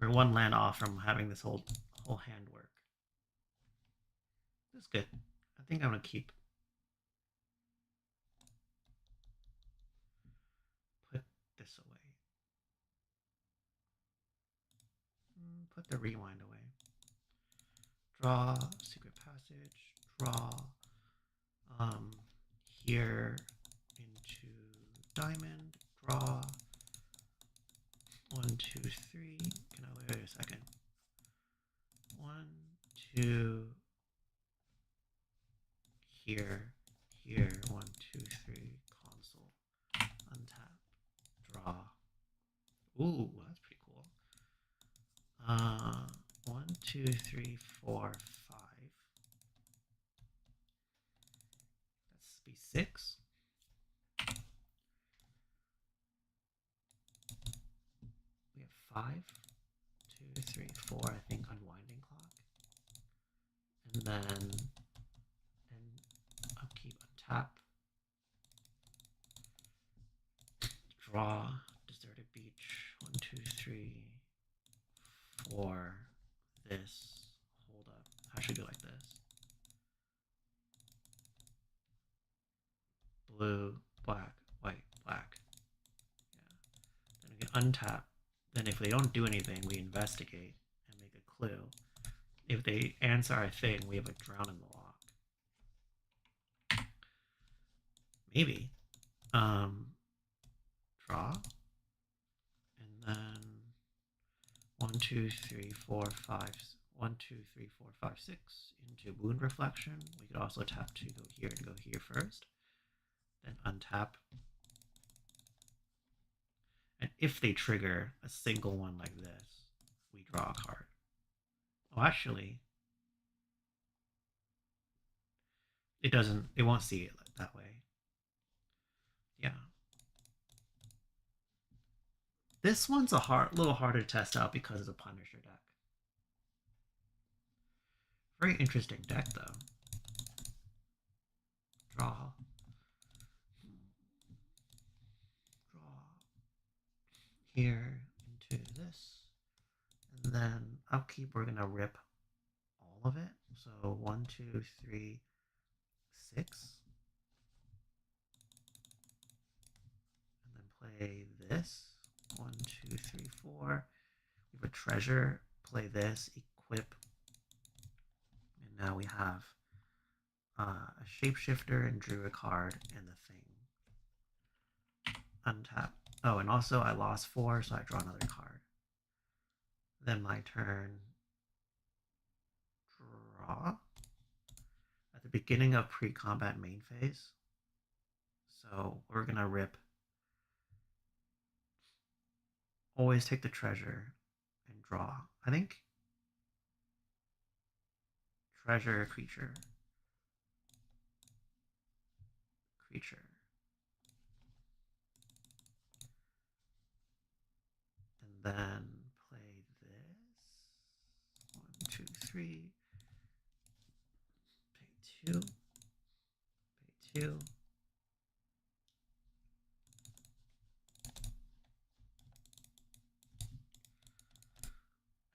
We're 1 land off from having this whole hand work. This is good. I think I'm gonna keep. Put this away. Put the rewind away. Draw Secret Passage. Draw here into diamond. Draw 1, 2, 3. Can I wait a second? 1, 2. Here. 1, 2, 3. Console. Untap. Draw. Ooh, that's pretty cool. 1, 2, 3, 4, 5. That's be 6. We have 5, 2, 3, 4. I think unwinding clock, and then upkeep, untap, draw, deserted beach. 1, 2, 3. 4, this, hold up, I should do like this. Blue, black, white, black. Yeah. Then we can untap. Then if they don't do anything, we investigate and make a clue. If they answer our thing, we have a drown in the lock. Maybe. Draw. And then 1, 2, 3, 4, 5. 1, 2, 3, 4, 5, 6 into Wound Reflection. We could also tap to go here first. Then untap. And if they trigger a single one like this, we draw a card. Oh, actually, it won't see it that way. Yeah. This one's a little harder to test out because it's a Punisher deck. Very interesting deck, though. Draw. Here into this. And then upkeep, we're going to rip all of it. So 1, 2, 3, 6. And then play this. 1, 2, 3, 4. We have a treasure. Play this. Equip. And now we have a shapeshifter and drew a card and the thing. Untap. Oh, and also I lost 4, so I draw another card. Then my turn. Draw. At the beginning of pre-combat main phase. So we're going to rip. Always take the treasure and draw. I think treasure creature. And then play this. 1, 2, 3. Pay 2. Pay 2.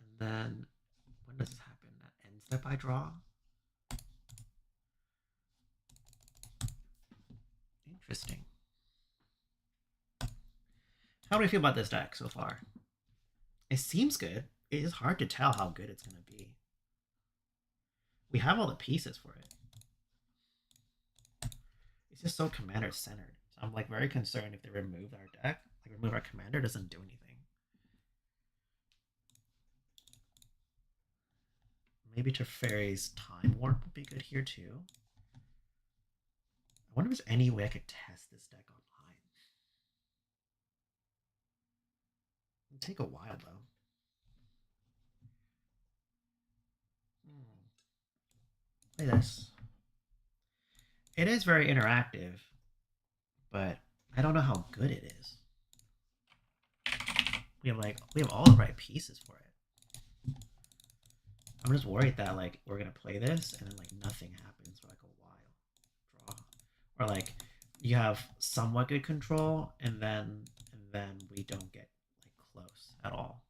And then when does this happen? That end step I draw. Interesting. How do we feel about this deck so far? It seems good. It is hard to tell how good it's going to be. We have all the pieces for it. It's just so commander centered. So I'm like very concerned if they remove our deck, like remove our commander, it doesn't do anything. Maybe Teferi's Time Warp would be good here too. I wonder if there's any way I could test this deck online. It'll take a while though. Play this. It is very interactive, but I don't know how good it is. We have all the right pieces for it. I'm just worried that like we're gonna play this and then like nothing happens for like a while. Draw. Or like you have somewhat good control and then we don't get like close at all.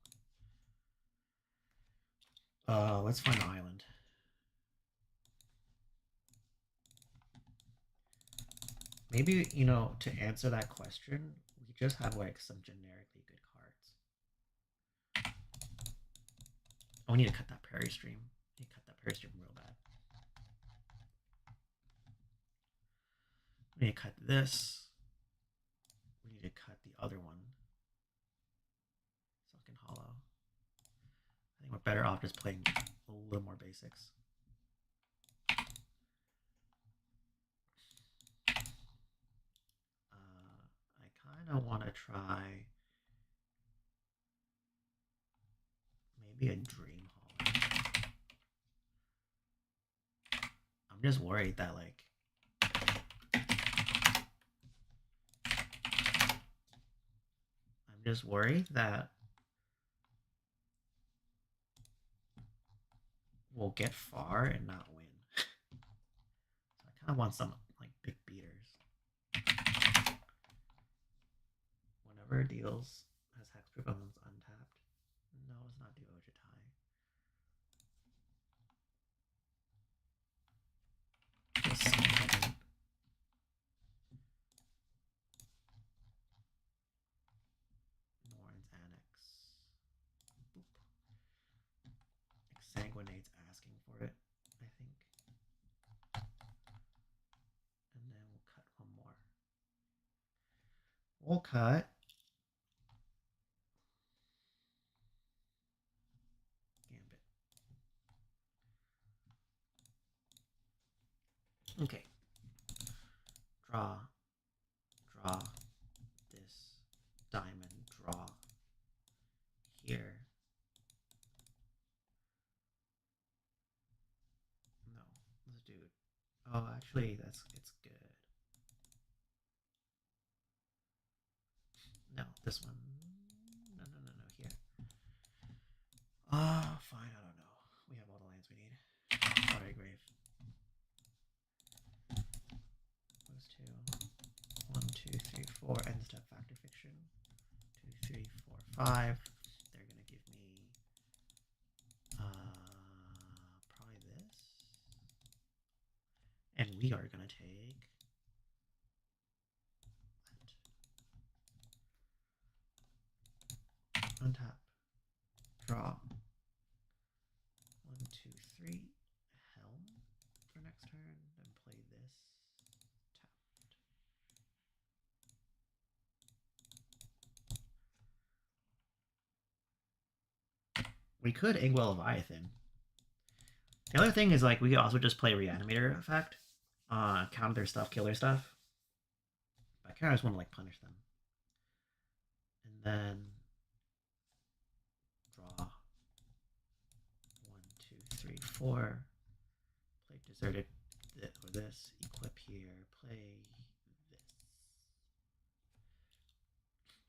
Let's find an island. Maybe, you know, to answer that question, we just have like some generically good cards. Oh, we need to cut that Prairie Stream. We need to cut that Prairie Stream real bad. We need to cut this. We need to cut the other one. Sunken Hollow. I think we're better off just playing a little more basics. I kind of want to try maybe a Dream Hall. I'm just worried that like we'll get far and not win. So I kind of want some like big beaters. Whenever it deals has hexproof elements untapped. No, it's not do Ojitai. Just something. Norin's Annex. Boop. Exsanguinate's asking for it, I think. And then we'll cut one more. We'll cut. Gambit. Okay. Draw. This. Diamond. Draw. Here. No. Let's do it. Oh, actually, it's good. No, this one. No, here. Fine, I don't know. We have all the lands we need. Watery Grave. Those two. 1, 2, 3, 4. End step Factor Fiction. 2, 3, 4, 5. They're gonna give me probably this. And we are gonna take that. Untap. Draw. 1, 2, 3. Helm for next turn. Then play this. Tapped. We could Inkwell Leviathan. The other thing is like we could also just play Reanimator effect. Counter their stuff, kill their stuff. But I kind of just want to like punish them. And then draw 1, 2, 3, 4. Play deserted or this. Equip here. Play this.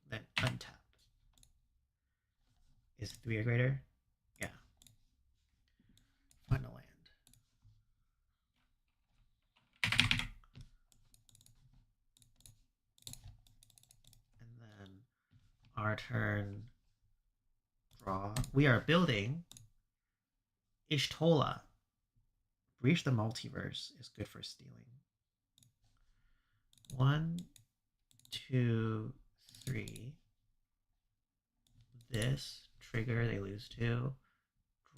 Then untap. Is 3 or greater? Yeah. Find a land. And then our turn. Draw. We are building Ishtola. Breach the Multiverse is good for stealing. 1, 2, 3. This. Trigger, they lose 2.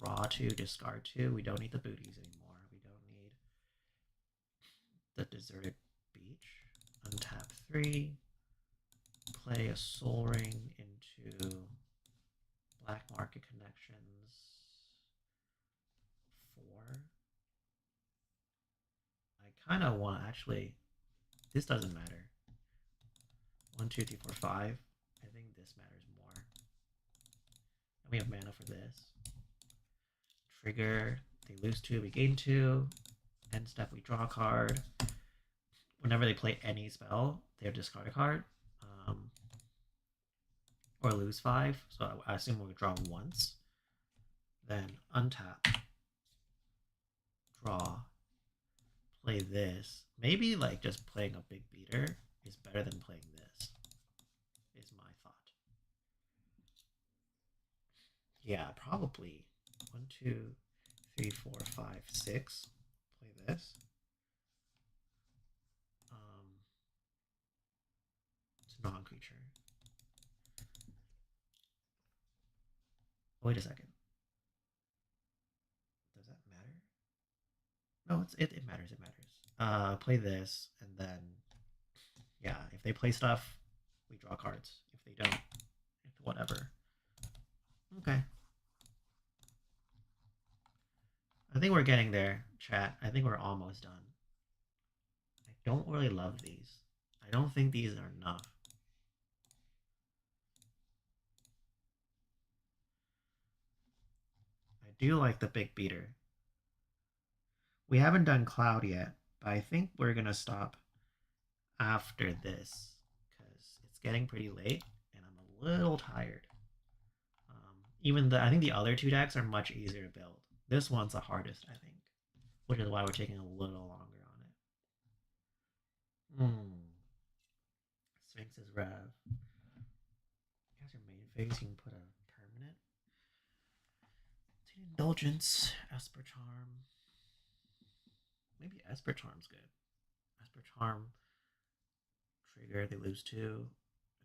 Draw 2, discard 2. We don't need the booties anymore. We don't need the deserted beach. Untap 3. Play a Soul Ring into Black Market Connections 4. I kind of want, actually, this doesn't matter. 1, 2, 3, 4, 5. I think this matters more. And we have mana for this. Trigger, they lose 2, we gain 2. End step, we draw a card. Whenever they play any spell, they have discard a card. Or lose 5. So I assume we'll draw once. Then untap. Draw. Play this. Maybe like just playing a big beater is better than playing this. Is my thought. Yeah, probably 1, 2, 3, 4, 5, 6. Play this. It's a non-creature. Wait a second. Does that matter? No, it matters. It matters. Play this, and then yeah, if they play stuff, we draw cards. If they don't, whatever. Okay. I think we're getting there, chat. I think we're almost done. I don't really love these. I don't think these are enough. I do like the big beater. We haven't done Cloud yet, but I think we're going to stop after this because it's getting pretty late and I'm a little tired. I think the other 2 decks are much easier to build. This one's the hardest, I think, which is why we're taking a little longer on it. Sphinx's Rev. As your main phase, you can put a permanent. Indulgence, Esper Charm. Maybe Esper Charm's good. Esper Charm. Trigger, they lose 2. And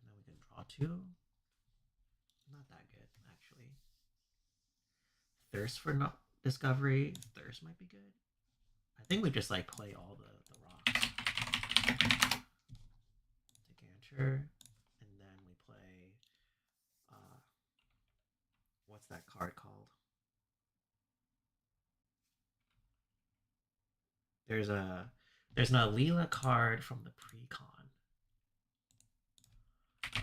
then we can draw 2. Not that good, actually. Thirst for Discovery. Thirst might be good. I think we just like play all the rocks. Decanter. And then we play what's that card called? There's an Alila card from the Precon.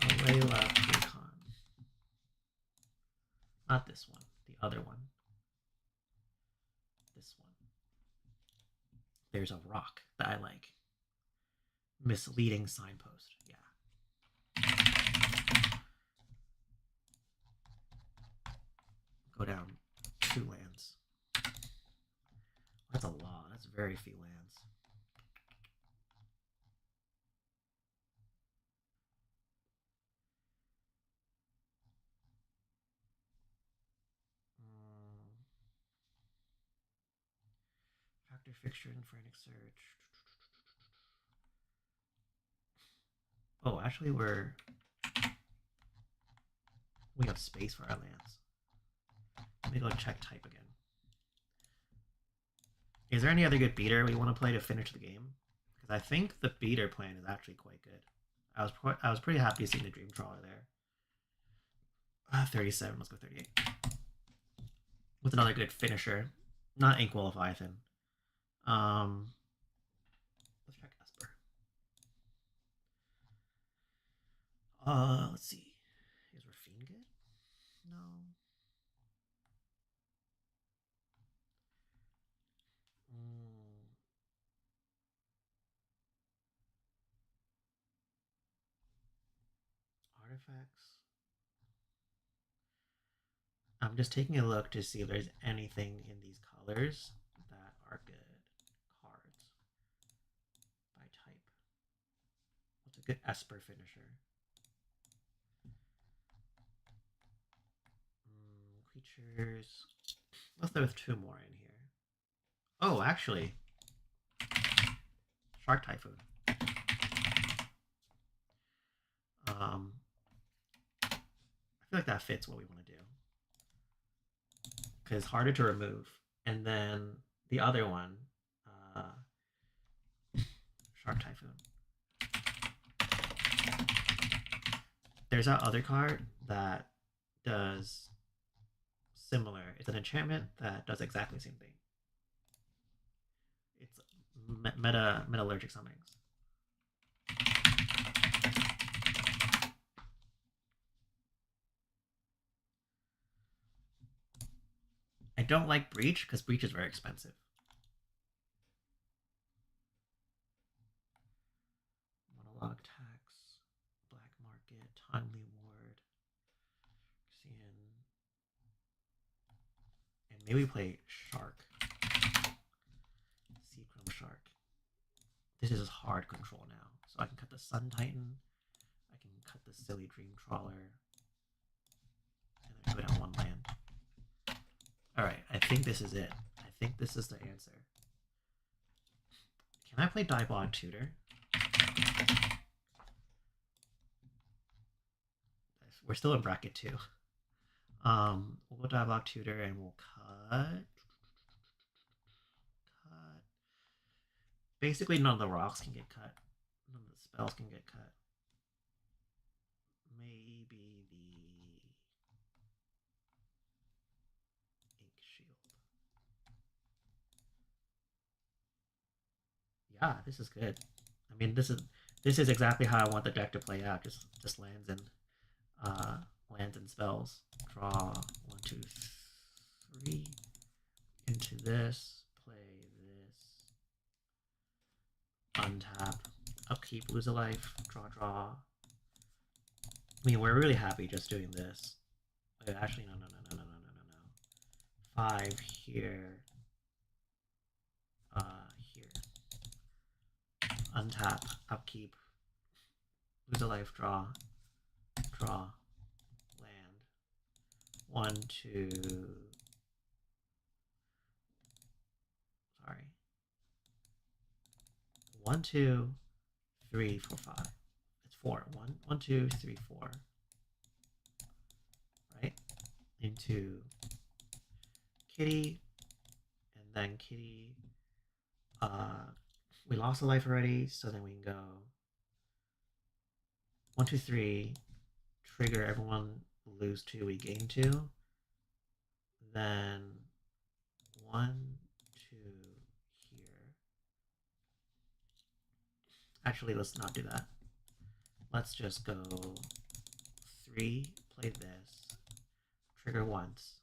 Alila Precon. Not this one, the other one. This one. There's a rock that I like. Misleading Signpost. Yeah. Go down 2 lands. That's a lot. That's very few lands. Factor Fixture and Frantic Search. Oh, actually we have space for our lands. Let me go check type again. Is there any other good beater we want to play to finish the game? Because I think the beater plan is actually quite good. I was pretty happy seeing the Dream Trawler there. 37, let's go 38. With another good finisher. Not Ink Leviathan. Let's check Esper. Let's see. Is Rafine good? No. effects. I'm just taking a look to see if there's anything in these colors that are good cards by type. What's a good Esper finisher? Creatures. Let's throw 2 more in here. Oh, actually, Shark Typhoon. I feel like that fits what we want to do because harder to remove. And then the other one, Shark Typhoon. There's that other card that does similar. It's an enchantment that does exactly the same thing. It's metallurgic summonings. I don't like Breach because Breach is very expensive. Monologue tax, black market, timely ward, and maybe play Shark. Seachrome Shark. This is hard control now, so I can cut the Sun Titan. I can cut the silly Dream Trawler, and then go down 1 land. Alright, I think this is it. I think this is the answer. Can I play Diabolic Tutor? We're still in bracket 2. We'll go Diabolic Tutor and we'll cut. Basically, none of the rocks can get cut. None of the spells can get cut. Maybe the Ink Shield. Yeah, this is good. I mean, this is exactly how I want the deck to play out. Just lands and spells. Draw 1, 2, 3 into this. Play this. Untap. Upkeep. Lose a life. Draw. I mean, we're really happy just doing this. Wait, actually, no. 5 here. Here. Untap. Upkeep. Lose a life. Draw. Land. 1, 2. Sorry. 1, 2, 3, 4, 5. It's 4. 1, 2, 3, 4. Right? Into Kitty. And then Kitty. We lost a life already, so then we can go 1, 2, 3. Trigger everyone lose 2, we gain 2. Then 1, 2 here. Actually, let's not do that. Let's just go 3, play this, trigger once,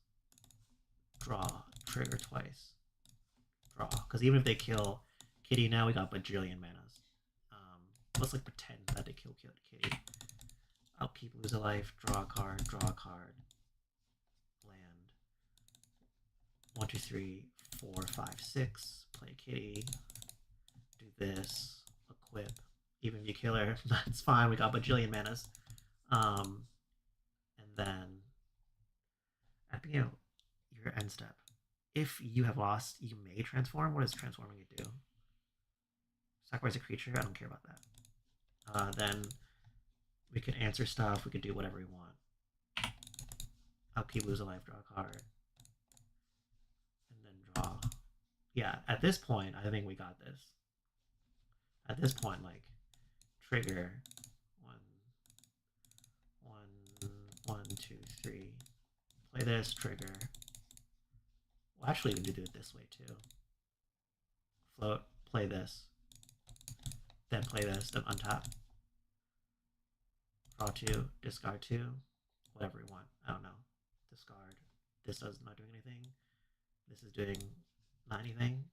draw, trigger twice, draw. Because even if they kill Kitty now, we got bajillion manas. Let's like pretend that they killed Kitty. Upkeep, lose a life, draw a card, land. 1, 2, 3, 4, 5, 6. Play Kitty. Do this. Equip. Even if you kill her, that's fine. We got bajillion manas. And then at the beginning, your end step. If you have lost, you may transform. What does transforming you do? Sacrifice a creature. I don't care about that. Then we can answer stuff. We could do whatever we want. Upkeep, lose a life, draw a card, and then draw. Yeah, at this point, I think we got this. At this point, like, trigger 1, 2, 3. Play this, trigger. Well, actually, we can do it this way too. Float, play this, then play this, then untap. Draw 2, discard 2, whatever we want. I don't know. Discard. This does not doing anything. This is doing not anything.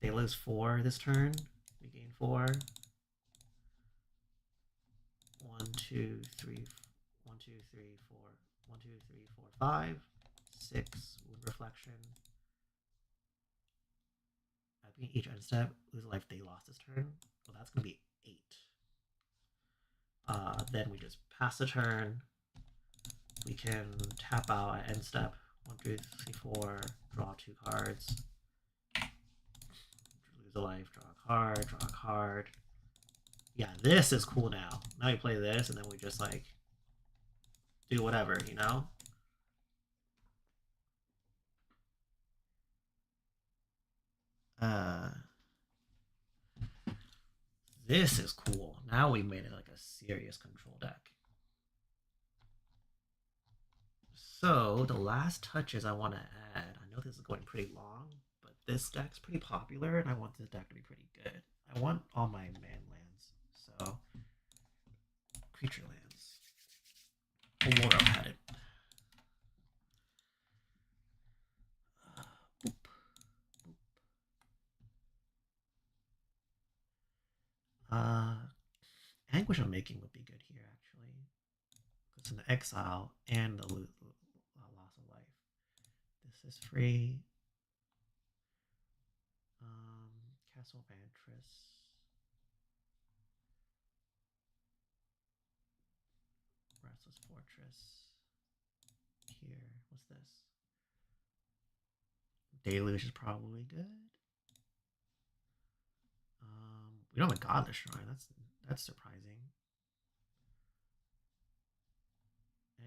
They lose 4 this turn. We gain 4. 1, 2, 3, 1, 2, 3, 4, 1, 2, 3, 4, 5, 6, Wound Reflection. At the each end step, lose a life they lost this turn. Well, that's going to be 8. Then we just pass the turn. We can tap out at end step. 1, 2, 3, 4, draw 2 cards. Lose a life, draw a card, draw a card. Yeah, this is cool now. Now you play this, and then we just, like, do whatever, you know? This is cool. Now we made it like a serious control deck. So the last touches I want to add, I know this is going pretty long, but this deck's pretty popular, and I want this deck to be pretty good. I want all my man lands, so creature lands. Aurora had it. Boop. Anguish of Making would be good here, actually. It's an exile and the loss of life. This is free. Castle Vantress. Restless Fortress. Here, what's this? Deluge is probably good. We don't have a Godless Shrine. That's surprising.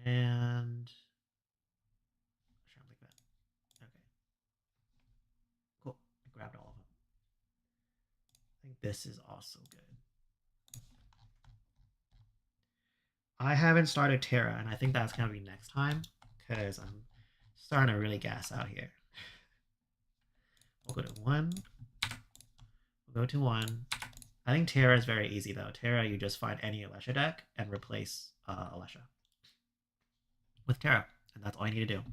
And Shambling Vet. Okay. Cool. I grabbed all of them. I think this is also good. I haven't started Terra, and I think that's gonna be next time because I'm starting to really gas out here. We'll go to 1. We'll go to 1. I think Terra is very easy though. Terra, you just find any Alesha deck and replace Alesha with Terra, and that's all you need to do.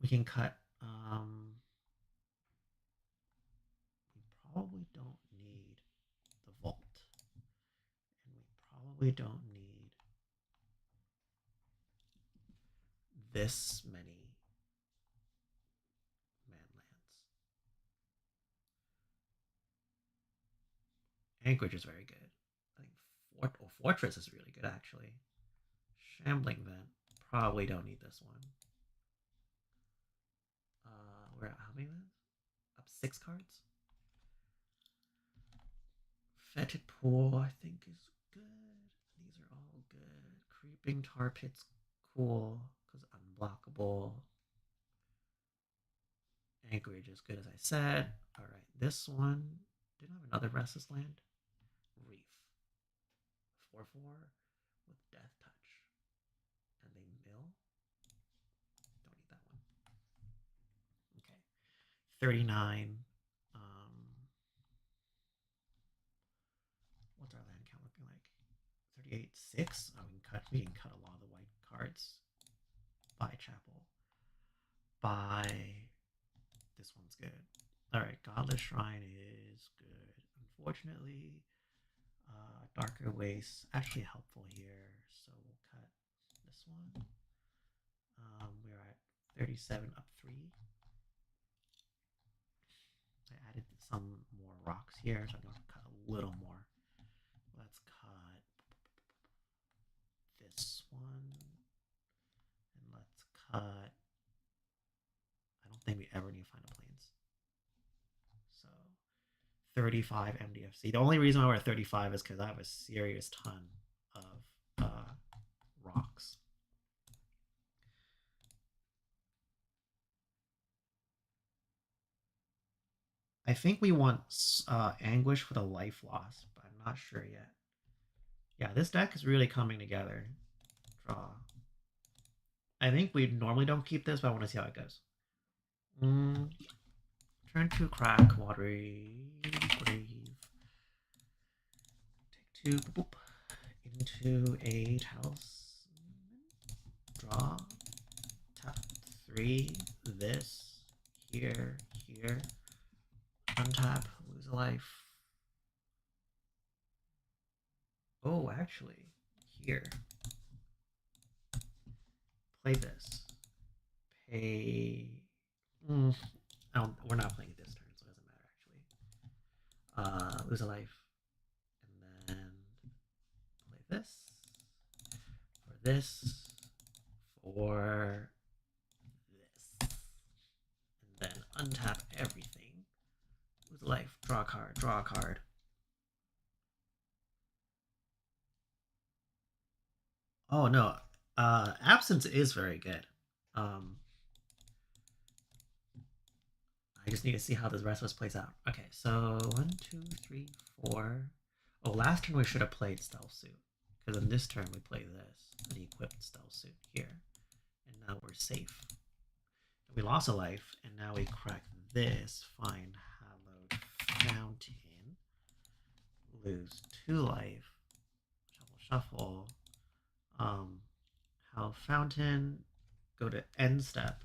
We can cut. We probably don't need the Vault, and we probably don't need this many man lands. Anchorage is very good. I think Fortress is really good actually. Shambling Vent, probably don't need this one. We're at how many lands? Up 6 cards. Fetid Pool, I think, is good. These are all good. Creeping Tar Pit's cool because unblockable. Anchorage is good, as I said. All right, this one didn't have another Restless Land. Reef, 4/4 with Death Touch, and they mill. Don't need that one. Okay, 39. What's our land count looking like? 38, 6. Oh, we can cut a lot of the white cards. By Chapel. By this one's good. All right, Godless Shrine is good. Unfortunately, Darker Waste actually helpful here, so we'll cut this one. We're at 37 up 3. I added some more rocks here, so I'm going to cut a little more. Let's cut this one, and let's cut. I don't think we ever need to find a plains. So 35 MDFC. The only reason why we're at 35 is because I have a serious ton of rocks. I think we want Anguish for the life loss, but I'm not sure yet. Yeah, this deck is really coming together. Draw. I think we normally don't keep this, but I want to see how it goes. Turn 2 crack, watery grave. Take 2, boop, into a house. Draw. Tap 3. This. Here. Untap. Lose a life. Oh, actually, here. Play this. Pay. Oh, we're not playing it this turn, so it doesn't matter actually. Lose a life. And then play this. For this. For this. And then untap everything. Lose a life. Draw a card. Draw a card. Oh no. Absence is very good. I just need to see how the rest of us plays out. Okay, so 1, 2, 3, 4. Oh, last turn we should have played Stealth Suit. Because in this turn we play this. The equipped Stealth Suit here. And now we're safe. We lost a life, and now we crack this. Find Hallowed Fountain. Lose 2 life. Shuffle. Hallowed Fountain. Go to end step.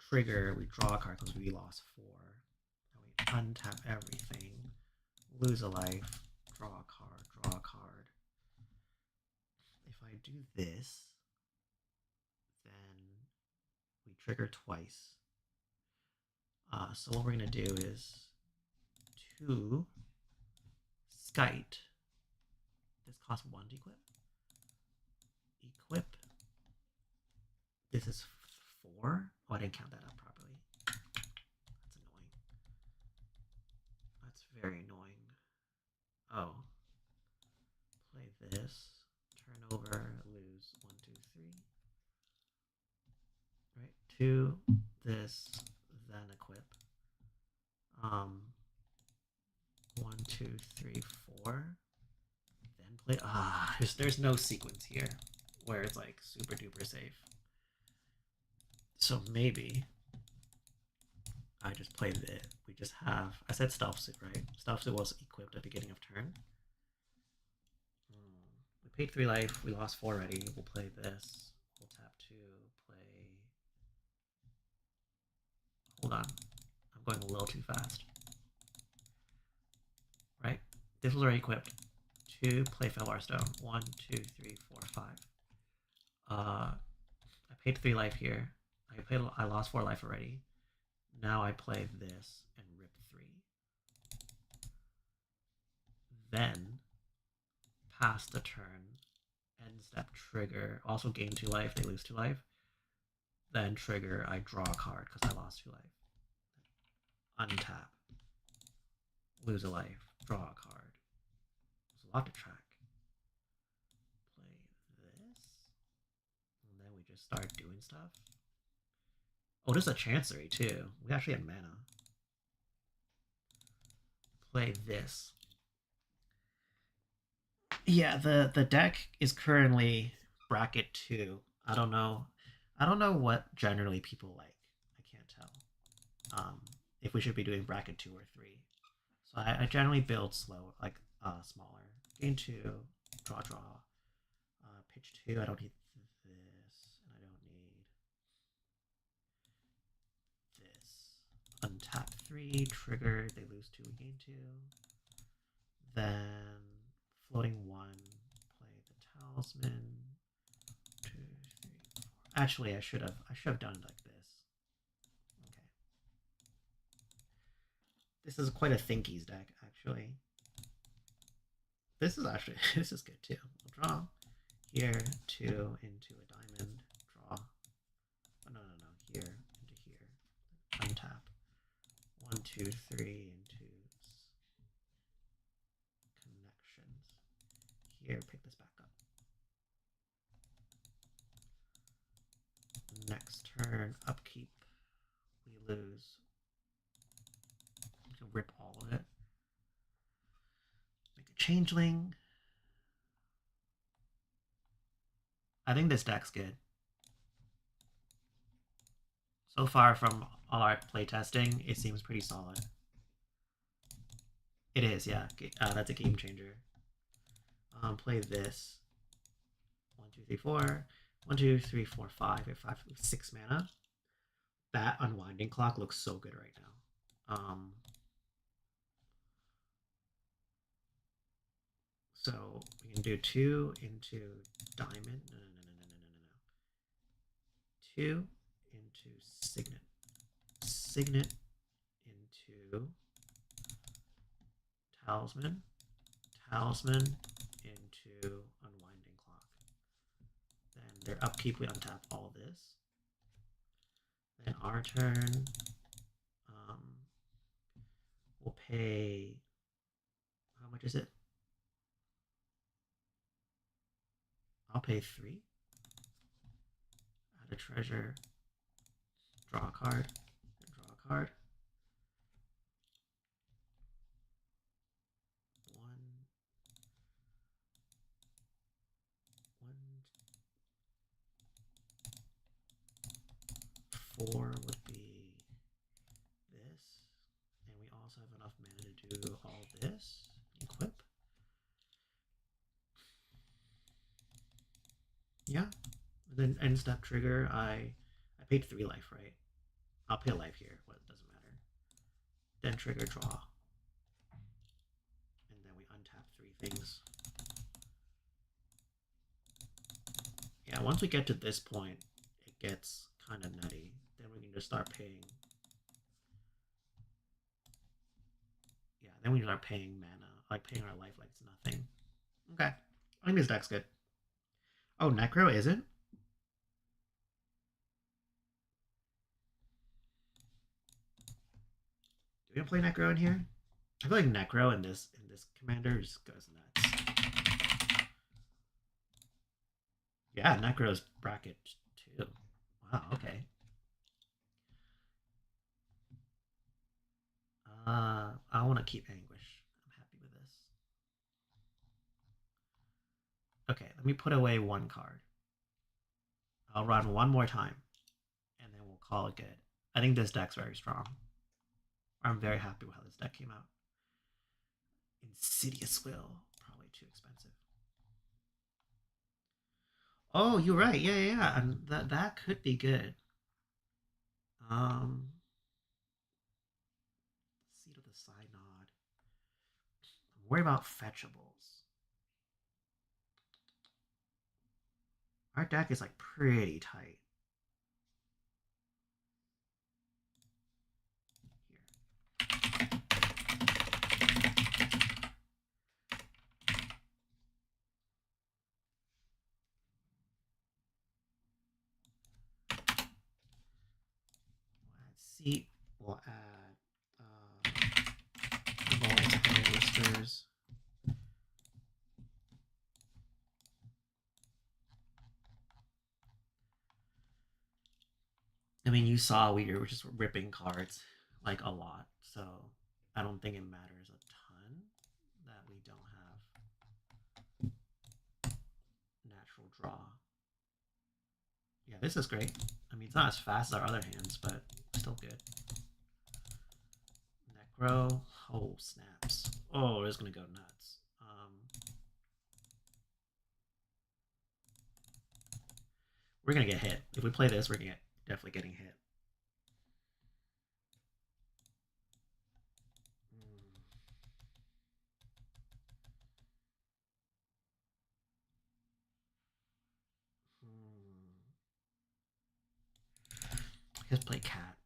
Trigger, we draw a card because we lost 4. Now we untap everything, lose a life, draw a card, draw a card. If I do this, then we trigger twice. So what we're going to do is 2 Skite. This costs 1 to equip. Equip. This is 4. Oh, I didn't count that up properly. That's annoying. That's very annoying. Oh. Play this. Turn over. Lose 1, 2, 3. Right. 2. This. Then equip. 1, 2, 3, 4. Then play. There's no sequence here where it's like super duper safe. So maybe I just played it. We just have, I said Stealth Suit, right? Stealth Suit was equipped at the beginning of turn. We paid 3 life. We lost 4 already. We'll play this. We'll tap 2. Play. Hold on. I'm going a little too fast. Right? This was already equipped. 2. Play Felwar Stone. 1, 2, 3, 4, 5. I paid 3 life here. I lost 4 life already. Now I play this and rip 3. Then, pass the turn, end step trigger, also gain 2 life, they lose 2 life. Then trigger, I draw a card because I lost 2 life. Untap, lose a life, draw a card. There's a lot to track. Play this, and then we just start doing stuff. Oh, there's a Chancery too. We actually have mana. Play this. Yeah, the deck is currently bracket 2. I don't know what generally people like. I can't tell. If we should be doing bracket 2 or 3. So I generally build slow, like smaller. Gain 2, draw. Pitch 2. I don't need this, and I don't need this. Untap 3, trigger, they lose 2, we gain 2. Then floating 1, play the Talisman. 2, 3, 4. Actually, I should have done it like this. Okay. This is quite a thinkies deck, actually. This is good too. We'll draw here, 2 into a diamond, draw. Oh, no, here into here. Untap. 1, 2, 3 into connections. Here, pick this back up. Next turn, upkeep. We lose. We can rip all of it. Make a changeling. I think this deck's good. So far from all our playtesting, it seems pretty solid. It is, yeah. That's a game changer. Play this. 1, 2, 3, 4. 1, 2, 3, 4, 5. We have 6 mana. That Unwinding Clock looks so good right now. So we can do 2 into diamond. No. 2 into signet. Signet into talisman. Talisman into unwinding clock. Then their upkeep, we untap all this. Then our turn, we'll pay, how much is it? I'll pay 3. Add a treasure, draw a card, and draw a card. 4 would be this, and we also have enough mana to do all this. Equip. Yeah. And then end step trigger. I paid 3 life, right? I'll pay a life here. What doesn't matter. Then trigger draw, and then we untap 3 things. Yeah. Once we get to this point, it gets kind of nutty. Then we can just start paying. Yeah, then we can start paying mana, like paying our life like it's nothing. Okay, I think this deck's good. Oh, Necro isn't? Do we play Necro in here? I feel like Necro in this commander just goes nuts. Yeah, Necro's bracket too. Wow, okay. I want to keep Anguish. I'm happy with this. Okay, let me put away 1 card. I'll run 1 more time, and then we'll call it good. I think this deck's very strong. I'm very happy with how this deck came out. Insidious Will, probably too expensive. Oh, you're right. Yeah. And that could be good. Seat of the Synod. I'm worried about fetchables. Our deck is like pretty tight. Seat. We'll add blisters. I mean, you saw we were just ripping cards like a lot, so I don't think it matters a ton that we don't have natural draw. Yeah, this is great. I mean, it's not as fast as our other hands, but still good. Necro. Oh, snaps. Oh, it's going to go nuts. We're going to get hit. If we play this, we're definitely getting hit. Let's play cat.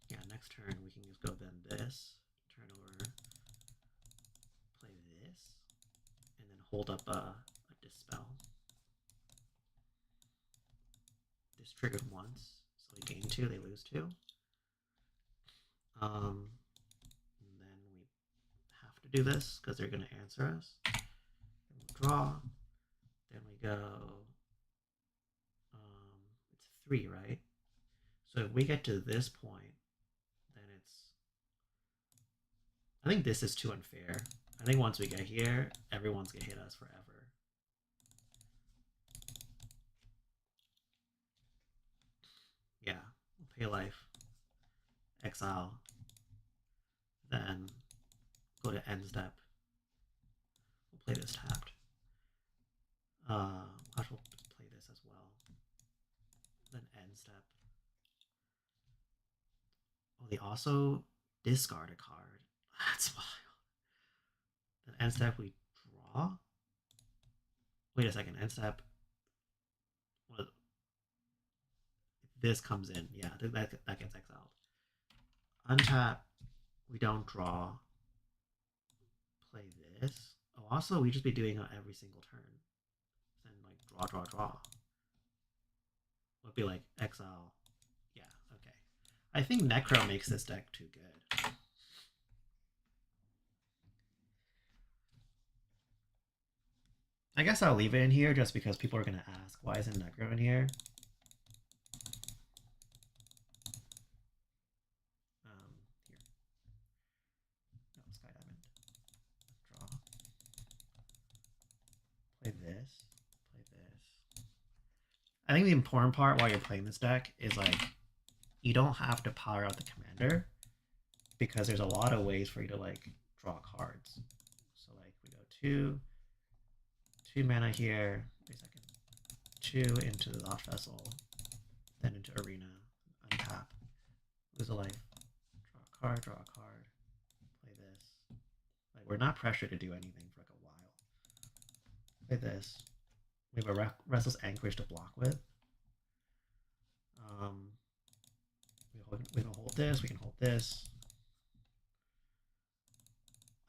Yeah, next turn we can just go then this, turn over, play this, and then hold up a dispel. This triggered once, so they gain 2, they lose 2. And then we have to do this because they're going to answer us. And we'll draw. Then we go. It's 3, right? So if we get to this point, then it's. I think this is too unfair. I think once we get here, everyone's gonna hit us forever. Yeah, we'll pay life, exile, then go to end step. We'll play this tapped. I will play this as well. Then end step. Oh, they also discard a card. That's wild. end step we draw. Wait a second, end step. What? This comes in, yeah, that gets exiled. Untap, we don't draw. Play this. Oh, also we just be doing it every single turn. Then like draw. Would be like exile. Yeah, okay. I think Necro makes this deck too good. I guess I'll leave it in here just because people are gonna ask why isn't Necro in here. Here. No, Sky Diamond. Draw. Play this. Play this. I think the important part while you're playing this deck is like you don't have to power out the commander because there's a lot of ways for you to like draw cards. So like we go two mana here. Wait a second. 2 into the Lost Vessel, then into Arena, untap, lose a life, draw a card, play this. Like we're not pressured to do anything for like a while. Play this. We have a Restless Anchorage to block with. We can hold this. We can hold this.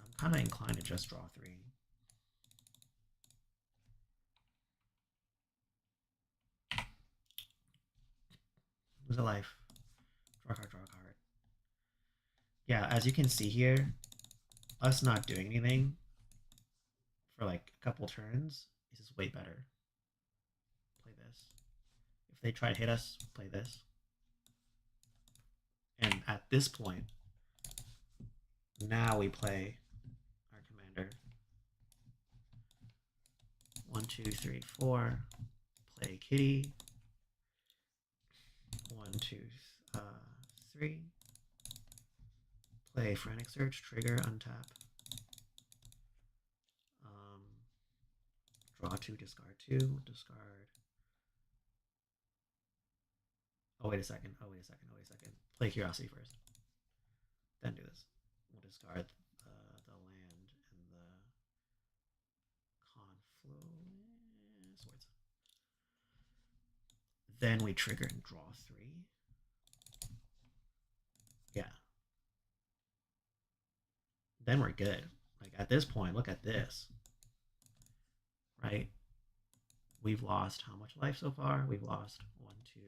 I'm kind of inclined to just draw 3. Lose a life. Draw a card. Yeah, as you can see here, us not doing anything for like a couple turns is just way better. Play this. If they try to hit us, play this. And at this point, now we play our commander. 1, 2, 3, 4. Play Kitty. 1, 2, 3. Play Frantic Search, trigger, untap. Draw 2, discard 2, discard. Oh, wait a second. Play Curiosity first. Then do this. We'll discard the land and the Confluence Swords. Then we trigger and draw 3. Yeah. Then we're good. Like at this point, look at this. Right? We've lost how much life so far? We've lost 1, 2,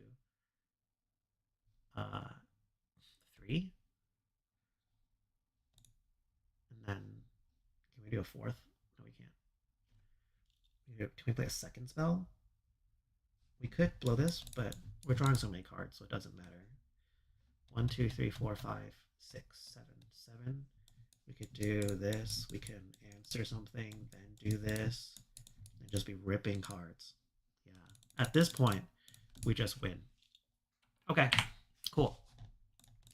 3. And then can we do a 4th? No, we can't. Can we play a second spell? We could blow this, but we're drawing so many cards, so it doesn't matter. 1, 2, 3, 4, 5, 6, 7. We could do this. We can answer something, then do this, and just be ripping cards. Yeah. At this point, we just win. Okay, cool.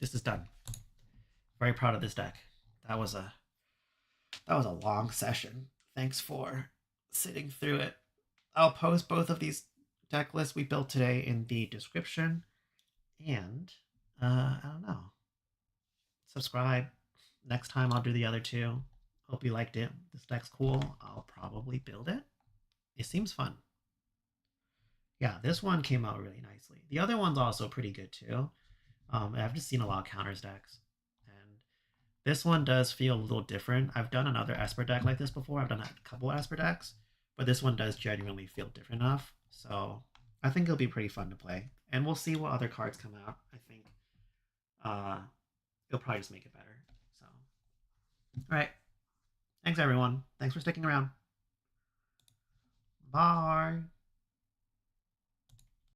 This is done. Very proud of this deck. That was a long session. Thanks for sitting through it. I'll post both of these deck lists we built today in the description. And I don't know. Subscribe. Next time I'll do the other 2. Hope you liked it. This deck's cool. I'll probably build it. It seems fun. Yeah, this one came out really nicely. The other one's also pretty good too. I've just seen a lot of counters decks. And this one does feel a little different. I've done another Esper deck like this before. I've done a couple Esper decks. But this one does genuinely feel different enough. So I think it'll be pretty fun to play. And we'll see what other cards come out. I think it'll probably just make it better. So, all right. Thanks, everyone. Thanks for sticking around. Bye.